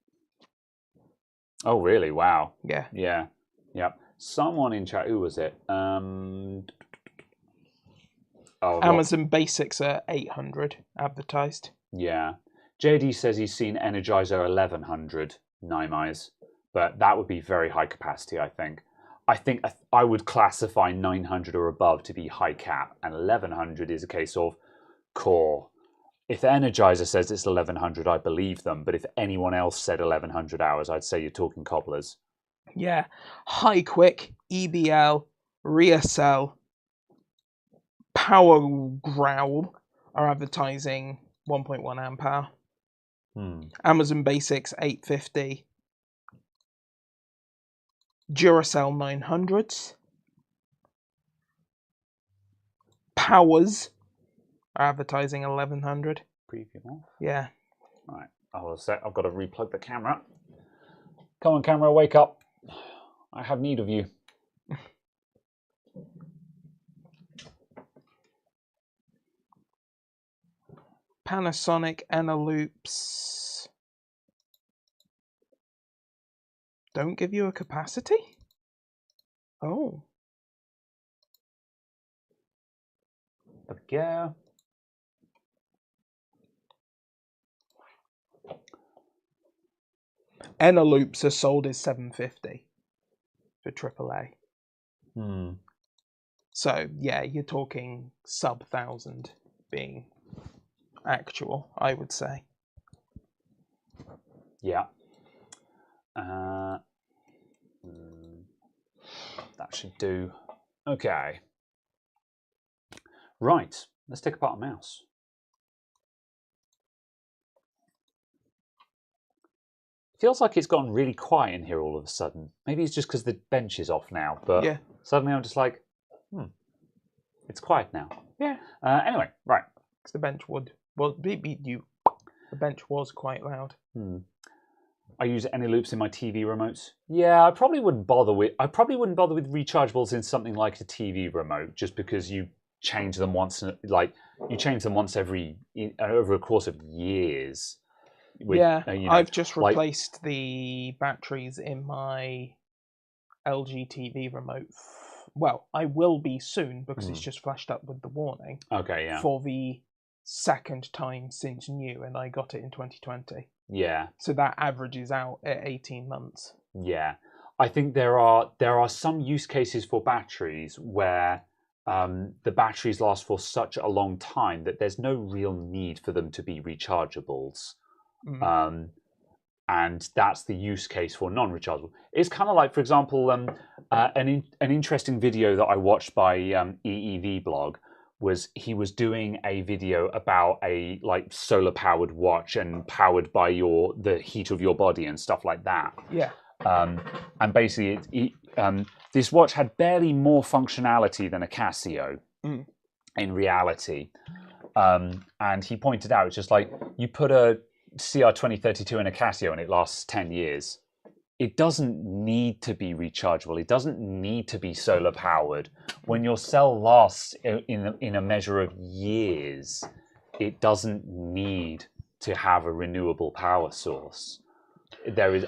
Oh, really? Wow. Yeah. Yeah. Yep. Someone in chat, who was it? Amazon Basics are 800 advertised. Yeah. JD says he's seen Energizer 1100 NiMey's, but that would be very high capacity, I think. I think I would classify 900 or above to be high cap, and 1100 is a case of core. If Energizer says it's 1100, I believe them, but if anyone else said 1100 hours, I'd say you're talking cobblers. Yeah. High Quick, EBL, Reacell, Power Growl are advertising 1.1 amp hour. Amazon Basics 850. Duracell 900s. Powers are advertising 1100. Preview off. Yeah. Right. Hold on a sec. I've got to replug the camera. Come on, camera, wake up. I have need of you. Panasonic Eneloops don't give you a capacity? Oh. Yeah. Eneloops are sold as 750 for AAA. So yeah, you're talking sub 1,000 being actual, I would say. Yeah. That should do. Okay. Right. Let's take apart a mouse. Feels like it's gotten really quiet in here all of a sudden. Maybe it's just because the bench is off now, but Yeah. suddenly I'm just like, it's quiet now. Yeah. Anyway, right. Because the bench the bench was quite loud. I use Eneloops in my TV remotes. Yeah, I probably wouldn't bother with rechargeables in something like a TV remote, just because you change them once, every over a course of years. I've just replaced the batteries in my LG TV remote. Well, I will be soon because it's just flashed up with the warning. Okay, yeah. For the second time since new, and I got it in 2020. Yeah. So that averages out at 18 months. Yeah. I think there are some use cases for batteries where the batteries last for such a long time that there's no real need for them to be rechargeables. And that's the use case for non-rechargeable. It's kind of like, for example, an interesting video that I watched by EEV blog was he was doing a video about a solar powered watch and powered by the heat of your body and stuff like that. Yeah. And basically, this watch had barely more functionality than a Casio in reality. And he pointed out, it's just like you put a CR2032 in a Casio and it lasts 10 years. It doesn't need to be rechargeable. It doesn't need to be solar powered. When your cell lasts in a measure of years, it doesn't need to have a renewable power source.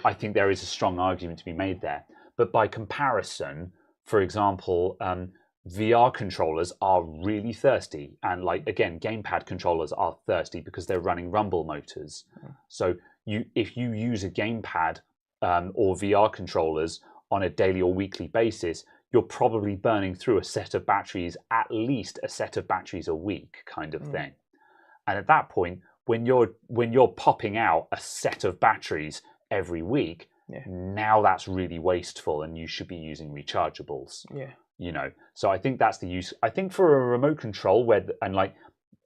I think there is a strong argument to be made there. But by comparison, for example, VR controllers are really thirsty, and again, gamepad controllers are thirsty because they're running rumble motors. So if you use a gamepad or VR controllers on a daily or weekly basis, you're probably burning through a set of batteries, at least a set of batteries a week, kind of thing. And at that point, when you're popping out a set of batteries every week, Yeah. Now that's really wasteful, and you should be using rechargeables. Yeah. So I think that's the use. I think for a remote control and like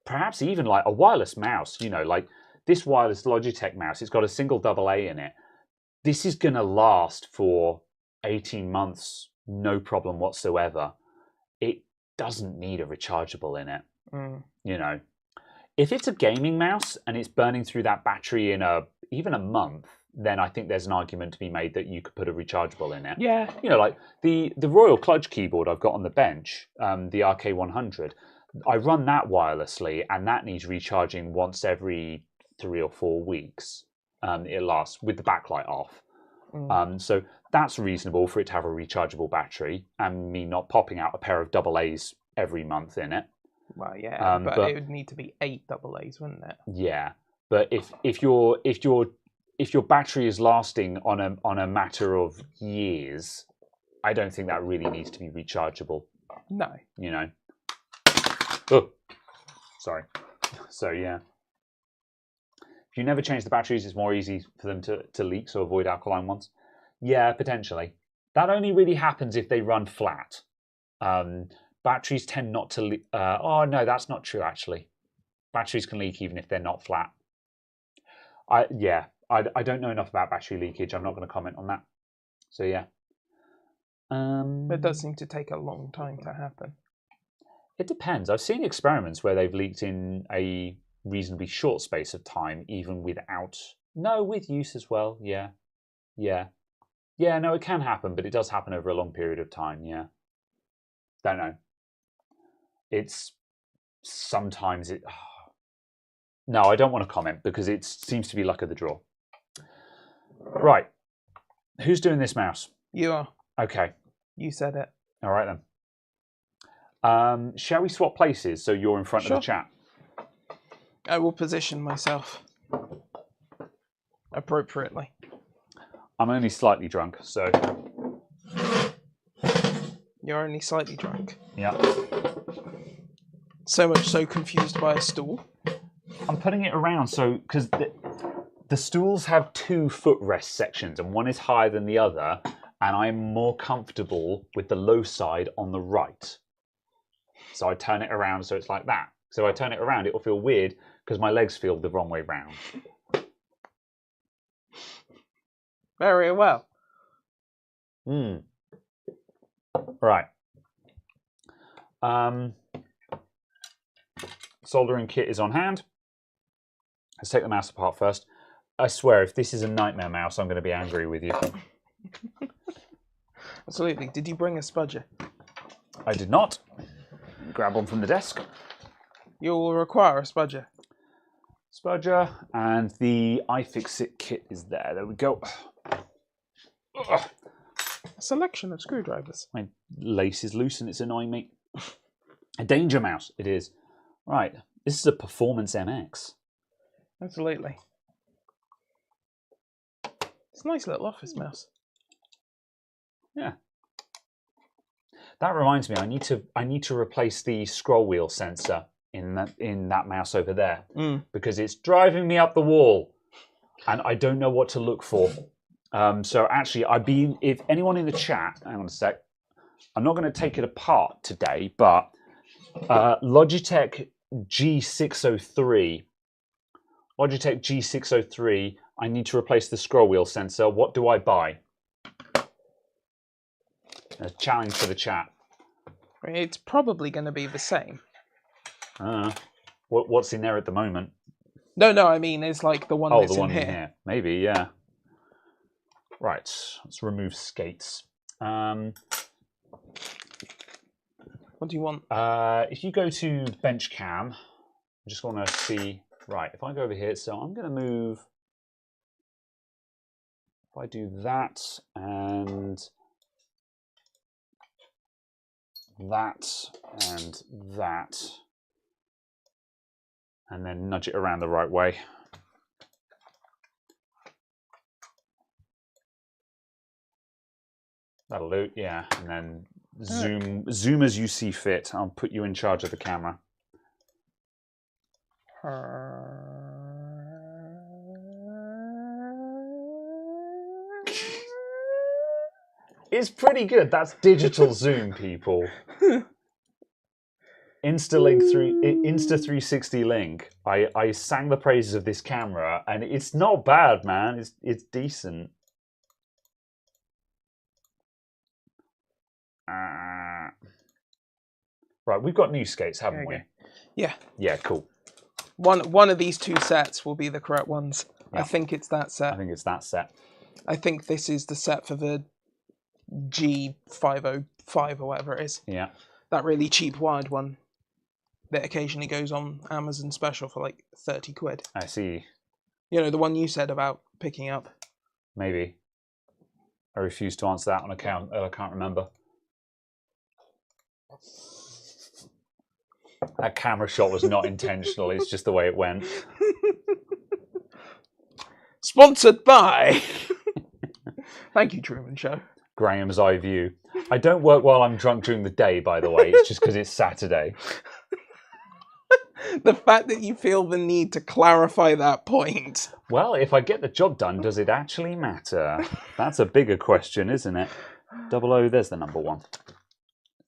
perhaps even like a wireless mouse, like this wireless Logitech mouse, it's got a single AA in it. This is going to last for 18 months, no problem whatsoever. It doesn't need a rechargeable in it. If it's a gaming mouse and it's burning through that battery in even a month, then I think there's an argument to be made that you could put a rechargeable in it. Yeah. Like the Royal Clutch keyboard I've got on the bench, the RK100, I run that wirelessly, and that needs recharging once every 3 or 4 weeks. It lasts with the backlight off. So that's reasonable for it to have a rechargeable battery and me not popping out a pair of AA's every month in it. Well, yeah, but it would need to be 8 AA's, wouldn't it? Yeah, but if your battery is lasting on a matter of years, I don't think that really needs to be rechargeable. No. Oh, sorry. So yeah, if you never change the batteries, it's more easy for them to leak. So avoid alkaline ones. Yeah, potentially. That only really happens if they run flat. Batteries tend not to leak. Oh no, that's not true actually. Batteries can leak even if they're not flat. I don't know enough about battery leakage. I'm not going to comment on that. So yeah. It does seem to take a long time to happen. It depends. I've seen experiments where they've leaked in a reasonably short space of time, even without. No, with use as well. Yeah. No, it can happen, but it does happen over a long period of time. Yeah. Don't know. It's sometimes it. No, I don't want to comment because it seems to be luck of the draw. Right. Who's doing this mouse? You are. Okay. You said it. All right then. Shall we swap places so you're in front of the chat? I will position myself appropriately. I'm only slightly drunk, so. You're only slightly drunk. Yeah. So much so confused by a stool. I'm putting it around because the stools have 2 footrest sections, and one is higher than the other, and I'm more comfortable with the low side on the right. So I turn it around so it's like that. So I turn it around, it will feel weird because my legs feel the wrong way round. Very well. Right. Soldering kit is on hand. Let's take the mouse apart first. I swear, if this is a nightmare mouse, I'm going to be angry with you. Absolutely. Did you bring a spudger? I did not. Grab one from the desk. You will require a spudger. Spudger, and the iFixit kit is there. There we go. A selection of screwdrivers. My lace is loose and it's annoying me. A danger mouse, it is. Right, this is a Performance MX. Absolutely. It's a nice little office mouse. Yeah. That reminds me, I need to replace the scroll wheel sensor in that mouse over there because it's driving me up the wall, and I don't know what to look for. So actually, if anyone in the chat, hang on a sec, I'm not going to take it apart today, but Logitech G603. Logitech G603, I need to replace the scroll wheel sensor. What do I buy? A challenge for the chat. It's probably going to be the same. What's in there at the moment? No, I mean, it's like the one that's the one in here. Maybe, yeah. Right, let's remove skates. What do you want? If you go to bench cam, I just want to see. Right, if I go over here, so I'm going to move. If I do that and that and that, and then nudge it around the right way. That'll do, yeah. And then zoom as you see fit. I'll put you in charge of the camera. It's pretty good. That's digital zoom, people. Insta360 Link. I sang the praises of this camera, and it's not bad, man. It's decent. Right, we've got new skates, haven't we? Yeah. Yeah, cool. One of these two sets will be the correct ones. Yeah. I think it's that set. I think it's that set. I think this is the set for the G505 or whatever it is. Yeah. That really cheap wired one that occasionally goes on Amazon special for like 30 quid. I see. You know, the one you said about picking up. Maybe. I refuse to answer that on account. I can't remember. That camera shot was not intentional. It's just the way it went. Sponsored by... Thank you, Truman Show. Graham's Eye View. I don't work while I'm drunk during the day, by the way. It's just because it's Saturday. The fact that you feel the need to clarify that point. Well, if I get the job done, does it actually matter? That's a bigger question, isn't it? 00, there's the number one. Is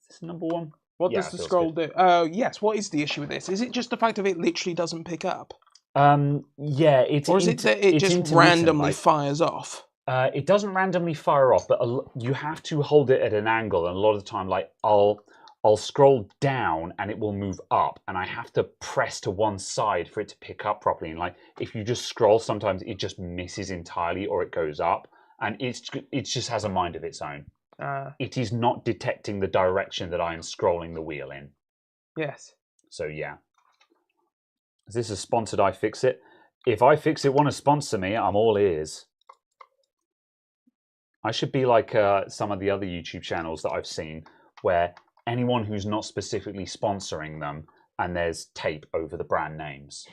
this number one? What Yeah, does the feels scroll good. do? Yes, what is the issue with this? Is it just the fact of it literally doesn't pick up? Yeah, it's Or is it that it it's just intermittent, randomly like, fires off? it doesn't randomly fire off, but you have to hold it at an angle, and a lot of the time, like I'll scroll down and it will move up, and I have to press to one side for it to pick up properly. And like if you just scroll, sometimes it just misses entirely, or it goes up, and it just has a mind of its own. It is not detecting the direction that I am scrolling the wheel in. Yes. So yeah. Is this a sponsored iFixit? If iFixit want to sponsor me, I'm all ears. I should be like some of the other YouTube channels that I've seen, where anyone who's not specifically sponsoring them, and there's tape over the brand names.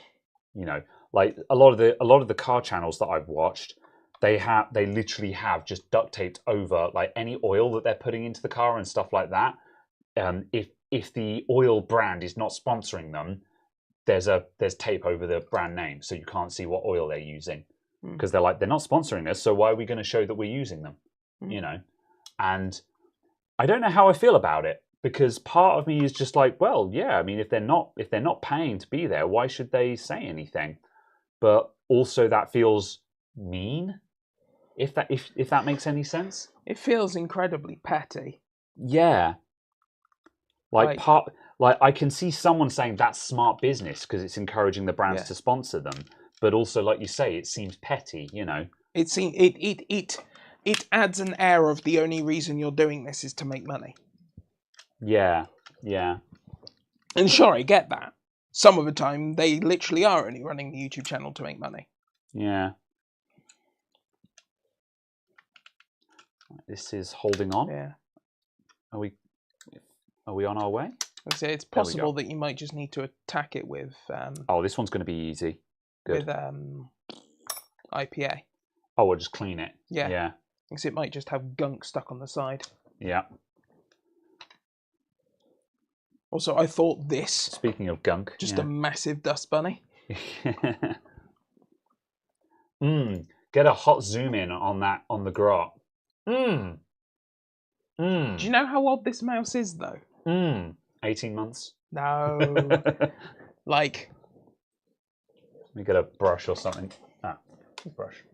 You know, like a lot of the car channels that I've watched, they literally have just duct taped over like any oil that they're putting into the car and stuff like that. If the oil brand is not sponsoring them, there's tape over the brand name, so you can't see what oil they're using, because they're not sponsoring us, so why are we going to show that we're using them? You know, and I don't know how I feel about it, because part of me is just like, well, yeah, I mean, if they're not paying to be there, why should they say anything? But also that feels mean, if that makes any sense. It feels incredibly petty. Yeah. Like I can see someone saying that's smart business because it's encouraging the brands to sponsor them, but also, like you say, it seems petty. You know, it adds an air of the only reason you're doing this is to make money. Yeah. And sure, I get that. Some of the time, they literally are only running the YouTube channel to make money. Yeah. This is holding on. Yeah. Are we on our way? I say it's possible that you might just need to attack it with. Oh, this one's going to be easy. Good. With IPA. Oh, we'll just clean it. Yeah. Yeah. Because it might just have gunk stuck on the side. Yeah. Also, I thought this. Speaking of gunk, just a massive dust bunny. Get a hot zoom in on the grot. Do you know how old this mouse is, though? 18 months. No. Like. Let me get a brush or something. Brush.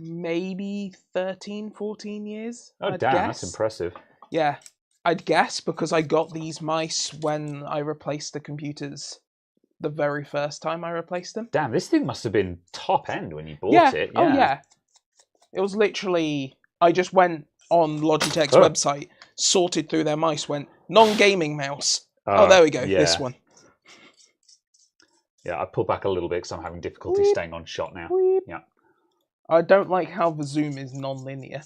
Maybe 13, 14 years. Oh, I'd damn, guess. that's impressive. Yeah, I'd guess, because I got these mice when I replaced the computers the very first time I replaced them. Damn, this thing must have been top end when you bought it. Yeah. Oh, yeah. It was literally, I just went on Logitech's website, sorted through their mice, went non-gaming mouse. There we go, this one. Yeah, I pulled back a little bit because I'm having difficulty staying on shot now. Yeah. I don't like how the zoom is non-linear.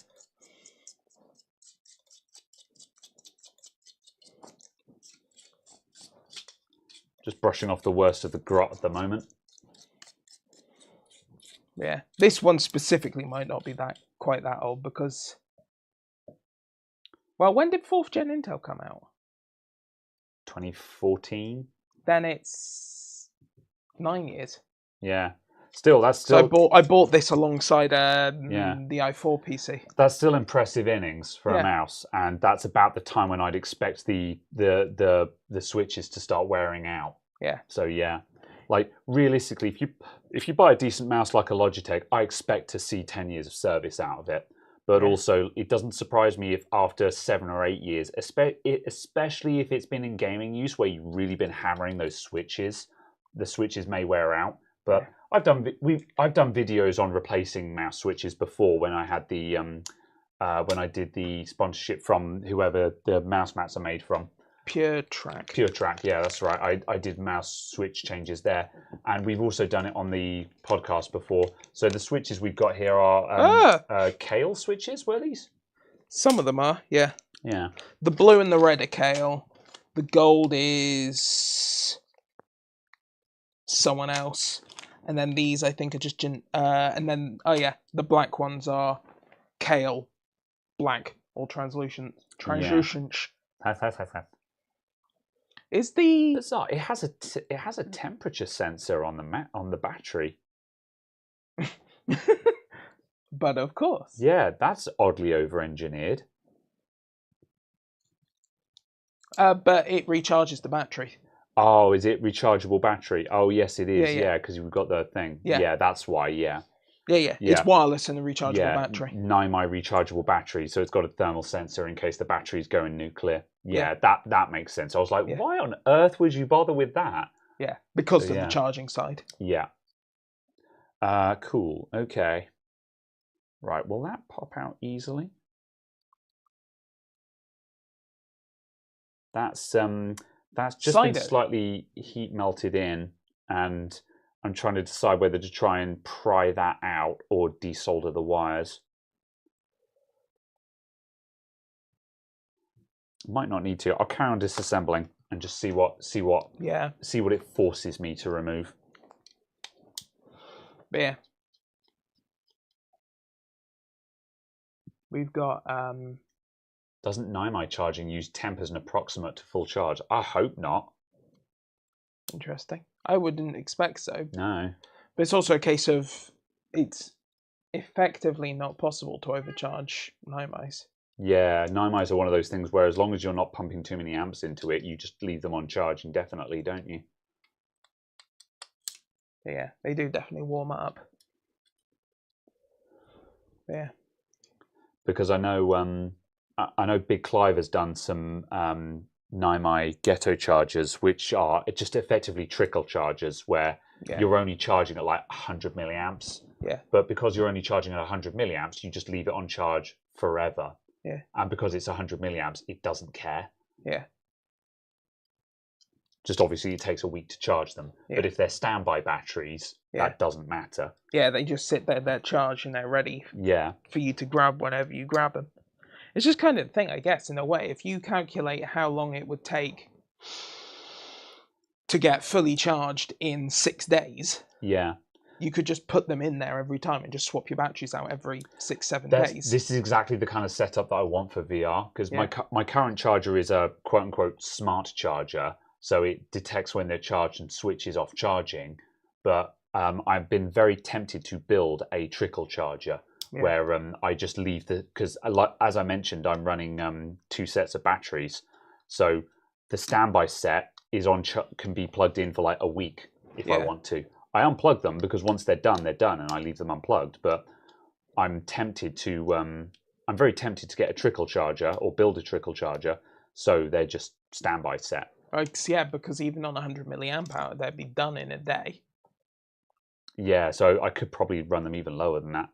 Just brushing off the worst of the grot at the moment. Yeah, this one specifically might not be quite that old because... Well, when did 4th Gen Intel come out? 2014. Then it's 9 years. Yeah. Still, that's So still I bought this alongside Yeah. the i4 PC. that's still impressive innings for a Yeah. mouse, and that's about the time when I'd expect the switches to start wearing out. Yeah. So yeah, like realistically, if you buy a decent mouse like a Logitech, I expect to see 10 years of service out of it. But Yeah. also, it doesn't surprise me if after 7 or 8 years, especially if it's been in gaming use where you've really been hammering those switches, the switches may wear out. But Yeah. I've done videos on replacing mouse switches before when I had the when I did the sponsorship from whoever the mouse mats are made from. Pure Track. Pure Track, yeah, that's right. I did mouse switch changes there, and we've also done it on the podcast before. So the switches we've got here are Kale switches. Were these? Some of them are, yeah. Yeah. The blue and the red are Kale. The gold is someone else, and then these I think are just and then the black ones are Kale, black or translucent. Translucent. Is the Bizarre. It has a temperature sensor on the battery. But of course. Yeah, that's oddly over-engineered. But it recharges the battery. Oh, is it rechargeable battery? Oh, yes, it is. Yeah. Yeah, because we've got the thing. Yeah. Yeah, that's why. Yeah. Yeah. It's wireless and a rechargeable battery. Naimai rechargeable battery, so it's got a thermal sensor in case the battery's going nuclear. Yeah, that makes sense. I was like, why on earth would you bother with that? Yeah, because of the charging side. Yeah. Cool. Okay. Right. Will that pop out easily? That's just been slightly heat melted in, and I'm trying to decide whether to try and pry that out or desolder the wires. Might not need to. I'll carry on disassembling and just see what it forces me to remove. But yeah. We've got Doesn't Naimai charging use temp as an approximate to full charge? I hope not. Interesting. I wouldn't expect so. No. But it's also a case of it's effectively not possible to overcharge Naimais. Yeah, Naimais are one of those things where as long as you're not pumping too many amps into it, you just leave them on charge indefinitely, don't you? Yeah, they do definitely warm it up. Yeah. Because I know Big Clive has done some Naimai ghetto chargers, which are just effectively trickle chargers where you're only charging at like 100 milliamps. Yeah. But because you're only charging at 100 milliamps, you just leave it on charge forever. Yeah. And because it's 100 milliamps, it doesn't care. Yeah. Just obviously it takes a week to charge them. Yeah. But if they're standby batteries, that doesn't matter. Yeah, they just sit there, they're charged and they're ready for you to grab whenever you grab them. It's just kind of the thing, I guess, in a way. If you calculate how long it would take to get fully charged in 6 days, you could just put them in there every time and just swap your batteries out every 6-7 days. This is exactly the kind of setup that I want for VR, because my current charger is a quote-unquote smart charger, so it detects when they're charged and switches off charging. But I've been very tempted to build a trickle charger where I just leave because as I mentioned, I'm running 2 sets of batteries, so the standby set is can be plugged in for like a week if I want to. I unplug them because once they're done, and I leave them unplugged. But I'm tempted to I'm very tempted to get a trickle charger or build a trickle charger, so they're just standby set. Yeah, because even on 100 milliamp hour, they'd be done in a day. Yeah, so I could probably run them even lower than that.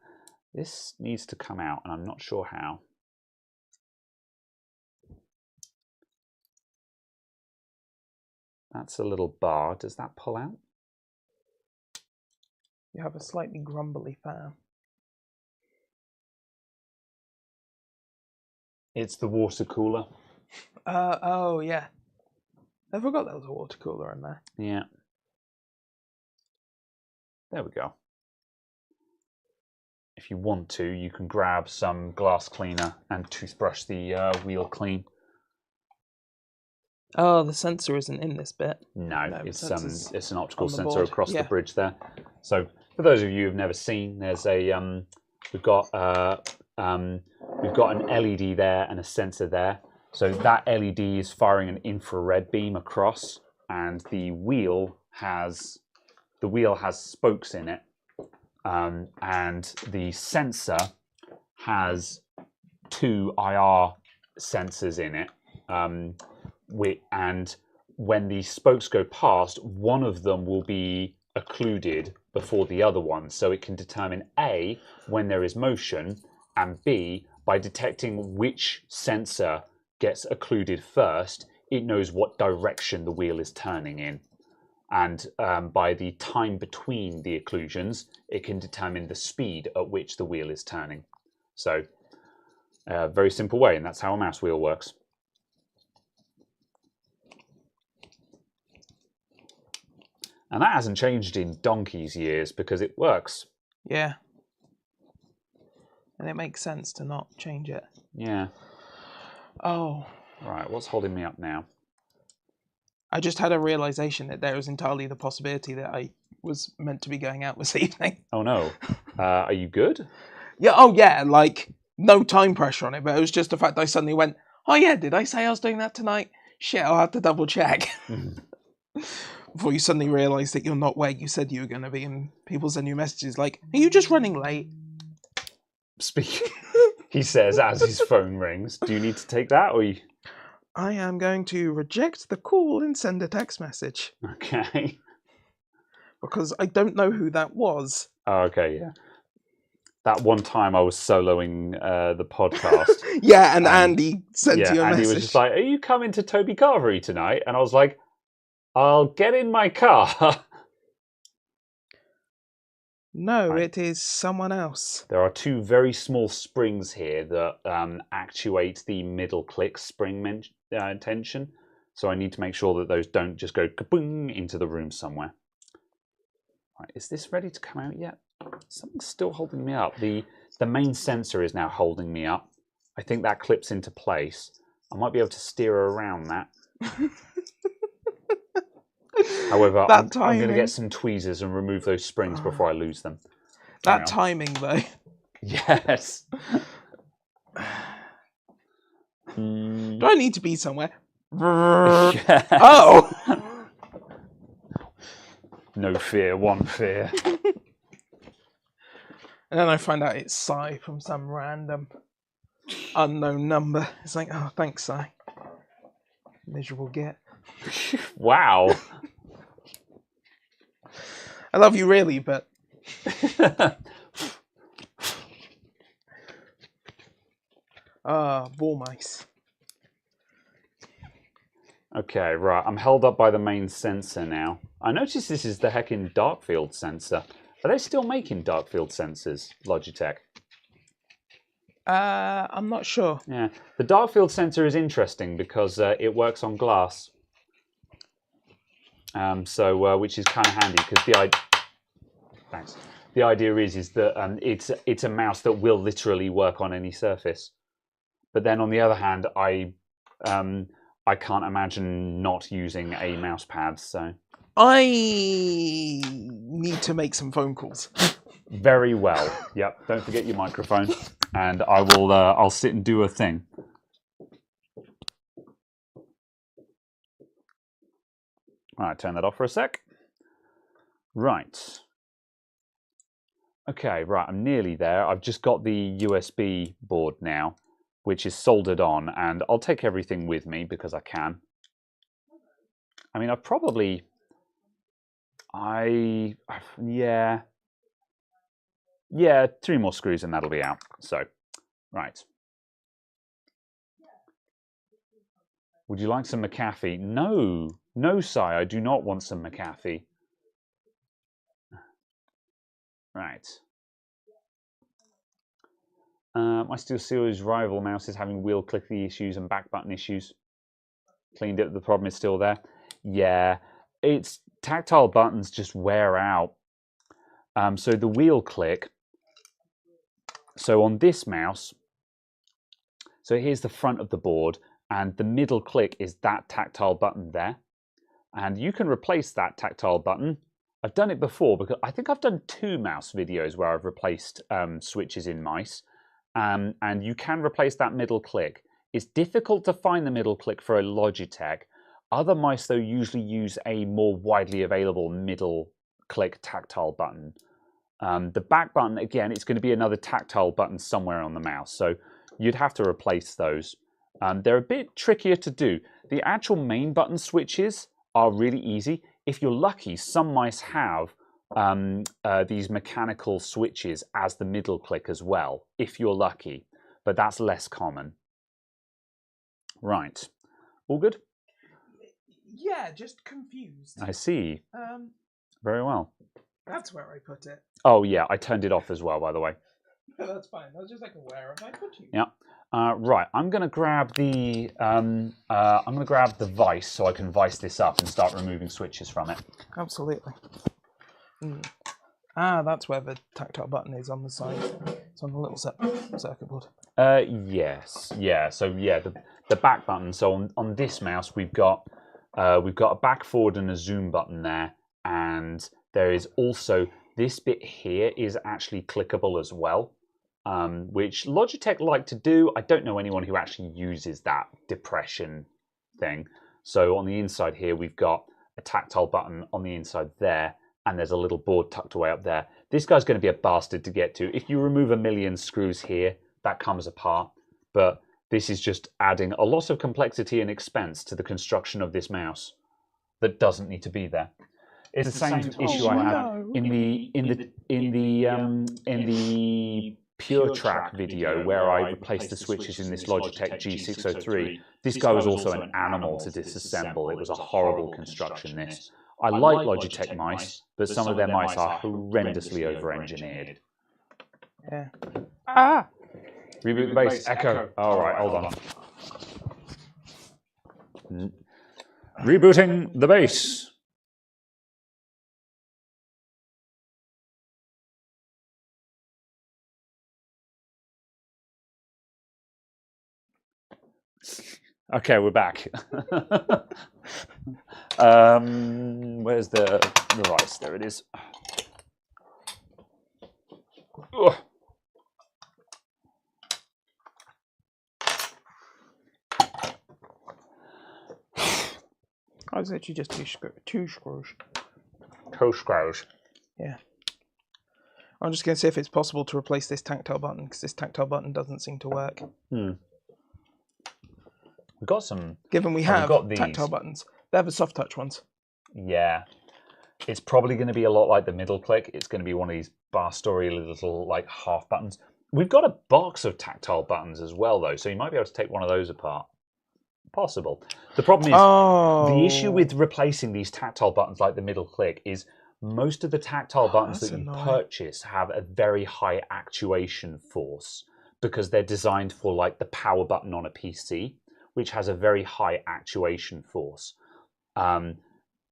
This needs to come out, and I'm not sure how. That's a little bar. Does that pull out? You have a slightly grumbly fan. It's the water cooler. Oh, yeah. I forgot there was a water cooler in there. Yeah. There we go. If you want to, you can grab some glass cleaner and toothbrush the wheel clean. Oh, the sensor isn't in this bit. No, No, it's sensor's it's an optical on the sensor board, across yeah. the bridge there. So for those of you who've never seen, there's a we've got an LED there and a sensor there. So that LED is firing an infrared beam across, and the wheel has spokes in it, and the sensor has 2 IR sensors in it, and when the spokes go past, one of them will be occluded before the other one, so it can determine A, when there is motion, and B, by detecting which sensor gets occluded first, it knows what direction the wheel is turning in. And by the time between the occlusions, it can determine the speed at which the wheel is turning. So, very simple way, and that's how a mouse wheel works. And that hasn't changed in donkey's years because it works. Yeah. And it makes sense to not change it. Yeah. Oh. Right, what's holding me up now? I just had a realization that there was entirely the possibility that I was meant to be going out this evening. Oh no. Are you good? Yeah, oh yeah, like, no time pressure on it, but it was just the fact that I suddenly went, oh yeah, did I say I was doing that tonight? Shit, I'll have to double check. Before you suddenly realise that you're not where you said you were going to be, and people send you messages like, are you just running late? He says as his phone rings. Do you need to take that, or you... I am going to reject the call and send a text message. Okay. Because I don't know who that was. Oh, okay, yeah. That one time I was soloing the podcast. Yeah, and Andy sent you a Andy message. was just like, are you coming to Toby Carvery tonight? And I was like, I'll get in my car. No, it is someone else. There are 2 very small springs here that actuate the middle click spring tension. So I need to make sure that those don't just go kaboom into the room somewhere. Right, is this ready to come out yet? Something's still holding me up. The main sensor is now holding me up. I think that clips into place. I might be able to steer around that. However, I'm going to get some tweezers and remove those springs before I lose them. That timing, though. Yes. Do I need to be somewhere? Yes. Oh! No fear, one fear. And then I find out it's Sai from some random unknown number. It's like, oh, thanks, Sai. Miserable git. Wow. I love you really, but... ball mice. Okay, right. I'm held up by the main sensor now. I notice this is the heckin' dark field sensor. Are they still making dark field sensors, Logitech? I'm not sure. Yeah, the dark field sensor is interesting because it works on glass. Which is kind of handy because the idea is that it's a mouse that will literally work on any surface. But then on the other hand, I can't imagine not using a mouse pad. So I need to make some phone calls. Very well. Yep. Don't forget your microphone, and I will. I'll sit and do a thing. All right, turn that off for a sec. Right. Okay, right, I'm nearly there. I've just got the USB board now, which is soldered on, and I'll take everything with me because I can. I mean, yeah, 3 more screws and that'll be out. So, right. Would you like some McAfee? No, no, Sai, I do not want some McAfee. Right. My SteelSeries rival mouse is having wheel clicky issues and back button issues. Cleaned it, the problem is still there. Yeah, it's tactile buttons just wear out. So the wheel click. So on this mouse, so here's the front of the board, and the middle click is that tactile button there. And you can replace that tactile button. I've done it before because I think I've done 2 mouse videos where I've replaced switches in mice. And you can replace that middle click. It's difficult to find the middle click for a Logitech. Other mice, though, usually use a more widely available middle click tactile button. The back button, again, it's going to be another tactile button somewhere on the mouse. So you'd have to replace those. They're a bit trickier to do. The actual main button switches are really easy. If you're lucky, some mice have these mechanical switches as the middle click as well, if you're lucky, but that's less common. Right. All good? Yeah, just confused. I see. Very well. That's where I put it. Oh, yeah, I turned it off as well, by the way. No, that's fine. I was just like, where have I put you? Yeah. Right, I'm going to grab the vise so I can vise this up and start removing switches from it. Absolutely. Ah, that's where the tactile button is on the side. It's on the little circuit board. Yes, yeah. So yeah, the back button. So on this mouse, we've got a back, forward, and a zoom button there, and there is also this bit here is actually clickable as well. Which Logitech like to do. I don't know anyone who actually uses that depression thing. So on the inside here, we've got a tactile button on the inside there, and there's a little board tucked away up there. This guy's going to be a bastard to get to. If you remove a million screws here, that comes apart. But this is just adding a lot of complexity and expense to the construction of this mouse that doesn't need to be there. It's the same issue I had in the Pure Track video where I replaced the switches in this Logitech G603. This guy was also an animal to disassemble. It was a horrible construction, this. I like Logitech mice, but some of their mice are horrendously over-engineered. Yeah. Ah! Reboot the base. Echo. All right, hold on. Rebooting the base. Okay, we're back. Where's the rice? There it is. Ugh. I was actually just two screws. Two screws. Yeah. I'm just going to see if it's possible to replace this tactile button, because this tactile button doesn't seem to work. We've got some... Given we have tactile buttons. They're the soft touch ones. Yeah. It's probably going to be a lot like the middle click. It's going to be one of these bar-story little like half buttons. We've got a box of tactile buttons as well, though, so you might be able to take one of those apart. Possible. The problem is, the issue with replacing these tactile buttons like the middle click is most of the tactile buttons that you purchase have a very high actuation force because they're designed for like the power button on a PC, which has a very high actuation force. And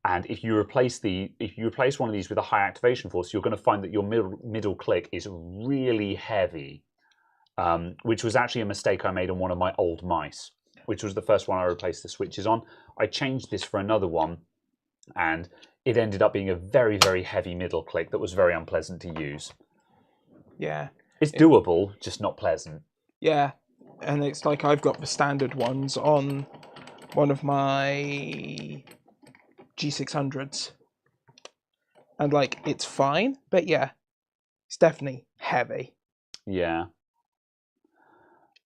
if you replace one of these with a high activation force, you're going to find that your middle click is really heavy, which was actually a mistake I made on one of my old mice, which was the first one I replaced the switches on. I changed this for another one, and it ended up being a very, very heavy middle click that was very unpleasant to use. Yeah. It's doable, just not pleasant. Yeah. And it's like I've got the standard ones on one of my G600s. And like, it's fine, but yeah, it's definitely heavy. Yeah.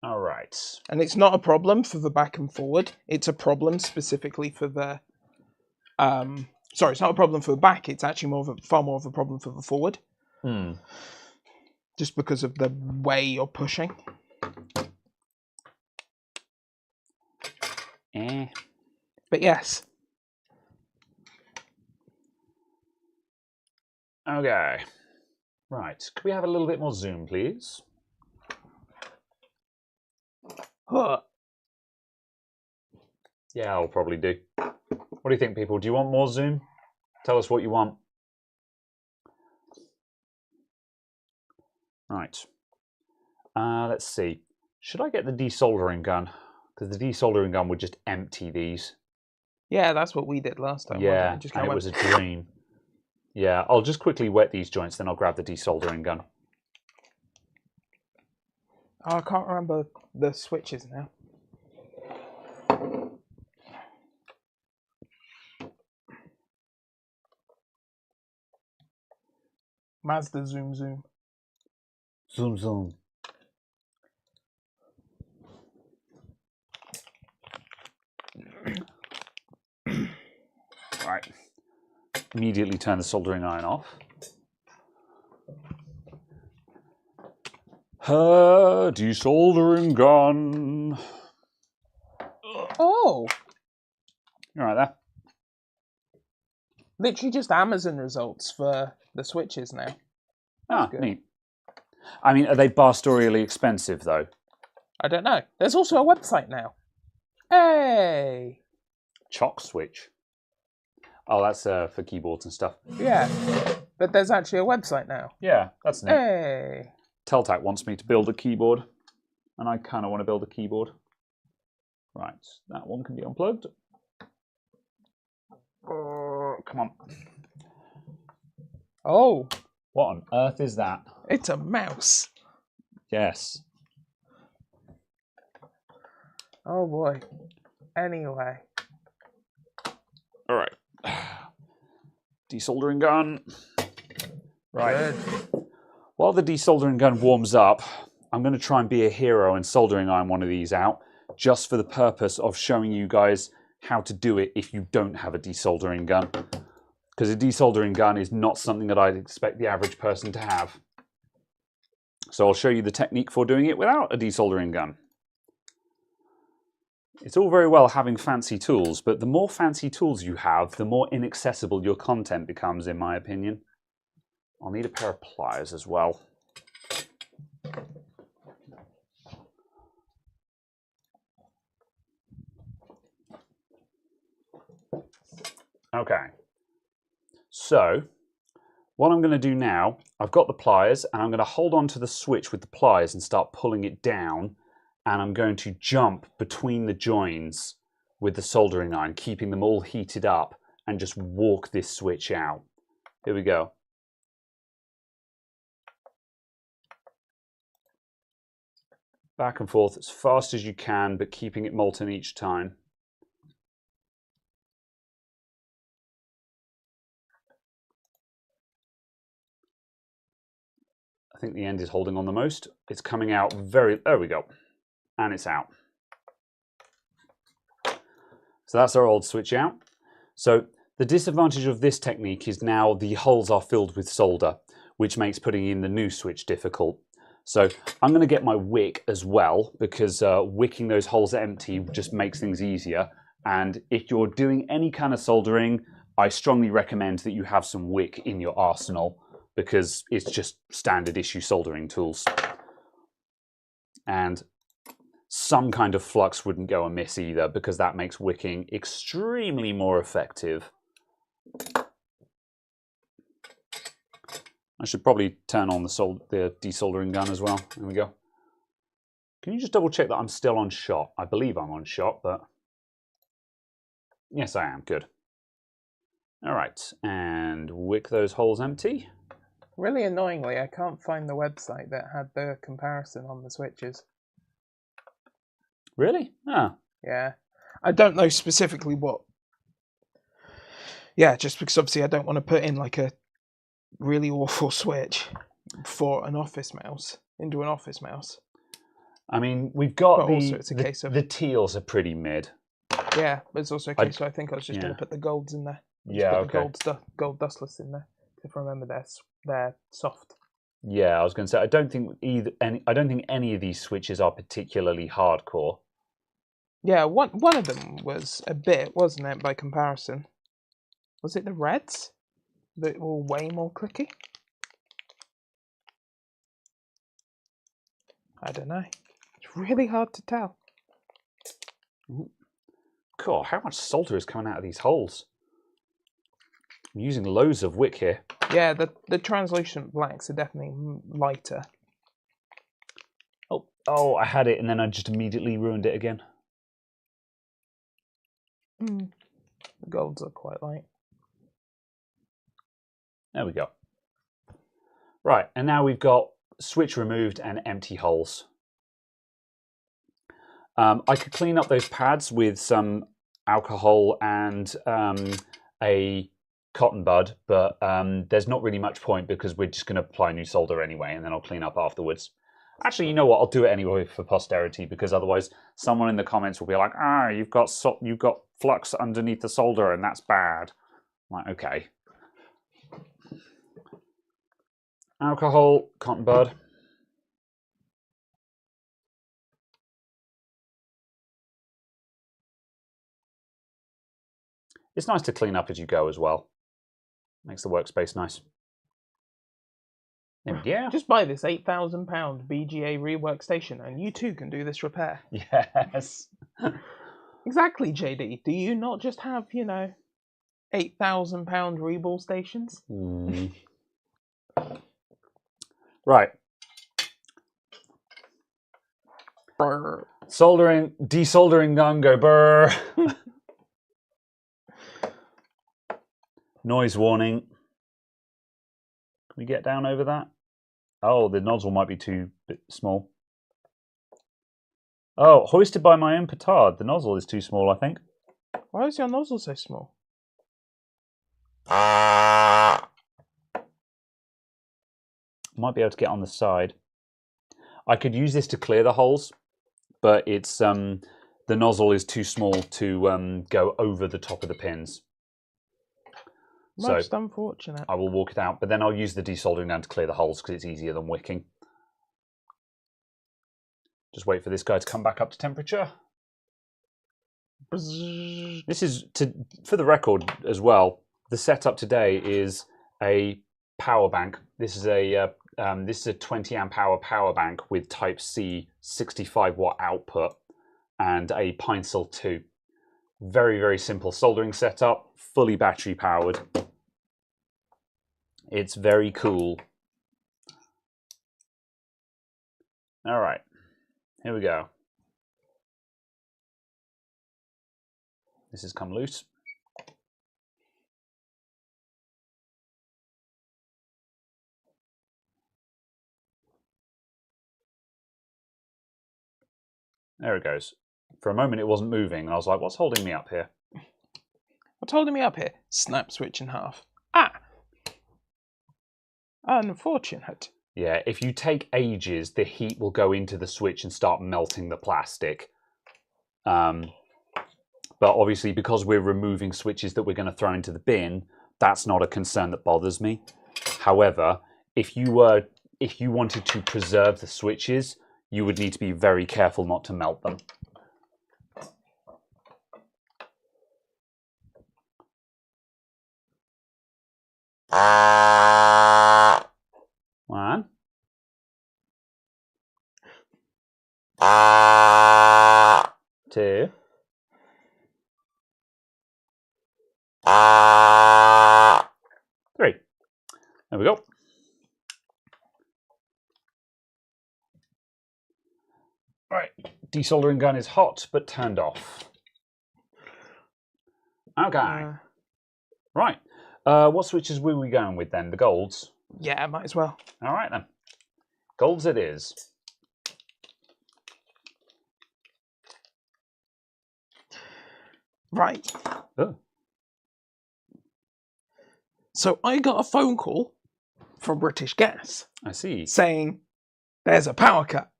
All right. And it's not a problem for the back and forward. It's a problem specifically for the... sorry, it's not a problem for the back. It's actually far more of a problem for the forward. Just because of the way you're pushing. But yes. Okay. Right. Could we have a little bit more zoom, please? Huh. Yeah, I'll probably do. What do you think, people? Do you want more zoom? Tell us what you want. Right. Let's see. Should I get the desoldering gun? Because the desoldering gun would just empty these. Yeah, that's what we did last time. Yeah, wasn't it? Just and kinda it went, was a dream. Yeah, I'll just quickly wet these joints, then I'll grab the desoldering gun. Oh, I can't remember the switches now. Mazda zoom zoom. Zoom, zoom. Right. Immediately turn the soldering iron off. Desoldering gun. Oh, You all right there? literally just Amazon results for the switches now. Ah, good. neat. I mean, are they bastorially expensive, though? I don't know. There's also a website now. Hey! Choc switch. Oh, that's for keyboards and stuff. Yeah, but there's actually a website now. Yeah, that's neat. Hey! Teltac wants me to build a keyboard, and I kind of want to build a keyboard. Right, that one can be unplugged. Come on. Oh, What on earth is that? it's a mouse. Yes. Oh boy. Anyway. All right. Desoldering gun. Right. Good. While the desoldering gun warms up, I'm going to try and be a hero and soldering iron one of these out, just for the purpose of showing you guys how to do it if you don't have a desoldering gun. Because a desoldering gun is not something that I'd expect the average person to have. So I'll show you the technique for doing it without a desoldering gun. It's all very well having fancy tools, but the more fancy tools you have, the more inaccessible your content becomes, in my opinion. I'll need a pair of pliers as well. Okay. So, what I'm going to do now, I've got the pliers, and I'm going to hold on to the switch with the pliers and start pulling it down, and I'm going to jump between the joins with the soldering iron, keeping them all heated up, and just walk this switch out. Here we go. Back and forth as fast as you can, but keeping it molten each time. I think the end is holding on the most. It's coming out very, there we go. And it's out. So that's our old switch out. So the disadvantage of this technique is now the holes are filled with solder, which makes putting in the new switch difficult. So I'm going to get my wick as well, because wicking those holes empty just makes things easier. And if you're doing any kind of soldering, I strongly recommend that you have some wick in your arsenal, because it's just standard issue soldering tools. And some kind of flux wouldn't go amiss either, because that makes wicking extremely more effective. I should probably turn on the desoldering gun as well. There we go. Can you just double check that I'm still on shot? I believe I'm on shot, but yes, I am. Good. All right, and wick those holes empty. Really annoyingly, I can't find the website that had the comparison on the switches. Really? Ah. Yeah. I don't know specifically what. Yeah, just because obviously I don't want to put in like a really awful switch for an office mouse into an office mouse. I mean, we've got But also it's a case of the teals are pretty mid. yeah, but it's also a case. So I think I was just going to put the golds in there. Yeah, put okay. The gold dustless in there. If I remember, they're soft. Yeah, I was going to say I don't think any of these switches are particularly hardcore. Yeah, one of them was a bit, wasn't it? By comparison, was it the reds that were way more clicky? I don't know. It's really hard to tell. Cool. How much solder is coming out of these holes? I'm using loads of wick here. Yeah, the translucent blacks are definitely lighter. Oh, I had it and then I just immediately ruined it again. The golds are quite light. There we go. Right, and now we've got switch removed and empty holes. I could clean up those pads with some alcohol and a cotton bud, but there's not really much point because we're just going to apply new solder anyway, and then I'll clean up afterwards. Actually, you know what? I'll do it anyway for posterity, because otherwise someone in the comments will be like, you've got flux underneath the solder and that's bad. I'm like, okay. Alcohol, cotton bud. It's nice to clean up as you go as well. Makes the workspace nice. Yeah. Just buy this £8,000 BGA rework station and you too can do this repair. Yes. Exactly, JD. Do you not just have, £8,000 reball stations? Right. Brr. Desoldering gun, go burr. Noise warning. Can we get down over that? Oh, the nozzle might be too small. Oh, hoisted by my own petard. The nozzle is too small, I think. Why is your nozzle so small? Might be able to get on the side. I could use this to clear the holes, but it's the nozzle is too small to go over the top of the pins. Most unfortunate. I will walk it out, but then I'll use the desoldering gun to clear the holes because it's easier than wicking. Just wait for this guy to come back up to temperature. This is, for the record as well, the setup today is a power bank. This is a 20 amp hour power bank with Type C 65 watt output and a Pine-Sil 2. Very, very simple soldering setup, fully battery powered. It's very cool. All right, here we go. This has come loose. There it goes. For a moment it wasn't moving, and I was like, what's holding me up here? What's holding me up here? Snap switch in half. Ah! Unfortunate. Yeah, if you take ages, the heat will go into the switch and start melting the plastic. But obviously, because we're removing switches that we're going to throw into the bin, that's not a concern that bothers me. However, if you wanted to preserve the switches, you would need to be very careful not to melt them. One. Two. Three. There we go. Right, desoldering gun is hot but turned off. Okay. Right. What switches were we going with then? The golds? Yeah, might as well. All right then. Golds it is. Right. Oh. So I got a phone call from British Gas I see. saying there's a power cut.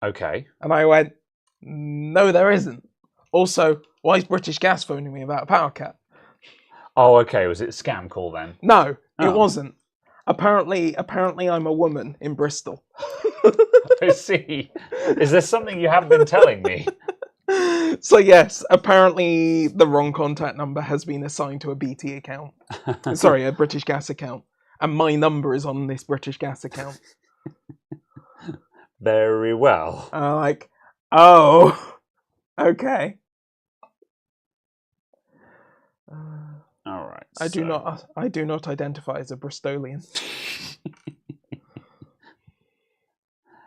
Okay. And I went, no, there isn't. Also, why is British Gas phoning me about a power cut? Oh, okay. Was it a scam call then? No, Oh. it wasn't. Apparently I'm a woman in Bristol. I see. Is there something you haven't been telling me? So yes, apparently the wrong contact number has been assigned to a BT account. Sorry, a British Gas account. And my number is on this British Gas account. Very well. Like, oh, okay. All right. I do not identify as a Bristolian.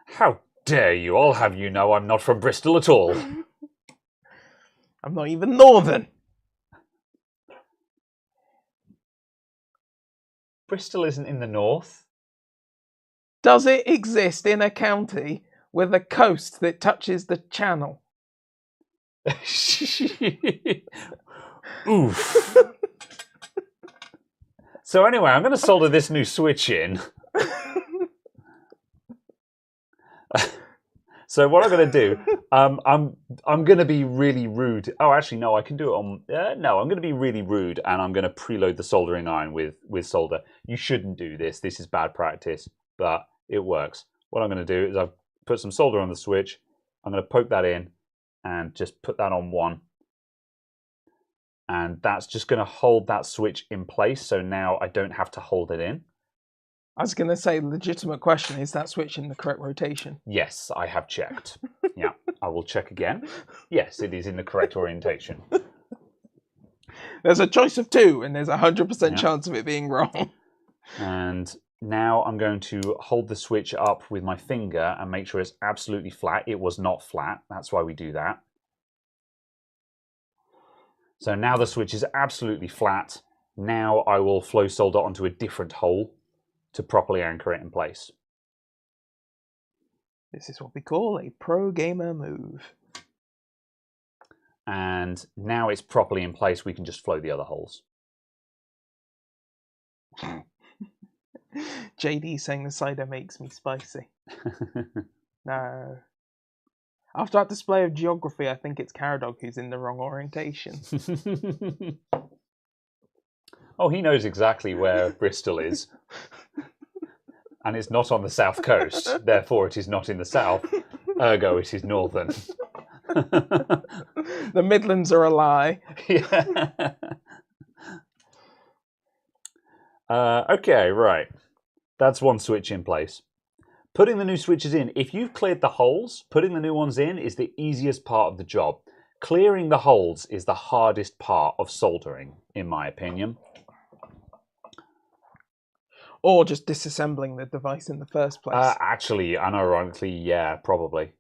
How dare you? I'll have you know I'm not from Bristol at all. I'm not even northern. Bristol isn't in the north. Does it exist in a county with a coast that touches the channel? Oof. So anyway, I'm going to solder this new switch in. So what I'm going to do, I'm going to be really rude. Oh, actually, no, I can do it on. No, I'm going to be really rude, and I'm going to preload the soldering iron with solder. You shouldn't do this. This is bad practice, but it works. What I'm going to do is I've put some solder on the switch. I'm going to poke that in, and just put that on one, and that's just going to hold that switch in place. So now I don't have to hold it in. I was going to say, legitimate question, is that switch in the correct rotation? Yes, I have checked. Yeah, I will check again. Yes, it is in the correct orientation. There's a choice of two, and there's a 100% chance of it being wrong. And now I'm going to hold the switch up with my finger and make sure it's absolutely flat. It was not flat. That's why we do that. So now the switch is absolutely flat. Now I will flow solder onto a different hole to properly anchor it in place. This is what we call a pro gamer move. And now it's properly in place, we can just flow the other holes. JD saying the cider makes me spicy. No. After that display of geography, I think it's Caradog who's in the wrong orientation. Oh, he knows exactly where Bristol is. And it's not on the south coast, therefore it is not in the south, ergo it is northern. The Midlands are a lie. Yeah. Okay, right. That's one switch in place. Putting the new switches in, if you've cleared the holes, putting the new ones in is the easiest part of the job. Clearing the holes is the hardest part of soldering, in my opinion. Or just disassembling the device in the first place. Actually, unironically, yeah, probably.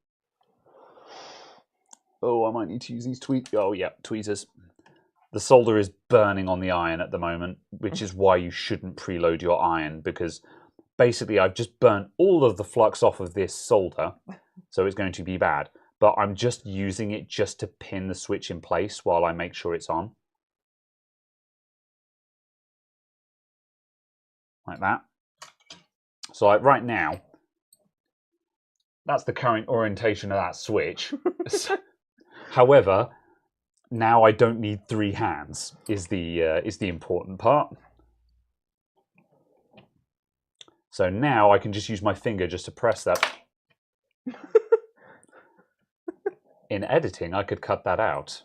Oh, I might need to use these tweezers. The solder is burning on the iron at the moment, which is why you shouldn't preload your iron, because basically I've just burnt all of the flux off of this solder, so it's going to be bad. But I'm just using it just to pin the switch in place while I make sure it's on. Like that. So like right now, that's the current orientation of that switch. However, now I don't need three hands is the important part. So now I can just use my finger just to press that. In editing, I could cut that out.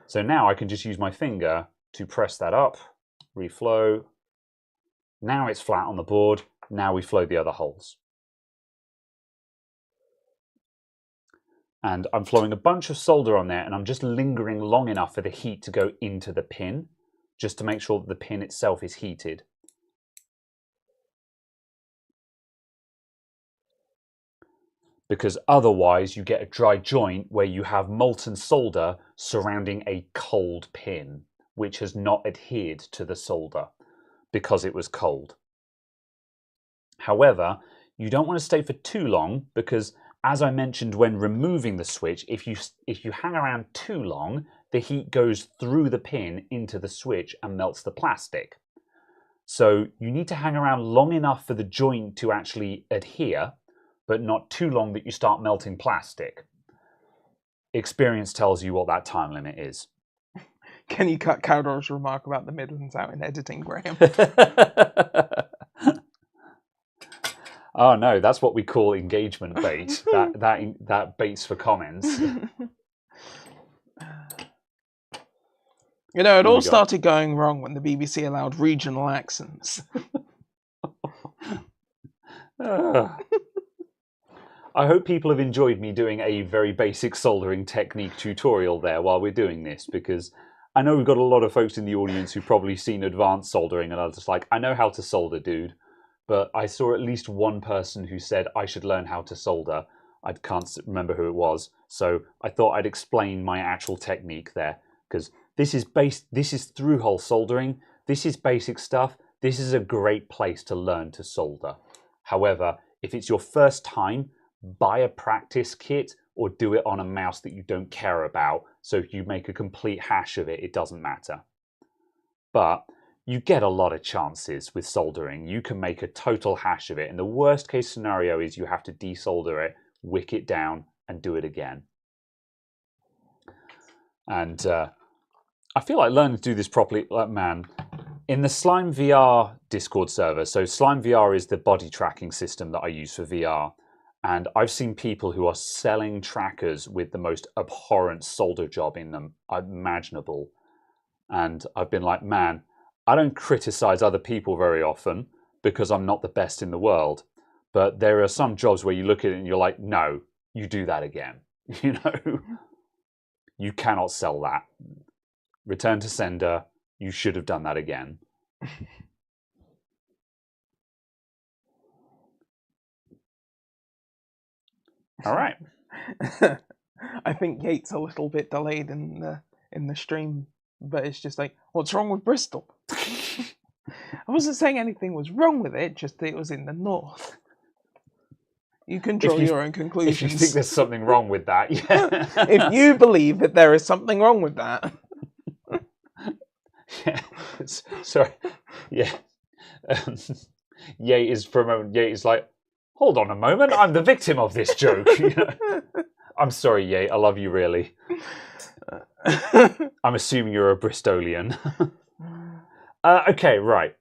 So now I can just use my finger to press that up, reflow. Now it's flat on the board. Now we flow the other holes. And I'm flowing a bunch of solder on there, and I'm just lingering long enough for the heat to go into the pin, just to make sure that the pin itself is heated. Because otherwise you get a dry joint where you have molten solder surrounding a cold pin, which has not adhered to the solder because it was cold. However, you don't want to stay for too long because, as I mentioned when removing the switch, if you hang around too long, the heat goes through the pin into the switch and melts the plastic. So you need to hang around long enough for the joint to actually adhere, but not too long that you start melting plastic. Experience tells you what that time limit is. Can you cut Caldor's remark about the Midlands out in editing, Graham? Oh no, that's what we call engagement bait. that baits for comments. You know, it all started going wrong when the BBC allowed regional accents. I hope people have enjoyed me doing a very basic soldering technique tutorial there while we're doing this, because I know we've got a lot of folks in the audience who've probably seen advanced soldering and are just like, I know how to solder, dude. But I saw at least one person who said I should learn how to solder. I can't remember who it was. So I thought I'd explain my actual technique there, because this is through-hole soldering. this is basic stuff. This is a great place to learn to solder. However, if it's your first time, buy a practice kit or do it on a mouse that you don't care about. So if you make a complete hash of it, it doesn't matter. But you get a lot of chances with soldering. You can make a total hash of it. And the worst case scenario is you have to desolder it, wick it down, and do it again. And I feel like learning to do this properly, like, man, in the Slime VR Discord server, so Slime VR is the body tracking system that I use for VR. And I've seen people who are selling trackers with the most abhorrent solder job in them imaginable. And I've been like, man, I don't criticize other people very often because I'm not the best in the world. But there are some jobs where you look at it and you're like, no, you do that again. You know, you cannot sell that. Return to sender. You should have done that again. All right. I think Yate's a little bit delayed in the stream, but it's just like, what's wrong with Bristol? I wasn't saying anything was wrong with it, just that it was in the north. You can draw your own conclusions. If you think there's something wrong with that, yeah. If you believe that there is something wrong with that. Yeah. Sorry. Yeah. Yate is for a moment. Yate is like, hold on a moment. I'm the victim of this joke. You know? I'm sorry, Yate. I love you, really. I'm assuming you're a Bristolian. Okay, right.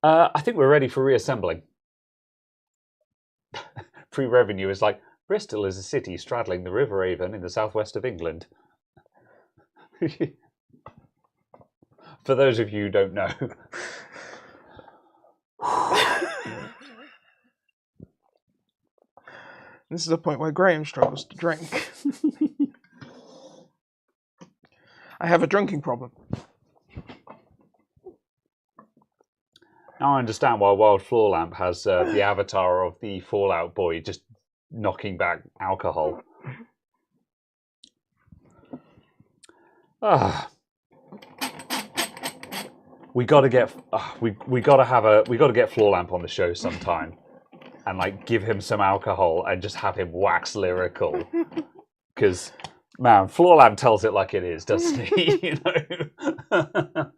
I think we're ready for reassembling. Pre-revenue is like, Bristol is a city straddling the River Avon in the southwest of England. For those of you who don't know. This is the point where Graham struggles to drink. I have a drinking problem. Now I understand why Wild Floor Lamp has the avatar of the Fallout Boy just knocking back alcohol. We got to get we got to get Floor Lamp on the show sometime, and like give him some alcohol and just have him wax lyrical, because man, Floor Lamp tells it like it is, doesn't he? You know.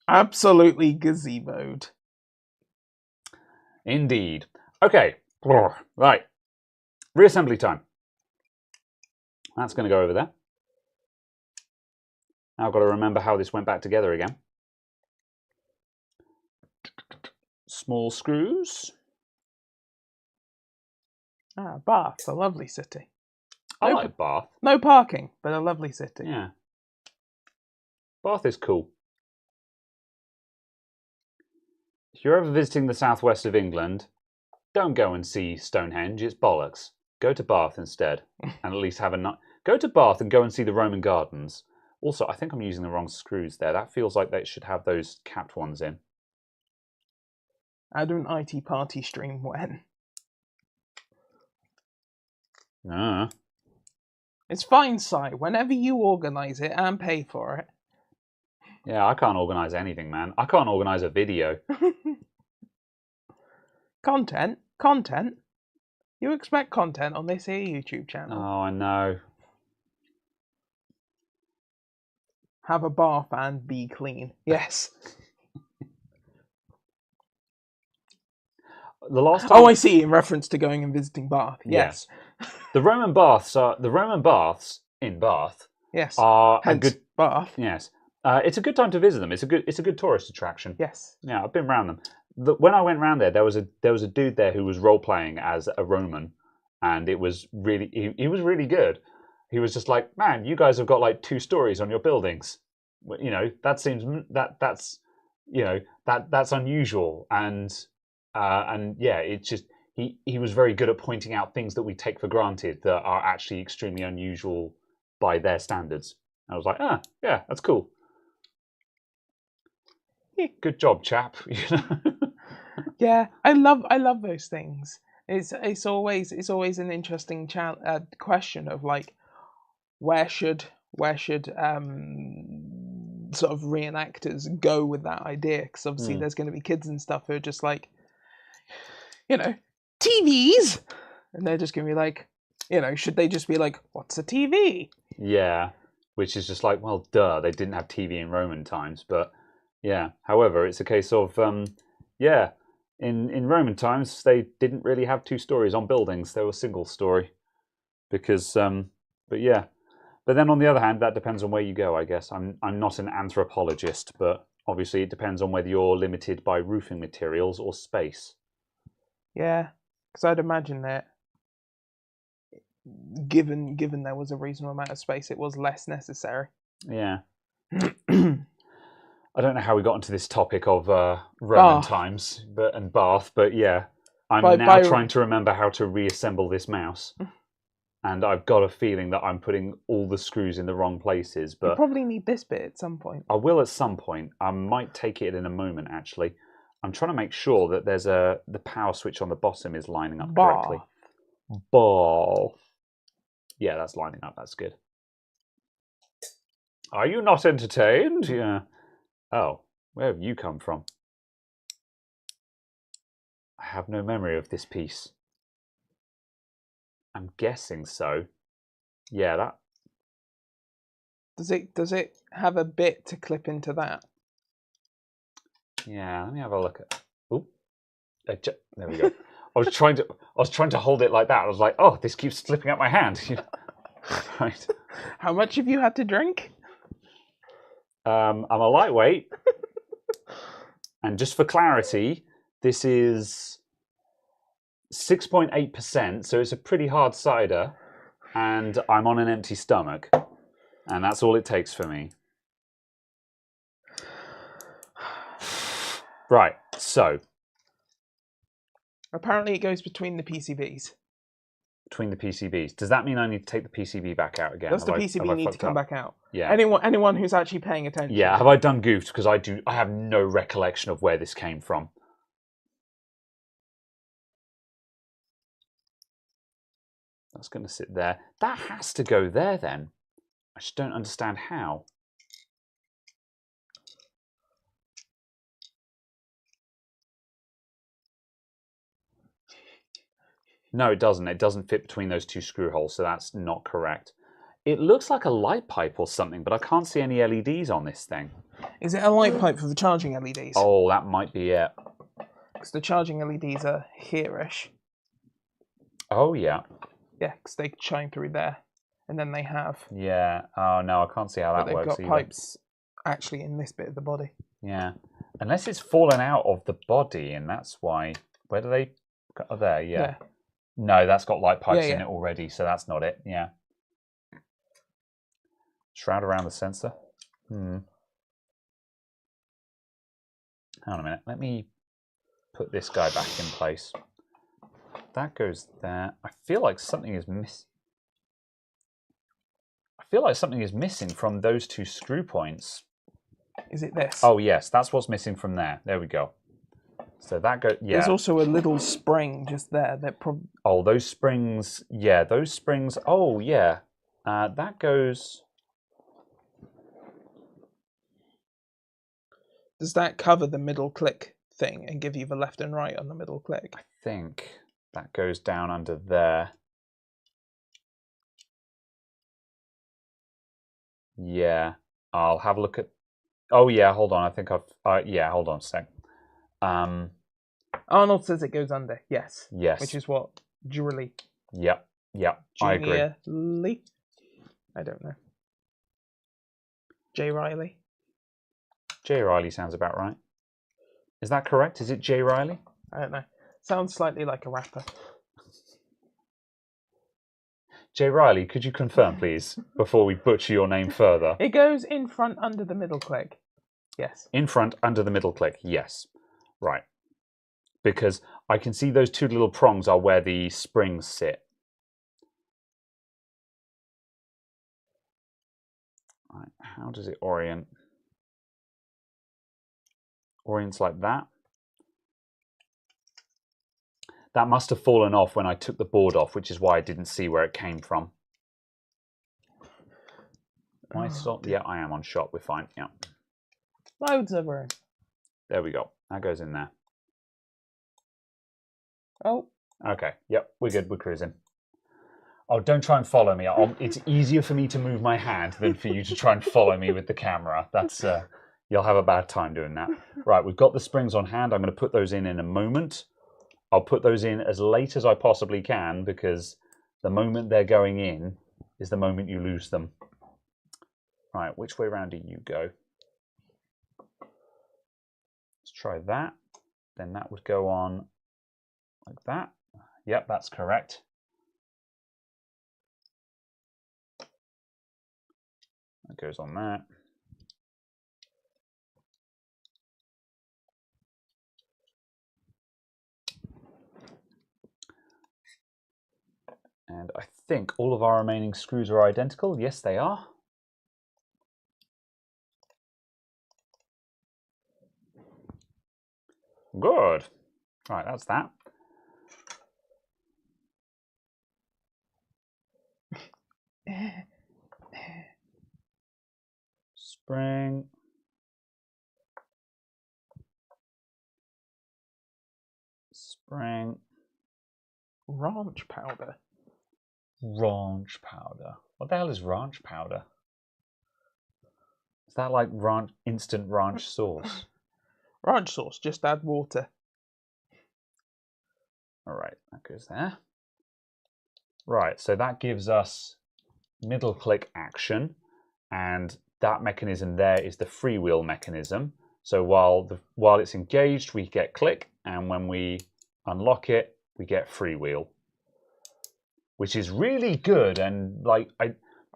Absolutely gazeboed. Indeed. Okay. Right. Reassembly time. That's going to go over there. Now I've got to remember how this went back together again. Small screws. Bath, a lovely city. I like Bath. No parking, but a lovely city. Yeah. Bath is cool. If you're ever visiting the southwest of England, don't go and see Stonehenge. It's bollocks. Go to Bath instead, and at least have a night. Go to Bath and go and see the Roman Gardens. Also, I think I'm using the wrong screws there. That feels like they should have those capped ones in. I do an IT party stream when. It's fine, Si. Whenever you organise it and pay for it. Yeah, I can't organise anything, man. I can't organise a video. Content. You expect content on this here YouTube channel. Oh, I know. Have a bath and be clean. Yes. The last time... Oh, I see. In reference to going and visiting Bath. Yes. The Roman baths in Bath. Yes. Are Hence, a good Bath. Yes. It's a good time to visit them. It's a good tourist attraction. Yes. Yeah, I've been around them. When I went around there was a dude there who was role playing as a Roman, and it was really he was really good. He was just like, man, you guys have got like 2 stories on your buildings. You know, that seems that's unusual, and yeah, it's just he was very good at pointing out things that we take for granted that are actually extremely unusual by their standards. I was like, yeah, that's cool. Yeah, good job, chap. You know? Yeah, I love those things. It's always an interesting question of like, where should sort of reenactors go with that idea, because obviously Mm. there's going to be kids and stuff who are just like, TVs, and they're just going to be like, should they just be like, what's a TV? Yeah, which is just like, well, duh, they didn't have TV in Roman times, but yeah. However, it's a case of, yeah, in Roman times, they didn't really have two stories on buildings. They were single story because, but yeah. But then on the other hand, that depends on where you go, I guess. I'm not an anthropologist, but obviously it depends on whether you're limited by roofing materials or space. Yeah, because I'd imagine that given there was a reasonable amount of space, it was less necessary. Yeah. I don't know how we got into this topic of Roman times and Bath, but yeah. I'm now trying to remember how to reassemble this mouse. And I've got a feeling that I'm putting all the screws in the wrong places. But you probably need this bit at some point. I will at some point. I might take it in a moment, actually. I'm trying to make sure that there's the power switch on the bottom is lining up correctly. Ball. Yeah, that's lining up. That's good. Are you not entertained? Yeah. Oh, where have you come from? I have no memory of this piece. I'm guessing so. Yeah, that. Does it have a bit to clip into that? Yeah, let me have a look at. Oop. There we go. I was trying to hold it like that. I was like, oh, this keeps slipping out my hand. Right. How much have you had to drink? I'm a lightweight. And just for clarity, this is 6.8%, so it's a pretty hard cider, and I'm on an empty stomach, and that's all it takes for me. Right, so. Apparently it goes between the PCBs. Between the PCBs. Does that mean I need to take the PCB back out again? Does the PCB need to come back out? Yeah. Anyone who's actually paying attention. Yeah, have I done goofed? Because I have no recollection of where this came from. That's going to sit there. That has to go there then. I just don't understand how. No, it doesn't. It doesn't fit between those two screw holes, so that's not correct. It looks like a light pipe or something, but I can't see any LEDs on this thing. Is it a light pipe for the charging LEDs? Oh, that might be it. Because the charging LEDs are here-ish. Oh, yeah. Yeah, because they shine through there. And then they have... Yeah. Oh, no, I can't see how that works either. They've got pipes actually in this bit of the body. Yeah. Unless it's fallen out of the body, and that's why... Where do they... Oh, there, yeah. No, that's got light pipes in it already, so that's not it. Yeah. Shroud around the sensor. Hang on a minute. Let me put this guy back in place. That goes there. I feel like something is missing from those two screw points. Is it this? Oh yes, that's what's missing from there. There we go. So that goes. Yeah. There's also a little spring just there that. Oh, those springs. Yeah, those springs. Oh yeah, that goes. Does that cover the middle click thing and give you the left and right on the middle click? I think that goes down under there. Yeah, I'll have a look at. Oh yeah, hold on. I think I've. Yeah, hold on a sec. Arnold says it goes under. Yes. Yes. Which is what Julie. Yep. Yep. I agree. Lee. I don't know. J. Riley. J. Riley sounds about right. Is that correct? Is it J. Riley? I don't know. Sounds slightly like a rapper. J. Riley, could you confirm, please, before we butcher your name further? It goes in front under the middle click. Yes. In front under the middle click. Yes. Right. Because I can see those two little prongs are where the springs sit. Right. How does it orient? Orients like that. That must have fallen off when I took the board off, which is why I didn't see where it came from. Yeah, I am on shot. We're fine. Yeah. Loads of room. There we go. That goes in there. Oh. Okay. Yep. We're good. We're cruising. Oh, don't try and follow me. It's easier for me to move my hand than for you to try and follow me with the camera. That's you'll have a bad time doing that. Right. We've got the springs on hand. I'm going to put those in a moment. I'll put those in as late as I possibly can because the moment they're going in is the moment you lose them. Right. Which way around do you go? Let's try that. Then that would go on like that. Yep, that's correct. That goes on that. And I think all of our remaining screws are identical. Yes, they are. Good. Right, that's that. Spring. Spring. Ranch powder. Ranch powder. What the hell is ranch powder? Is that like instant ranch sauce? Ranch sauce, just add water. All right, that goes there. Right, so that gives us middle click action, and that mechanism there is the freewheel mechanism. So while it's engaged, we get click, and when we unlock it, we get freewheel, which is really good. And like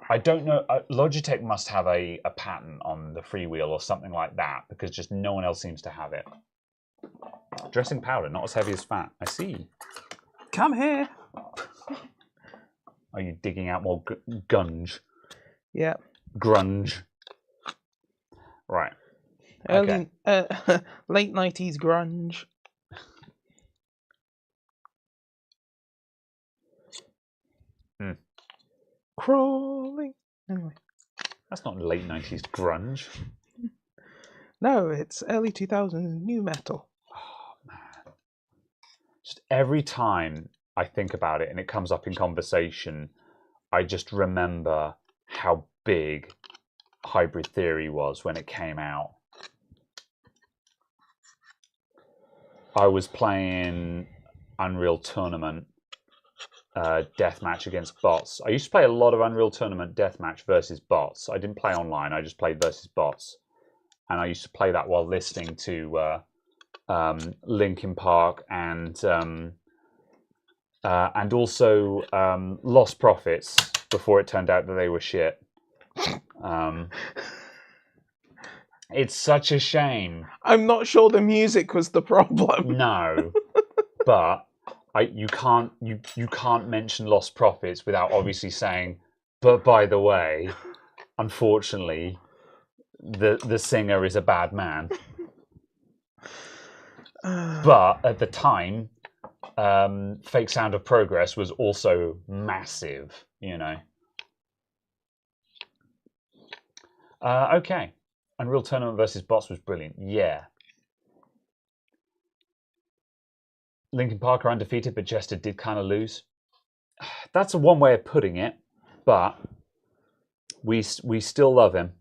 I don't know, Logitech must have a patent on the freewheel or something like that, because just no one else seems to have it. Dressing powder, not as heavy as fat. I see. Come here. Are you digging out more gunge? Yeah. Grunge. Right. Early, late 90s grunge. Crawling. Anyway. That's not late 90s grunge. No, it's early 2000s new metal. Oh, man. Just every time I think about it and it comes up in conversation, I just remember how big Hybrid Theory was when it came out. I was playing Unreal Tournament deathmatch against bots. I used to play a lot of Unreal Tournament deathmatch versus bots. I didn't play online, I just played versus bots. And I used to play that while listening to Linkin Park and also Lost Prophets before it turned out that they were shit. It's such a shame. I'm not sure the music was the problem. No, but you can't mention Lost Prophets without obviously saying, but by the way, unfortunately, the singer is a bad man. But at the time, Fake Sound of Progress was also massive, you know. Okay. Unreal Tournament versus bots was brilliant. Yeah. Linkin Park are undefeated, but Jester did kind of lose. That's one way of putting it, but we still love him.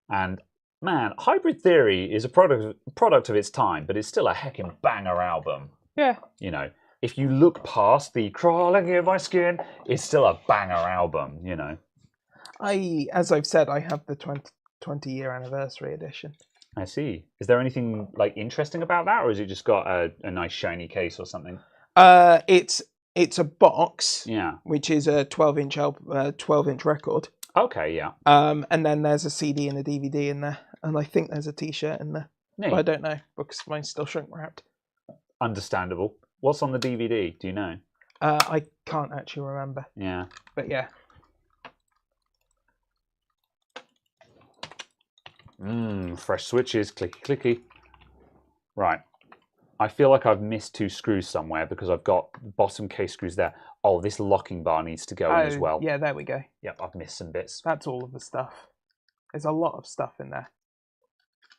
And man, Hybrid Theory is a product of its time, but it's still a heckin' banger album. Yeah. You know, if you look past the crawling in my skin, it's still a banger album, you know. As I've said, I have the 20-year anniversary edition. I see. Is there anything like interesting about that, or has it just got a nice shiny case or something? It's a box, yeah, which is a 12-inch record. Okay, yeah. And then there's a CD and a DVD in there, and I think there's a T-shirt in there. But I don't know because mine's still shrink wrapped. Understandable. What's on the DVD? Do you know? I can't actually remember. Yeah. But yeah. Fresh switches, clicky clicky. Right. I feel like I've missed 2 screws somewhere because I've got bottom case screws there. Oh, this locking bar needs to go in as well. Yeah, there we go. Yep, I've missed some bits. That's all of the stuff. There's a lot of stuff in there.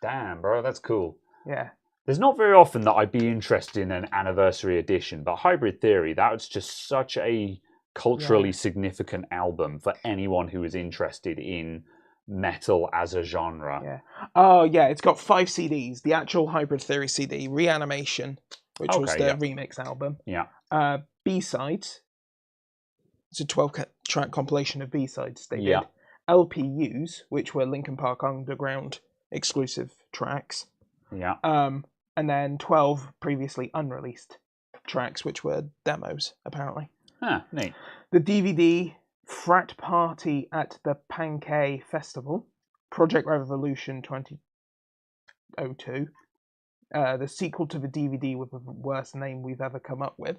Damn, bro, that's cool. Yeah. There's not very often that I'd be interested in an anniversary edition, but Hybrid Theory, that was just such a culturally significant album for anyone who is interested in metal as a genre. Yeah. Oh, yeah. It's got 5 CDs. The actual Hybrid Theory CD, Reanimation, which was the remix album. Yeah. B-sides. It's a 12-track compilation of B-sides they did. LPUs, which were Linkin Park Underground exclusive tracks. Yeah. And then 12 previously unreleased tracks, which were demos, apparently. Ah, neat. The DVD, Frat Party at the Pankei Festival, Project Revolution 2002, the sequel to the DVD with the worst name we've ever come up with,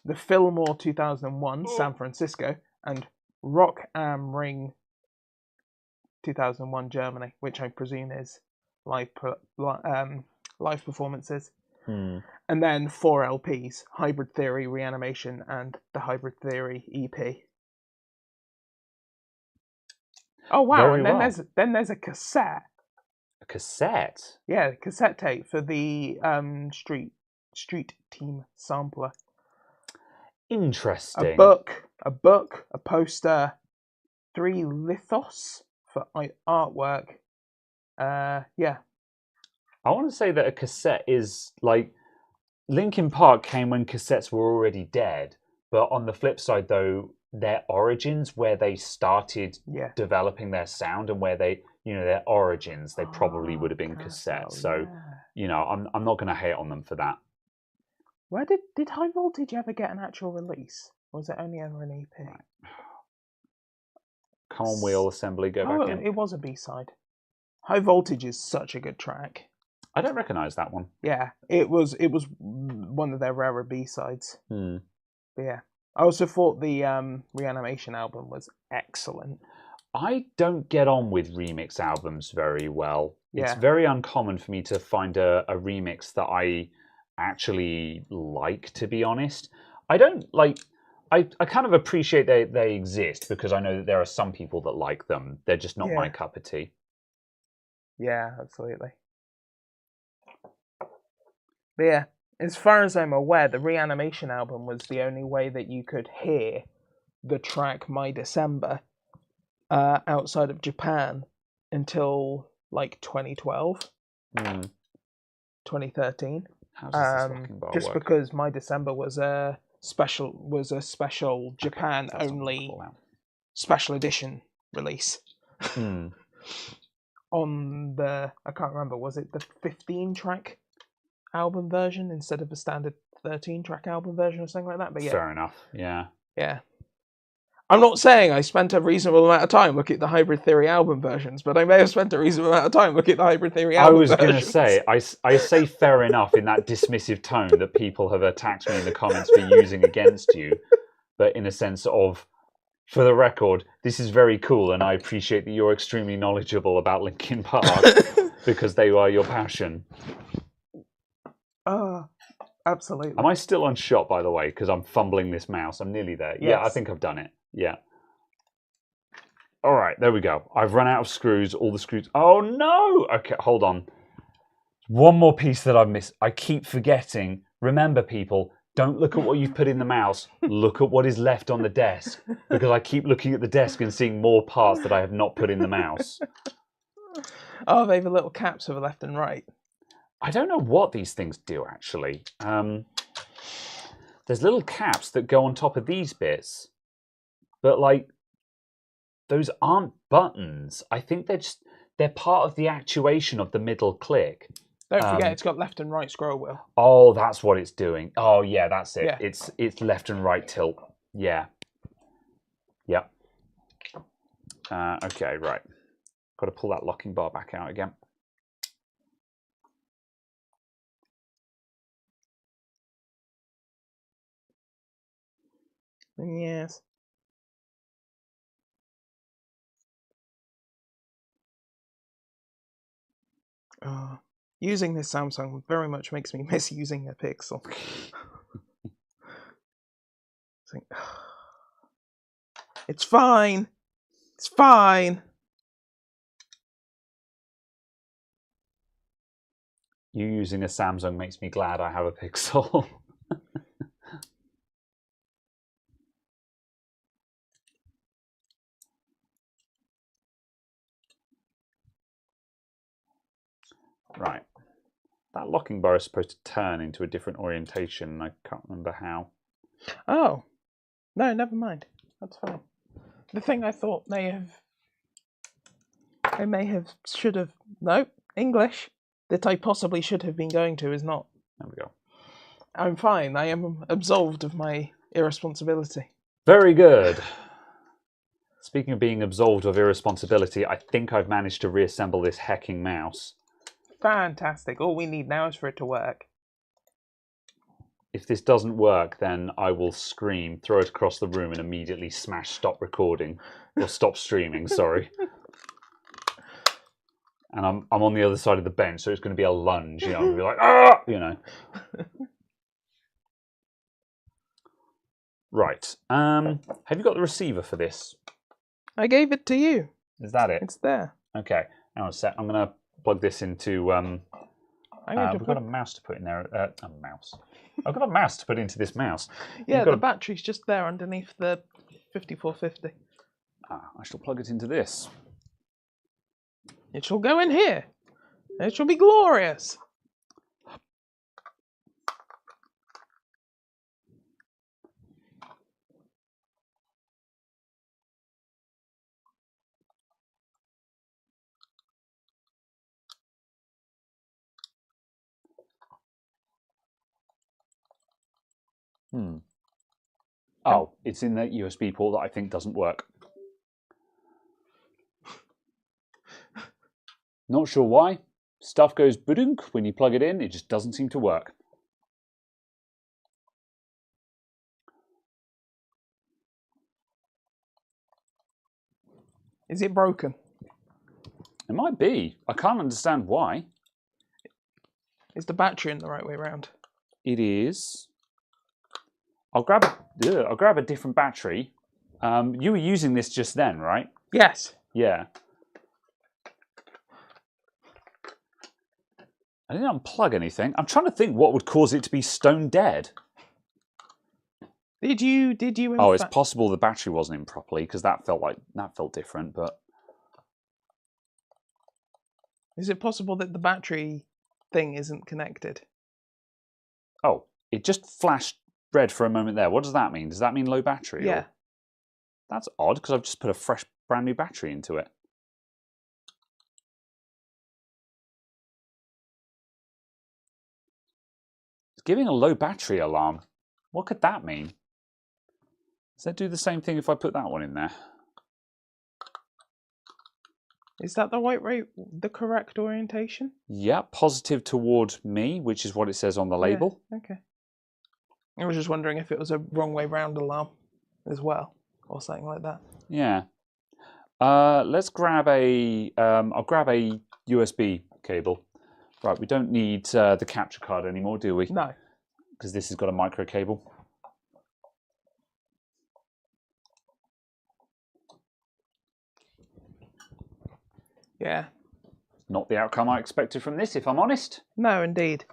the Fillmore 2001, San Francisco, and Rock am Ring 2001, Germany, which I presume is live performances. And then 4 LPs, Hybrid Theory, Reanimation, and the Hybrid Theory EP. Oh wow! Very then there's a cassette. A cassette? Yeah, cassette tape for the Street Team sampler. Interesting. A book, a poster, 3 lithos for artwork. Yeah. I want to say that a cassette is like Linkin Park came when cassettes were already dead, but on the flip side, though, their origins, where they started developing their sound and where they, their origins, they probably would have been cassettes. So, I'm not going to hate on them for that. Where did High Voltage ever get an actual release? Or was it only ever an EP? Right. Come on, Wheel Assembly, go back in. It was a B-side. High Voltage is such a good track. I don't recognise that one. Yeah, it was one of their rarer B-sides. But yeah. I also thought the Reanimation album was excellent. I don't get on with remix albums very well. Yeah. It's very uncommon for me to find a remix that I actually like, to be honest. I don't like... I kind of appreciate they exist because I know that there are some people that like them. They're just not my cup of tea. Yeah, absolutely. But yeah, as far as I'm aware, the Reanimation album was the only way that you could hear the track My December outside of Japan until like 2012, 2013. How does this just work? Because My December was a special Japan only special edition release. On the, I can't remember, was it the 15-track album version instead of the standard 13-track album version or something like that? But yeah, fair enough. Yeah. I'm not saying I spent a reasonable amount of time looking at the Hybrid Theory album versions, but I may have spent a reasonable amount of time looking at the Hybrid Theory album versions. I was going to say, I say fair enough in that dismissive tone that people have attacked me in the comments for using against you, but in a sense of, for the record, this is very cool, and I appreciate that you're extremely knowledgeable about Linkin Park because they are your passion. Absolutely. Am I still on shot, by the way, because I'm fumbling this mouse? I'm nearly there. Yes. Yeah, I think I've done it. Yeah. All right, there we go. I've run out of screws, all the screws. Oh, no! Okay, hold on. One more piece that I've missed. I keep forgetting. Remember, people, don't look at what you've put in the mouse. Look at what is left on the desk, because I keep looking at the desk and seeing more parts that I have not put in the mouse. Oh, they have a little caps for the left and right. I don't know what these things do, actually. There's little caps that go on top of these bits, but, like, those aren't buttons. I think they're part of the actuation of the middle click. Don't forget, it's got left and right scroll wheel. Oh, that's what it's doing. Oh, yeah, that's it. Yeah. It's left and right tilt. Yeah. Yep. Okay, right. Got to pull that locking bar back out again. Yes. Using this Samsung very much makes me miss using a Pixel. It's fine. It's fine. You using a Samsung makes me glad I have a Pixel. Right. That locking bar is supposed to turn into a different orientation, and I can't remember how. Oh. No, never mind. That's fine. The thing I thought should have, no, English, that I possibly should have been going to is not. There we go. I'm fine. I am absolved of my irresponsibility. Very good. Speaking of being absolved of irresponsibility, I think I've managed to reassemble this hecking mouse. Fantastic. All we need now is for it to work. If this doesn't work, then I will scream, throw it across the room, and immediately smash stop recording. Or stop streaming, sorry. And I'm on the other side of the bench, so it's going to be a lunge. You know, I'm going to be like, ah! You know. Right. Have you got the receiver for this? I gave it to you. Is that it? It's there. Okay. Hang on a sec. I'm going to plug this into... we've got a mouse to put in there. A mouse. I've got a mouse to put into this mouse. Yeah, the battery's just there underneath the 5450. I shall plug it into this. It shall go in here. It shall be glorious. Oh, it's in the USB port that I think doesn't work. Not sure why. Stuff goes budunk when you plug it in. It just doesn't seem to work. Is it broken? It might be. I can't understand why. Is the battery in the right way round? It is. I'll grab a different battery. You were using this just then, right? Yes. Yeah. I didn't unplug anything. I'm trying to think what would cause it to be stone dead. Did you? Oh, it's possible the battery wasn't in properly because that felt different. But is it possible that the battery thing isn't connected? Oh, it just flashed red for a moment there. What does that mean? Does that mean low battery? Yeah. Or... That's odd because I've just put a fresh, brand new battery into it. It's giving a low battery alarm. What could that mean? Does that do the same thing if I put that one in there? Is that the correct orientation? Yeah, positive toward me, which is what it says on the label. Yeah, okay. I was just wondering if it was a wrong way round alarm as well, or something like that. Yeah. Let's grab a. I'll grab a USB cable. Right, we don't need the capture card anymore, do we? No. Because this has got a micro cable. Yeah. Not the outcome I expected from this, if I'm honest. No, indeed.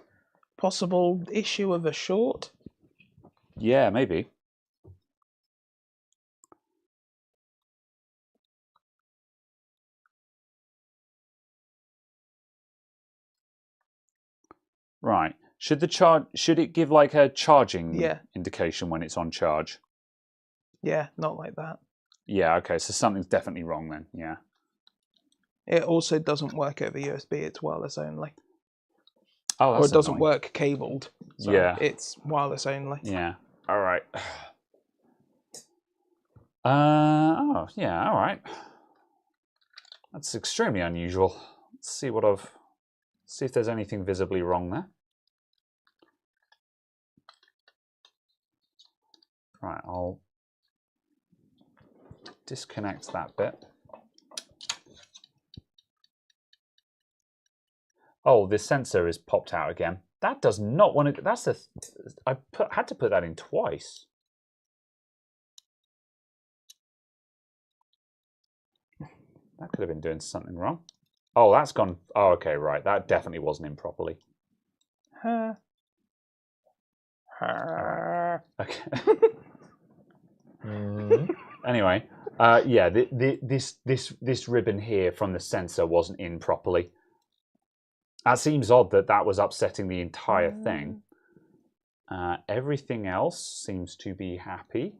Possible issue of a short? Yeah, maybe. Right. Should it give like a charging indication when it's on charge? Yeah, not like that. Yeah, okay, so something's definitely wrong then, yeah. It also doesn't work over USB, it's wireless only. Oh, that's Or it doesn't annoying. work cabled. So yeah. It's wireless only. Yeah. All right. Oh, yeah, all right. That's extremely unusual. Let's see see if there's anything visibly wrong there. Right, I'll disconnect that bit. Oh, this sensor is popped out again. That does not want to. Had to put that in twice. That could have been doing something wrong. Oh, that's gone. Oh, okay, right. That definitely wasn't in properly. Okay. Anyway, yeah, this ribbon here from the sensor wasn't in properly. That seems odd that was upsetting the entire thing. Everything else seems to be happy.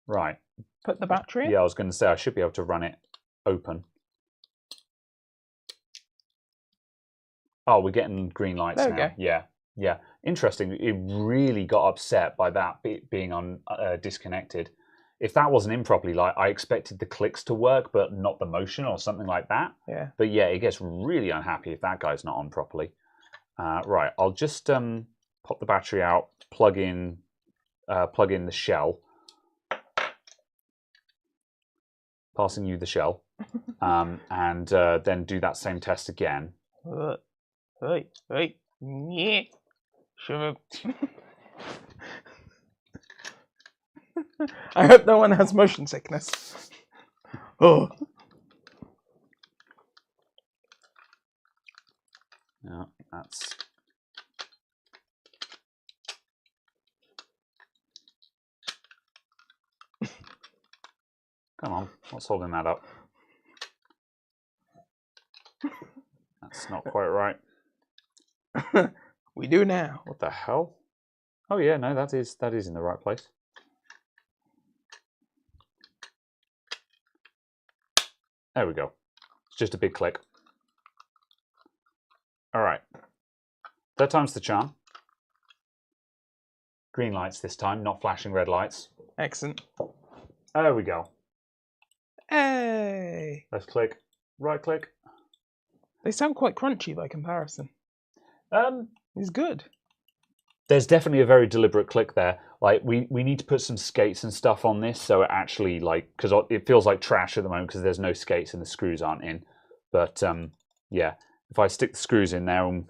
Right. Put the battery in? Yeah, I was going to say I should be able to run it open. Oh, we're getting green lights there now. We go. Yeah, yeah. Interesting. It really got upset by that being on disconnected. If that wasn't in properly, like I expected the clicks to work, but not the motion or something like that. Yeah. But yeah, it gets really unhappy if that guy's not on properly. Right. I'll just pop the battery out, plug in the shell. Passing you the shell, and then do that same test again. Hey, yeah. Sure. I hope no one has motion sickness. Oh. Yeah, that's. Come on, what's holding that up? That's not quite right. We do now. What the hell? Oh yeah, no, that is in the right place. There we go. It's just a big click. All right. Third time's the charm. Green lights this time, not flashing red lights. Excellent. There we go. Hey. Left click, right click. They sound quite crunchy by comparison. It's good. There's definitely a very deliberate click there. Like we need to put some skates and stuff on this, so it actually because it feels like trash at the moment because there's no skates and the screws aren't in. But yeah, if I stick the screws in there and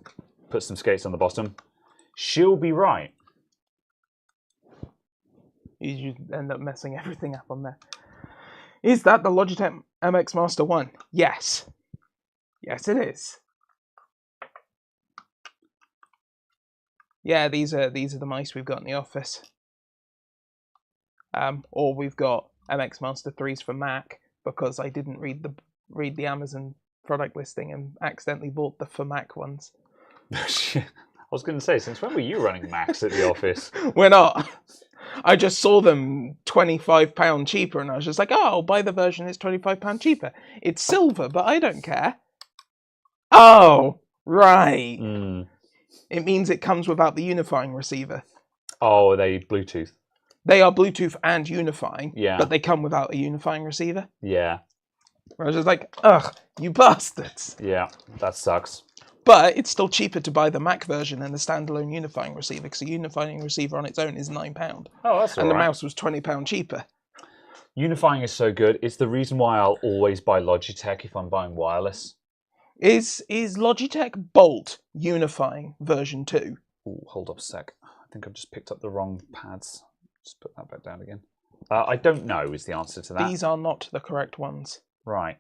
put some skates on the bottom, she'll be right. You end up messing everything up on there. Is that the Logitech MX Master 1? Yes. Yes, it is. Yeah, these are the mice we've got in the office. Or we've got MX Master 3s for Mac because I didn't read the Amazon product listing and accidentally bought the for Mac ones. I was going to say, since when were you running Macs at the office? We're not. I just saw them £25 cheaper and I was just like, oh, I'll buy the version that's £25 cheaper. It's silver, but I don't care. Oh, right. It means it comes without the unifying receiver. Oh, are they Bluetooth? They are Bluetooth and unifying, yeah, but they come without a unifying receiver. Yeah. I was just like, ugh, you bastards. Yeah, that sucks. But it's still cheaper to buy the Mac version and the standalone unifying receiver because the unifying receiver on its own is £9. Oh, that's all and right. the mouse was £20 cheaper. Unifying is so good. It's the reason why I'll always buy Logitech if I'm buying wireless. Is Logitech Bolt unifying version 2? Ooh, hold up a sec. I think I've just picked up the wrong pads. Just put that back down again. I don't know is the answer to that. These are not the correct ones. Right.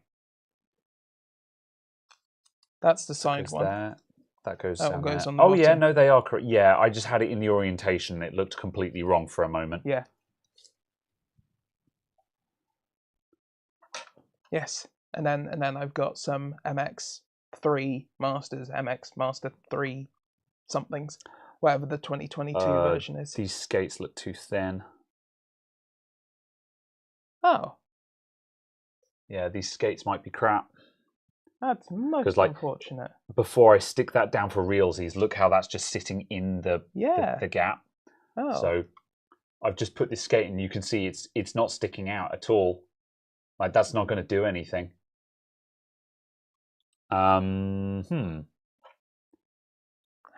That's the side one. There. That goes that down one goes there. on the Oh bottom. yeah, no, they are correct. Yeah, I just had it in the orientation. It looked completely wrong for a moment. Yeah. Yes, and then I've got some MX3 Masters, MX Master 3 somethings, whatever the 2022 version is. These skates look too thin. Oh. Yeah, these skates might be crap. That's most unfortunate. Before I stick that down for realsies, look how that's just sitting in the gap. Oh. So I've just put this skate and you can see it's not sticking out at all. Like that's not going to do anything. How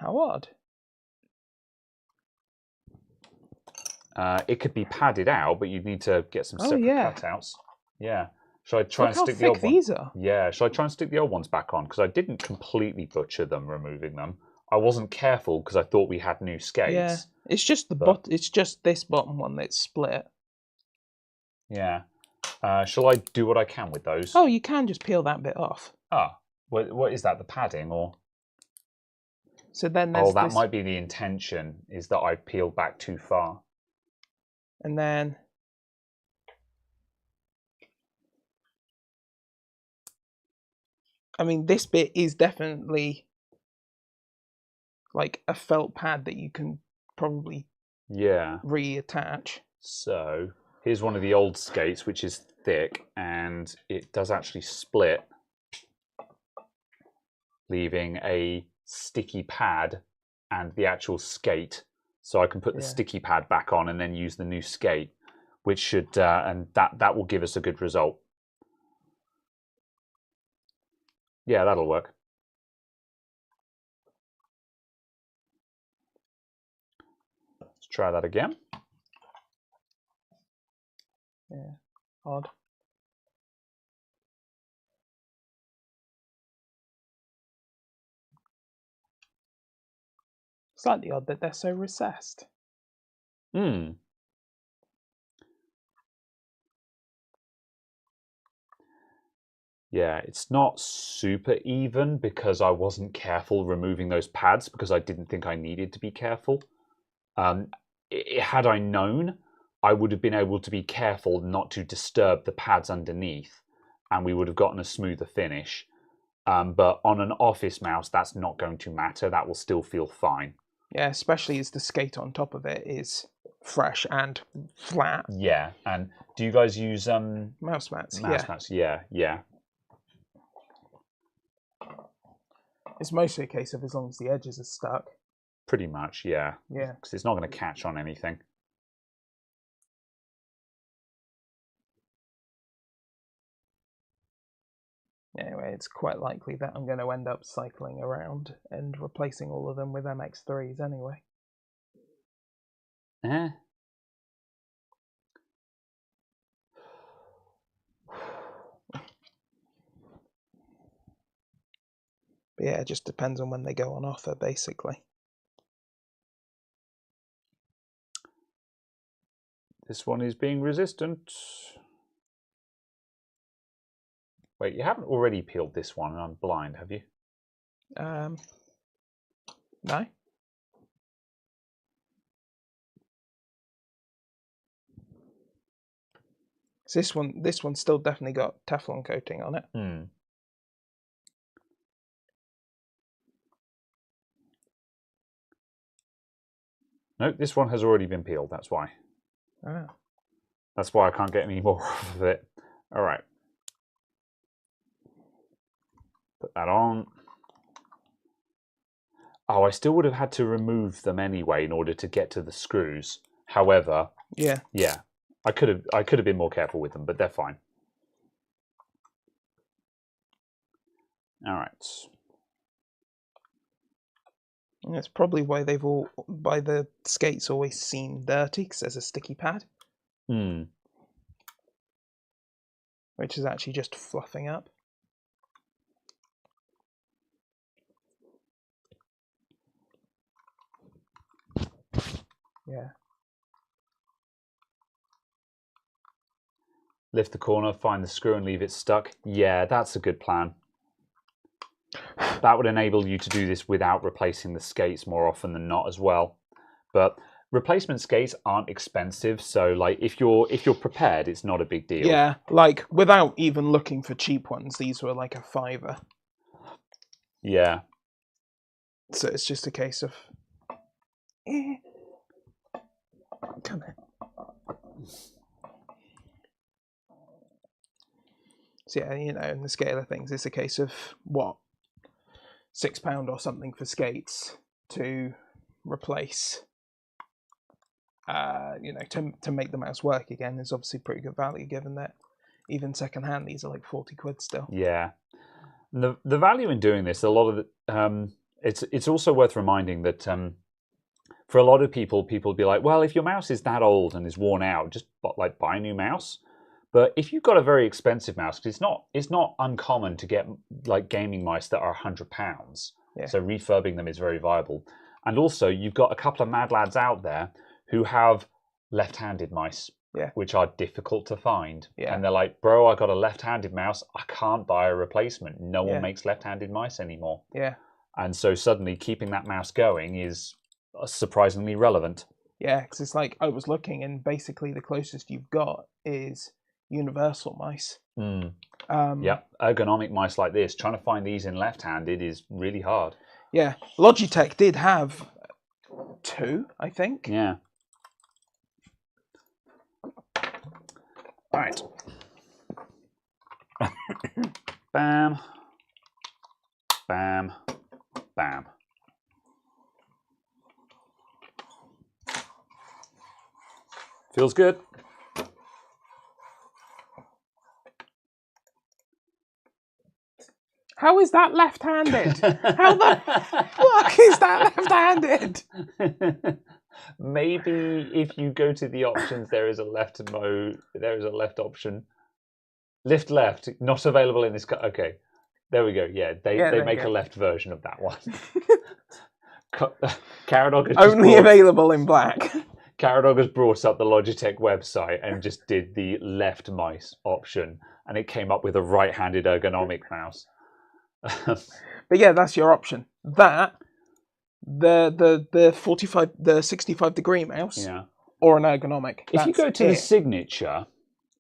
odd. It could be padded out, but you'd need to get some separate cutouts. Yeah. Should I try and stick the old ones? These are. Yeah. Should I try and stick the old ones back on? Because I didn't completely butcher them removing them. I wasn't careful because I thought we had new skates. Yeah. It's just it's just this bottom one that's split. Yeah. Shall I do what I can with those? Oh, you can just peel that bit off. Ah. What is that? The padding or? So then there's that this, might be the intention. Is that I peeled back too far? and then I mean, this bit is definitely like a felt pad that you can probably reattach. So here's one of the old skates, which is thick, and it does actually split, leaving a sticky pad and the actual skate. So I can put the sticky pad back on and then use the new skate, which should, and that will give us a good result. Yeah, that'll work. Let's try that again. Yeah, odd. Slightly odd that they're so recessed. Hmm. Yeah, it's not super even because I wasn't careful removing those pads because I didn't think I needed to be careful. Had I known, I would have been able to be careful not to disturb the pads underneath, and we would have gotten a smoother finish. But on an office mouse, that's not going to matter. That will still feel fine. Yeah, especially as the skate on top of it is fresh and flat. Yeah, and do you guys use mouse mats? Mouse mats, yeah. It's mostly a case of as long as the edges are stuck. Pretty much, yeah. Yeah. Because it's not going to catch on anything. Anyway, it's quite likely that I'm going to end up cycling around and replacing all of them with MX3s anyway. But yeah, it just depends on when they go on offer, basically. This one is being resistant. Wait, you haven't already peeled this one and I'm blind, have you? No. So this one's still definitely got Teflon coating on it. No, this one has already been peeled, that's why. Ah. That's why I can't get any more of it. All right. Put that on. Oh, I still would have had to remove them anyway in order to get to the screws. However, yeah, I could have been more careful with them, but they're fine. All right. And that's probably why the skates always seem dirty, because there's a sticky pad. Which is actually just fluffing up. Yeah. Lift the corner, find the screw and leave it stuck. Yeah, that's a good plan. That would enable you to do this without replacing the skates more often than not as well. But replacement skates aren't expensive, so like if you're prepared, it's not a big deal. Yeah, like without even looking for cheap ones, these were like a £5. Yeah. So it's just a case of come here. So yeah, you know, in the scale of things, it's a case of what, £6 or something for skates to replace. You know, to make the mouse work again is obviously pretty good value, given that even secondhand these are like 40 quid still. Yeah, the value in doing this, a lot of the, it's also worth reminding that for a lot of people be like, well, if your mouse is that old and is worn out, just buy a new mouse. But if you've got a very expensive mouse, because it's not uncommon to get like gaming mice that are £100. Yeah. So refurbing them is very viable. And also, you've got a couple of mad lads out there who have left-handed mice. Yeah. which are difficult to find. Yeah. And they're like, bro, I got a left-handed mouse. I can't buy a replacement. No Yeah. one makes left-handed mice anymore. Yeah. And so suddenly keeping that mouse going is surprisingly relevant. Yeah, because it's like I was looking, and basically the closest you've got is universal mice. Yeah, ergonomic mice like this, trying to find these in left-handed is really hard. Yeah, Logitech did have 2, I think. Yeah. All right. Bam. Bam. Bam. Feels good. How is that left-handed? How the fuck is that left-handed? Maybe if you go to the options, there is a left mode. There is a left option. Lift left, not available in this. Okay, there we go. Yeah, they make a left version of that one. Caradog has only available in black. Caradog has brought up the Logitech website and just did the left mice option, and it came up with a right-handed ergonomic mouse. But yeah, that's your option. That the 45, the 65-degree mouse, Yeah. or an ergonomic. If you go to the signature,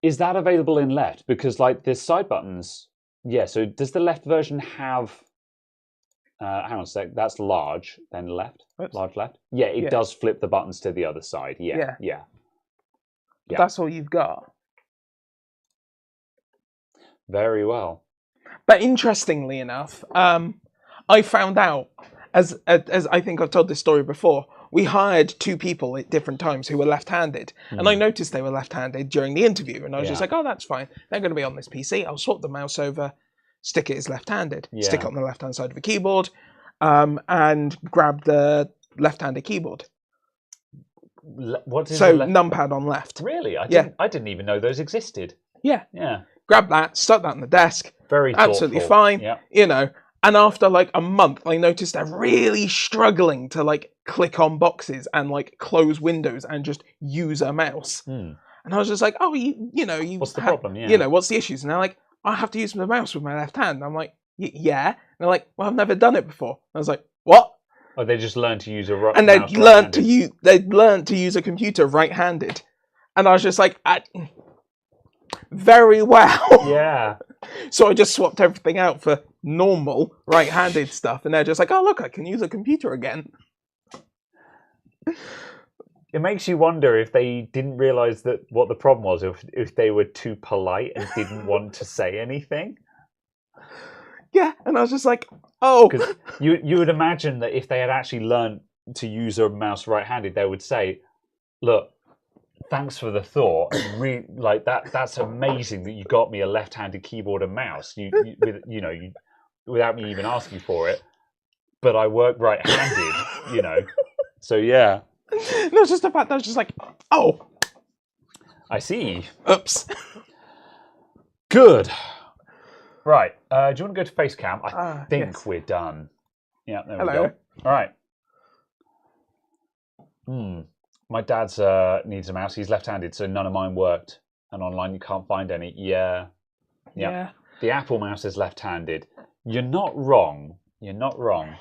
is that available in left? Because like the side buttons, yeah. So does the left version have? Hang on a sec. That's large, then left. Oops. Large left. Yeah, it does flip the buttons to the other side. Yeah. That's all you've got. Very well. But interestingly enough, I found out, as I think I've told this story before, we hired 2 people at different times who were left-handed. And I noticed they were left-handed during the interview. And I was just like, oh, that's fine. They're going to be on this PC. I'll swap the mouse over, stick it as left-handed, stick it on the left-hand side of the keyboard, and grab the left-handed keyboard. What is so numpad on left. Really? I didn't even know those existed. Yeah. Yeah. Grab that, stuck that on the desk. Very absolutely thoughtful. fine. Yeah. You know, and after like a month, I noticed they're really struggling to like click on boxes and like close windows and just use a mouse. And I was just like, oh, you know, what's the problem? Yeah. You know, what's the issues? And they're like, I have to use the mouse with my left hand. And I'm like, yeah. And they're like, well, I've never done it before. And I was like, what? Oh, they just learned to use a right. And they'd learned to use a computer right-handed. And I was just like, very well. Yeah. So I just swapped everything out for normal right-handed stuff, and they're just like, oh look, I can use a computer again. It makes you wonder if they didn't realize that what the problem was, if they were too polite and didn't want to say anything. Yeah, and I was just like, oh. Because you would imagine that if they had actually learned to use a mouse right-handed, they would say, look, thanks for the thought. Like that's amazing that you got me a left-handed keyboard and mouse. Without me even asking for it. But I work right-handed, you know. So yeah. No, it's just the fact that I was just like, oh. I see. Oops. Good. Right. Do you want to go to Facecam? I think yes. we're done. Yeah, there Hello. we go. All right. My dad's needs a mouse. He's left-handed, so none of mine worked. And online you can't find any. Yeah. The Apple mouse is left-handed. You're not wrong. You're not wrong.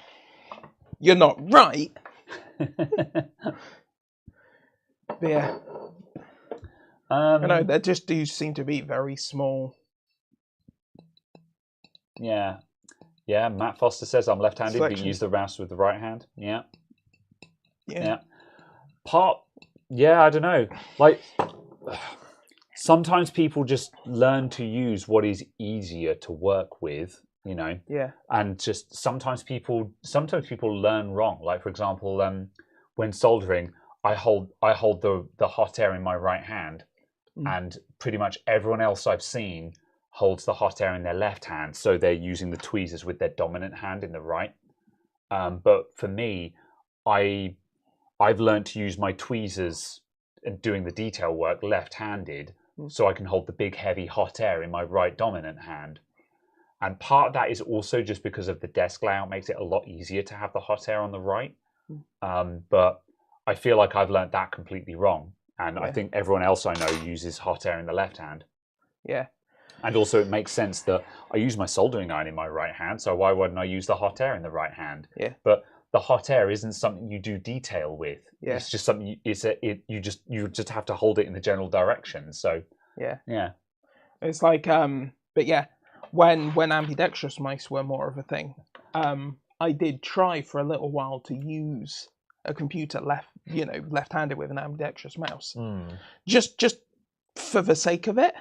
You're not right. But yeah. I know, they just do seem to be very small. Yeah. Yeah, Matt Foster says I'm left-handed, but you use the mouse with the right hand. Yeah. Yeah. I don't know. Like, sometimes people just learn to use what is easier to work with, you know. Yeah. And just sometimes people learn wrong. Like, for example, when soldering, I hold the hot air in my right hand, and pretty much everyone else I've seen holds the hot air in their left hand, so they're using the tweezers with their dominant hand in the right. But for me, I've learned to use my tweezers and doing the detail work left-handed, so I can hold the big, heavy hot air in my right dominant hand. And part of that is also just because of the desk layout makes it a lot easier to have the hot air on the right. But I feel like I've learned that completely wrong. And I Yeah. think everyone else I know uses hot air in the left hand. Yeah. And also, it makes sense that I use my soldering iron in my right hand, so why wouldn't I use the hot air in the right hand? Yeah. But the hot air isn't something you do detail with. Yeah. It's just something you just have to hold it in the general direction. So Yeah. yeah. It's like but yeah, when ambidextrous mice were more of a thing, I did try for a little while to use a computer left-handed with an ambidextrous mouse. Just for the sake of it.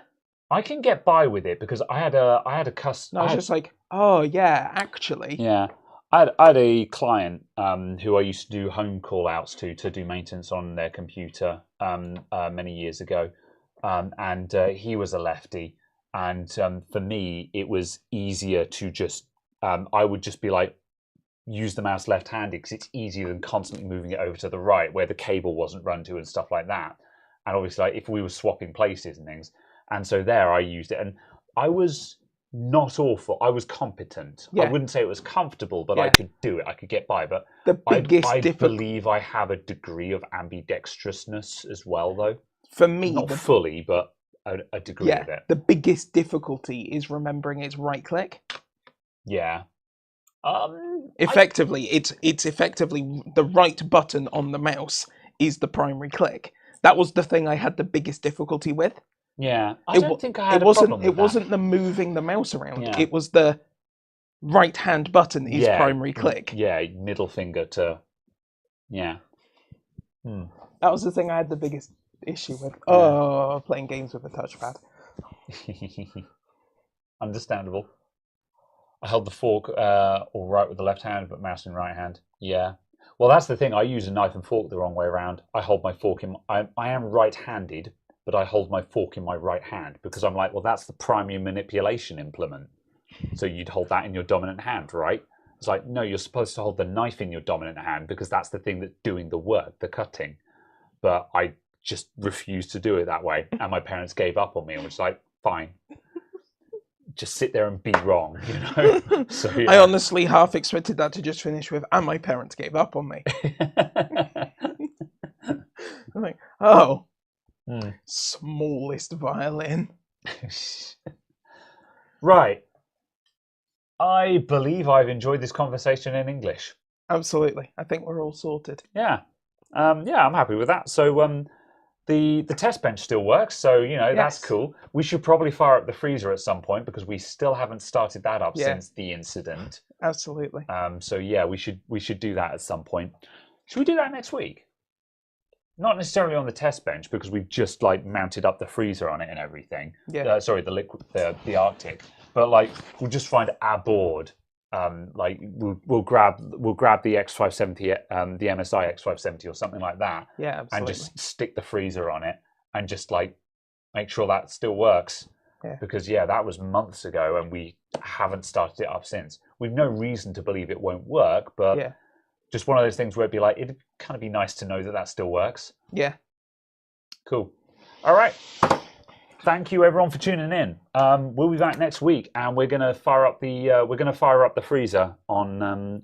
I can get by with it because I had a custom. I was just like, oh yeah, actually. Yeah. I had a client who I used to do home call outs to do maintenance on their computer many years ago. And he was a lefty. And for me, it was easier to just, I would just be like, use the mouse left-handed because it's easier than constantly moving it over to the right where the cable wasn't run to and stuff like that. And obviously, like, if we were swapping places and things. And so there I used it. And I was not awful. I was competent. Yeah. I wouldn't say it was comfortable, but Yeah. I could do it. I could get by. But The biggest I difficulty believe I have a degree of ambidextrousness as well, though. for me, Not fully, but a degree of it. the biggest difficulty is remembering its right click. Yeah. Effectively, it's effectively the right button on the mouse is the primary click. That was the thing I had the biggest difficulty with. Yeah. I don't think I had a wasn't problem with it that. wasn't the moving the mouse around. Yeah. It was the right hand button is Yeah. primary click. Yeah, middle finger to. Yeah. That was the thing I had the biggest issue with. Oh, playing games with a touchpad. Understandable. I held the fork all right with the left hand, but mouse in right hand. Yeah. Well, that's the thing. I use a knife and fork the wrong way around. I hold my fork in. I am right-handed, but I hold my fork in my right hand because I'm like, well, that's the primary manipulation implement. So you'd hold that in your dominant hand, right? It's like, no, you're supposed to hold the knife in your dominant hand because that's the thing that's doing the work, the cutting. But I just refused to do it that way, and my parents gave up on me and was like, fine. Just sit there and be wrong, you know. So, yeah. I honestly half expected that to just finish with, and my parents gave up on me. I'm like, oh, smallest violin. Right. I believe I've enjoyed this conversation in English. Absolutely. I think we're all sorted. Yeah. Yeah, I'm happy with that. So the test bench still works, so you know, that's cool. We should probably fire up the freezer at some point because we still haven't started that up since the incident. Absolutely. So yeah, we should do that at some point. Should we do that next week? Not necessarily on the test bench because we've just like mounted up the freezer on it and everything. Yeah. Sorry, the Arctic. But like we'll just find our board. Like we'll grab the X570, the MSI X570 or something like that. Yeah, absolutely. And just stick the freezer on it and just like make sure that still works. Yeah. Because that was months ago and we haven't started it up since. We've no reason to believe it won't work, but just one of those things where it'd be like, it'd kind of be nice to know that that still works. Yeah. Cool. All right. Thank you everyone for tuning in. We'll be back next week, and we're gonna fire up the freezer on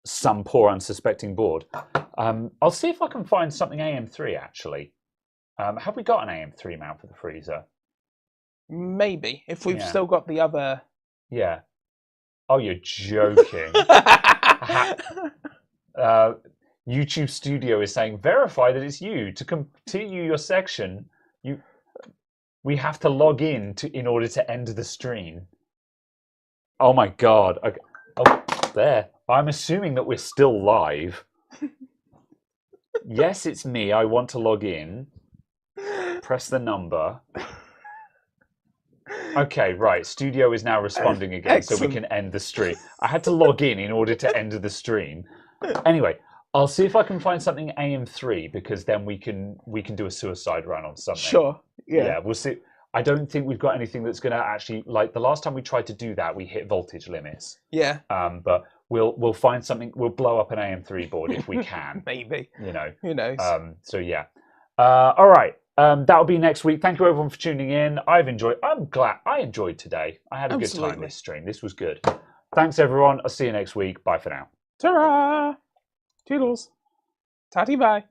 some poor unsuspecting board. I'll see if I can find something AM3 actually. Have we got an AM3 mount for the freezer? Maybe if we've still got the other. Yeah. Oh, you're joking. YouTube Studio is saying verify that it's you. To continue your section, we have to log in in order to end the stream. Oh my god. Okay. Oh, there. I'm assuming that we're still live. Yes, it's me. I want to log in. Press the number. Okay, right. Studio is now responding again, so we can end the stream. I had to log in order to end the stream. Anyway, I'll see if I can find something AM3 because then we can do a suicide run on something. Sure. Yeah, we'll see. I don't think we've got anything that's going to actually, like the last time we tried to do that, we hit voltage limits. Yeah. But we'll find something. We'll blow up an AM3 board if we can. Maybe. You know. Who knows? So yeah. All right. That'll be next week. Thank you everyone for tuning in. I'm glad I enjoed today. I had a good time this stream. This was good. Thanks everyone. I'll see you next week. Bye for now. Ta-ra! Toodles. Tatty bye.